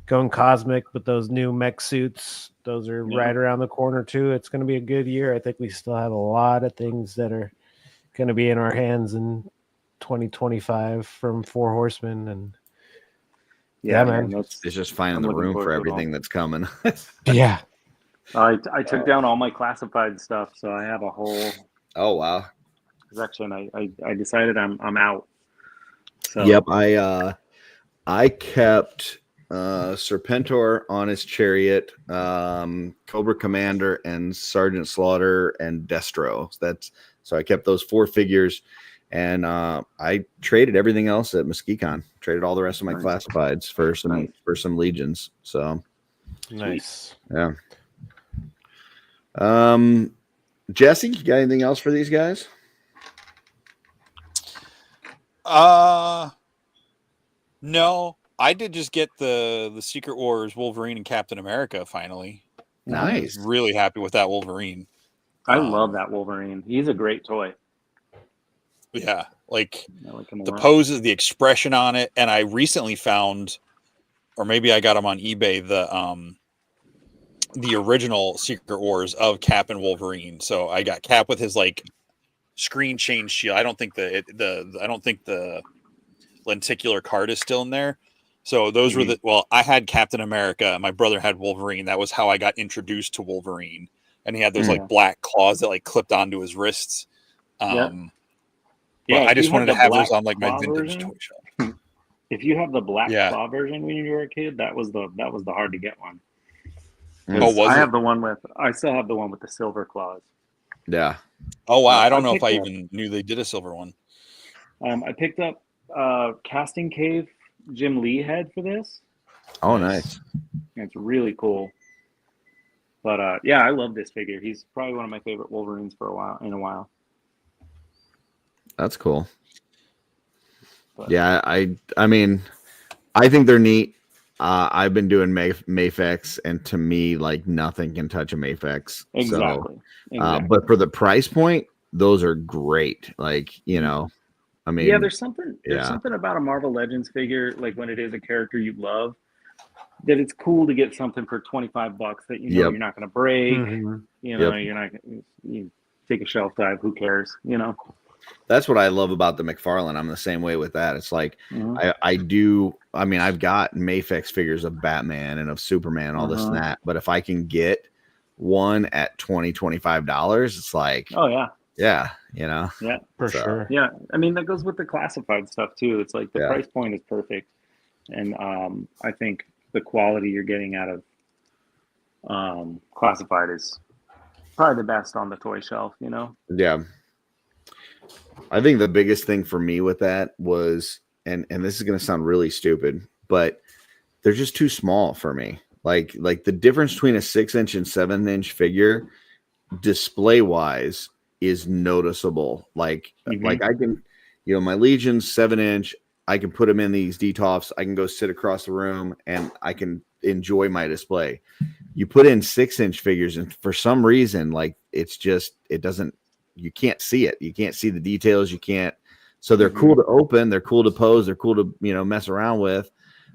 going cosmic with those new mech suits. Those are right around the corner too. It's going to be a good year. I think we still have a lot of things that are going to be in our hands in 2025 from Four Horsemen, and yeah, man. It's just finding I'm the looking room forward for to it everything all. that's coming. Yeah. I took down all my classified stuff, so I have a whole Oh wow. section. I decided I'm out. So Yep, I kept Serpentor on his chariot, Cobra Commander, and Sergeant Slaughter and Destro. So I kept those 4 figures, and I traded everything else at Muskecon. Traded all the rest of my classifieds for some legions. So Nice. yeah. Jesse, you got anything else for these guys? No, I did just get the Secret Wars Wolverine and Captain America finally. Nice. I was really happy with that Wolverine. I love that Wolverine. He's a great toy. Yeah, like I like him a the lot. poses, the expression on it, and I recently found, or maybe I got them on eBay, the original Secret Wars of Cap and Wolverine. So I got Cap with his like screen change shield. I don't think the lenticular card is still in there. So those were I had Captain America. My brother had Wolverine. That was how I got introduced to Wolverine. And he had those like black claws that like clipped onto his wrists. But I just wanted to have those on like my vintage toy shelf. If you have the black claw version when you were a kid, that was the hard to get one. Oh, was I still have the one with the silver claws. Yeah. Oh wow! I don't know if I even knew they did a silver one. I picked up Casting Cave Jim Lee head for this. Oh, nice. It's really cool. But yeah, I love this figure. He's probably one of my favorite Wolverines for a while. That's cool. But, yeah, I mean, I think they're neat. I've been doing Mafex, and to me, like nothing can touch a Mafex. Exactly. But for the price point, those are great. Like, you know, I mean, yeah, there's something about a Marvel Legends figure, like when it is a character you love, that it's cool to get something for $25 that you know you're not going to break. You know, you're not. You take a shelf dive. Who cares? You know. That's what I love about the McFarlane. I'm the same way with that. It's like I mean, I've got Mafex figures of Batman and of Superman, all this and that. But if I can get one at $25, it's like, oh yeah, yeah, you know, yeah, for sure. Yeah, I mean that goes with the classified stuff too. It's like the price point is perfect, and I think the quality you're getting out of classified is probably the best on the toy shelf. You know. Yeah. I think the biggest thing for me with that was, and this is going to sound really stupid, but they're just too small for me. Like the difference between a 6-inch and 7-inch figure, display wise, is noticeable. Like I can, you know, my Legion's 7-inch. I can put them in these DTOFs. I can go sit across the room and I can enjoy my display. You put in 6-inch figures, and for some reason, like it doesn't. You can't see it. You can't see the details. You can't. So they're cool to open. They're cool to pose. They're cool to, you know, mess around with.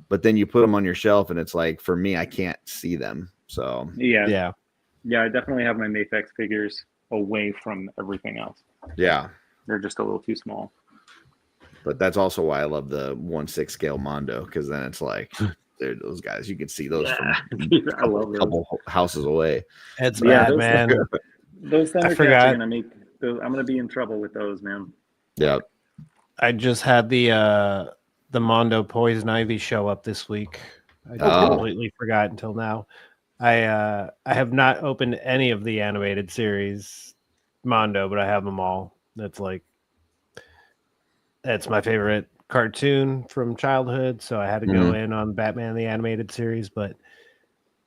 But then you put them on your shelf, and it's like, for me, I can't see them. So yeah. I definitely have my Mafex figures away from everything else. Yeah, they're just a little too small. But that's also why I love the 1/6 scale Mondo, because then it's like they're those guys. You can see those from a couple houses away. It's bad, man. Those Thundercats are gonna make. I'm gonna be in trouble with those, man. Yeah. I just had the Mondo Poison Ivy show up this week. I completely forgot until now. I have not opened any of the animated series Mondo, but I have them all. That's my favorite cartoon from childhood, so I had to go in on Batman the Animated Series, but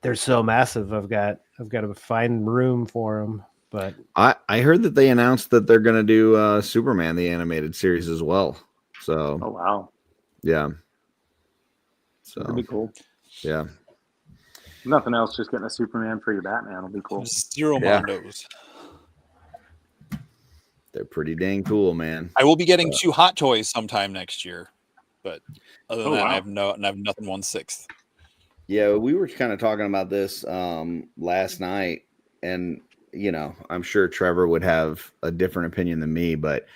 they're so massive. I've got to find room for them. But I heard that they announced that they're going to do Superman the Animated Series as well. So oh wow, yeah, so that'd be cool. Yeah, nothing else, just getting a Superman for your Batman will be cool. Zero Mondos. They're pretty dang cool, man. I will be getting 2 Hot Toys sometime next year, but other than that, I have nothing 1/6. Yeah, we were kind of talking about this last night, and I'm sure Trevor would have a different opinion than me, but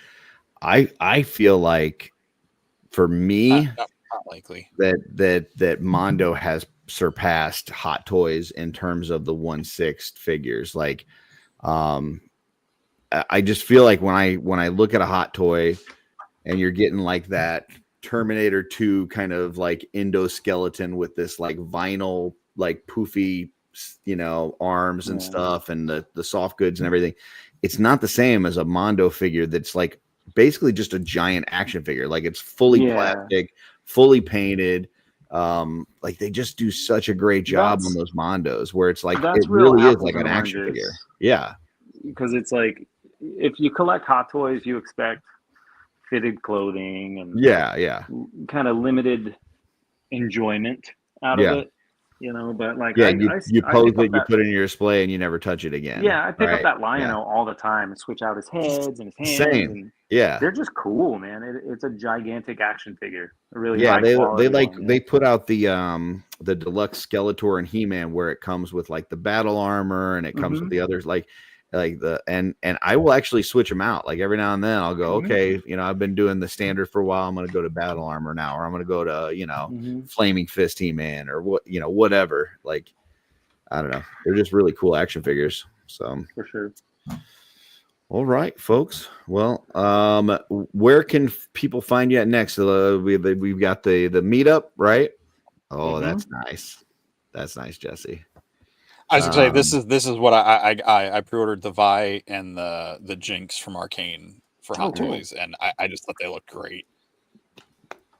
I feel like for me Not likely. that Mondo has surpassed Hot Toys in terms of the 1/6 figures. Like, I just feel like when I look at a Hot Toy and you're getting like that Terminator 2 kind of like endoskeleton with this like vinyl, like poofy, arms and stuff, and the soft goods and everything. It's not the same as a Mondo figure that's like basically just a giant action figure. Like, it's fully plastic, fully painted. Like, they just do such a great job on those Mondos where it's like it really is like an action figure. Yeah. Because it's like, if you collect Hot Toys, you expect fitted clothing and kind of limited enjoyment out of it, but like, you pose it, you put it in your display, and you never touch it again. I pick up that Lion-O all the time and switch out his heads and his hands. Same. And yeah, they're just cool, man. It's a gigantic action figure. Really, they put out the deluxe Skeletor and He-Man where it comes with like the battle armor, and it comes with the others like and I will actually switch them out. Like, every now and then I'll go, okay, I've been doing the standard for a while, I'm going to go to battle armor now, or I'm going to go to Flaming Fist He-Man, or whatever. Like, I don't know, they're just really cool action figures. So for sure. All right, folks. Well, where can people find you at next? We've got the meetup, right? Oh, that's nice. That's nice, Jesse. I was gonna say, this is what I pre-ordered the Vi and the Jinx from Arcane for Hot Toys, and I just thought they looked great.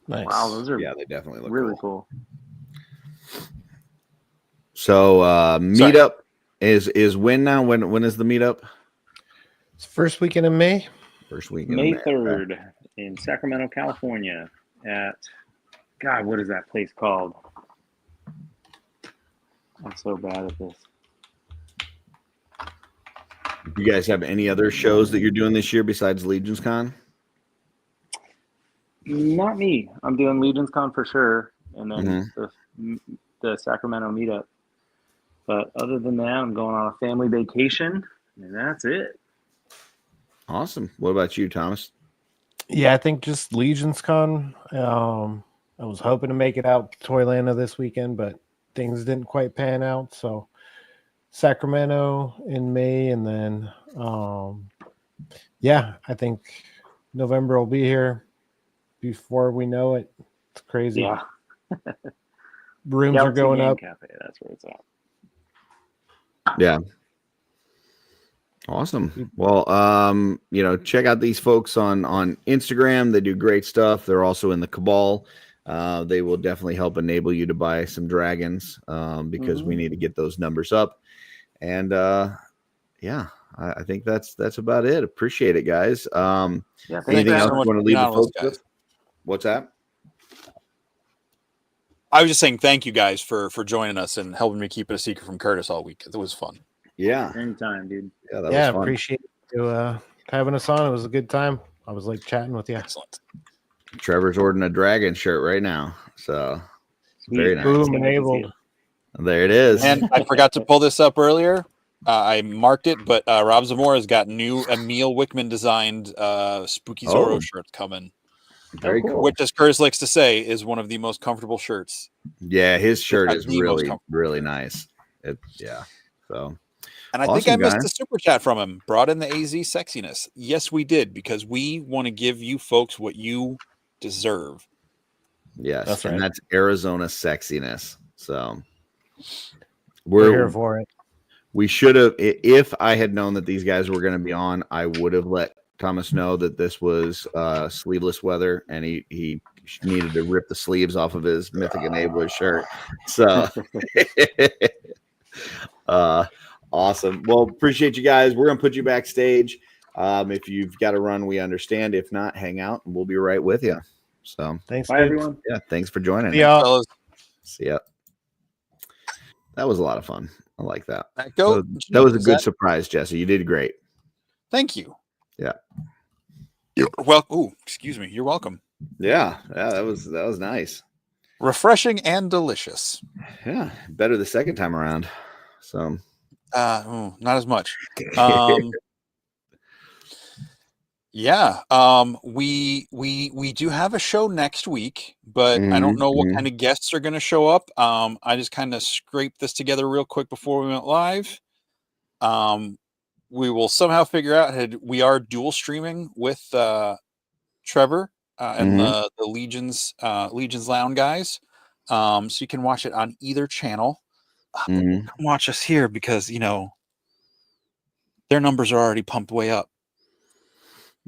Nice. Wow, those are they definitely look really cool. So meetup is when now? When is the meetup? It's first weekend in May. First weekend, May 3rd in Sacramento, California, at what is that place called? I'm so bad at this. Do you guys have any other shows that you're doing this year besides Legions Con? Not me. I'm doing Legions Con for sure, and then the Sacramento meetup. But other than that, I'm going on a family vacation, and that's it. Awesome. What about you, Thomas? Yeah, I think just Legions Con. I was hoping to make it out to Toylanta this weekend, but things didn't quite pan out. So Sacramento in May, and then I think November will be here before we know it. It's crazy. Yeah. Rooms are going up. Cafe, that's where it's at. Yeah. Awesome. Well, check out these folks on Instagram. They do great stuff. They're also in the Cabal. They will definitely help enable you to buy some dragons because we need to get those numbers up. And I think that's about it. Appreciate it, guys. Anything else you want to leave the folks with? What's that? I was just saying thank you guys for joining us and helping me keep it a secret from Curtis all week. It was fun. Yeah. Anytime, dude. Yeah, that was fun. Appreciate you having us on. It was a good time. I was like chatting with you. Excellent. Trevor's ordering a dragon shirt right now. So very nice. Boom, enabled. There it is. And I forgot to pull this up earlier. I marked it, but Rob Zamora's got new Emil Wickman designed Spooky Zorro shirts coming. Very cool. Which, as Curtis likes to say, is one of the most comfortable shirts. Yeah, his shirt is really nice. So. And I think I missed a super chat from him. Brought in the AZ sexiness. Yes, we did, because we want to give you folks what you deserve. Yes, that's right. And that's Arizona sexiness. So we're here for it. We should have, if I had known that these guys were going to be on, I would have let Thomas know that this was sleeveless weather, and he needed to rip the sleeves off of his Mythic Enabler shirt. So awesome. Well, appreciate you guys. We're going to put you backstage. If you've got to run, we understand. If not, hang out, and we'll be right with you. So thanks. Bye, everyone. Yeah, thanks for joining. See ya. That was a lot of fun. I like that. That was a good surprise, Jesse. You did great. Thank you. Yeah. You're welcome. Excuse me. You're welcome. Yeah, that was nice. Refreshing and delicious. Yeah, better the second time around. So, not as much. Yeah. We do have a show next week, but I don't know what kind of guests are going to show up. I just kind of scraped this together real quick before we went live. We will somehow figure out we are dual streaming with Trevor and the Legion's Lounge guys. So you can watch it on either channel. Come watch us here because their numbers are already pumped way up.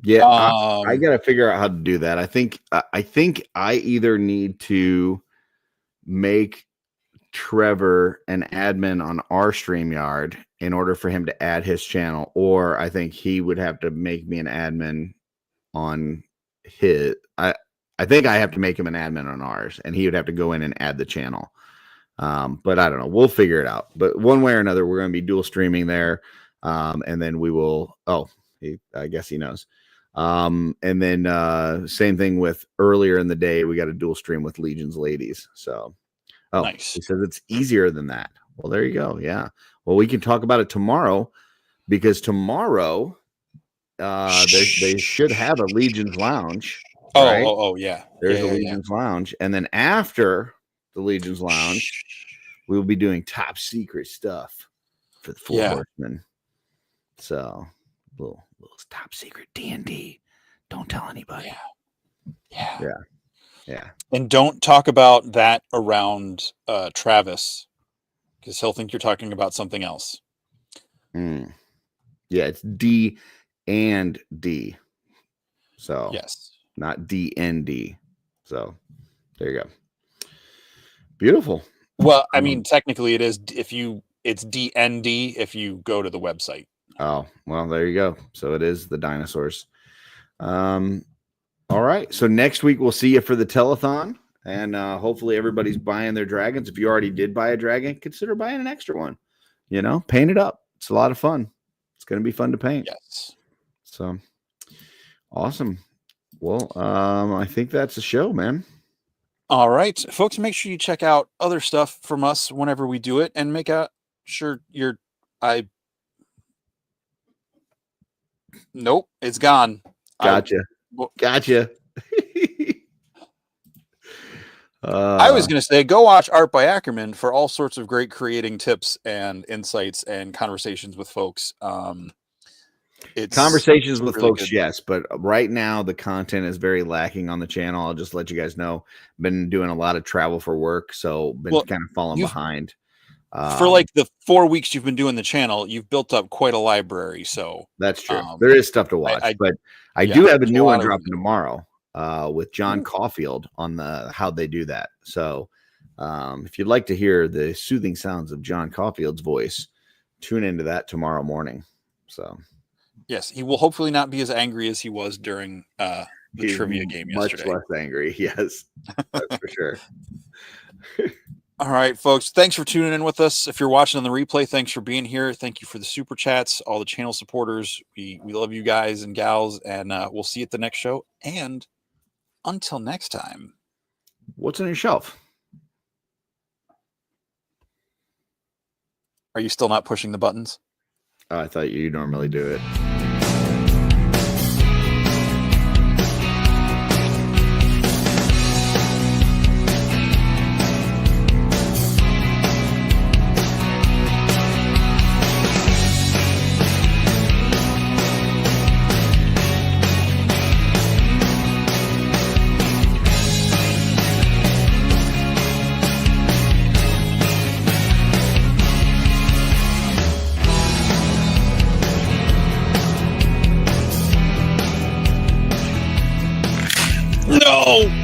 Yeah, I got to figure out how to do that. I think I either need to make Trevor an admin on our StreamYard in order for him to add his channel, or I think he would have to make me an admin on his. I think I have to make him an admin on ours, and he would have to go in and add the channel. But I don't know. We'll figure it out. But one way or another, we're going to be dual streaming there, and then we will. Oh, I guess he knows. And then same thing with earlier in the day, we got a dual stream with Legion's Ladies. So, nice. He says it's easier than that. Well, there you go. Yeah. Well, we can talk about it tomorrow because tomorrow they should have a Legion's Lounge. Right? Oh, yeah. There's a Legion's Lounge. And then after the Legion's Lounge, we will be doing top secret stuff for the Four Horsemen. So, little top secret D&D. Don't tell anybody. Yeah. And don't talk about that around Travis because he'll think you're talking about something else. Yeah, it's D and D. So yes, not DND. So there you go. Beautiful. Well, I mean, technically it is it's DND if you go to the website. Oh, well, there you go. So it is the dinosaurs. All right. So next week we'll see you for the telethon, and hopefully everybody's buying their dragons. If you already did buy a dragon, consider buying an extra one. Paint it up. It's a lot of fun. It's going to be fun to paint. Yes. So awesome. Well, I think that's the show, man. All right, folks, make sure you check out other stuff from us whenever we do it, and make sure Nope, it's gone. Gotcha. I was going to say, go watch Art by Akerman for all sorts of great creating tips and insights and conversations with folks. It's conversations with really folks, good. yes, but right now the content is very lacking on the channel. I'll just let you guys know. Been doing a lot of travel for work, so been kind of falling behind. For like the 4 weeks you've been doing the channel, you've built up quite a library. So that's true. There is stuff to watch, but I do have a new one dropping tomorrow with John Caulfield on how they do that. So if you'd like to hear the soothing sounds of John Caulfield's voice, tune into that tomorrow morning. So yes, he will hopefully not be as angry as he was during the trivia game yesterday. Much less angry, yes, that's for sure. All right, folks, thanks for tuning in with us. If you're watching on the replay, thanks for being here. Thank you for the super chats, all the channel supporters. We love you guys and gals, and we'll see you at the next show. And until next time, what's on your shelf? Are you still not pushing the buttons? Oh, I thought you normally do it. No!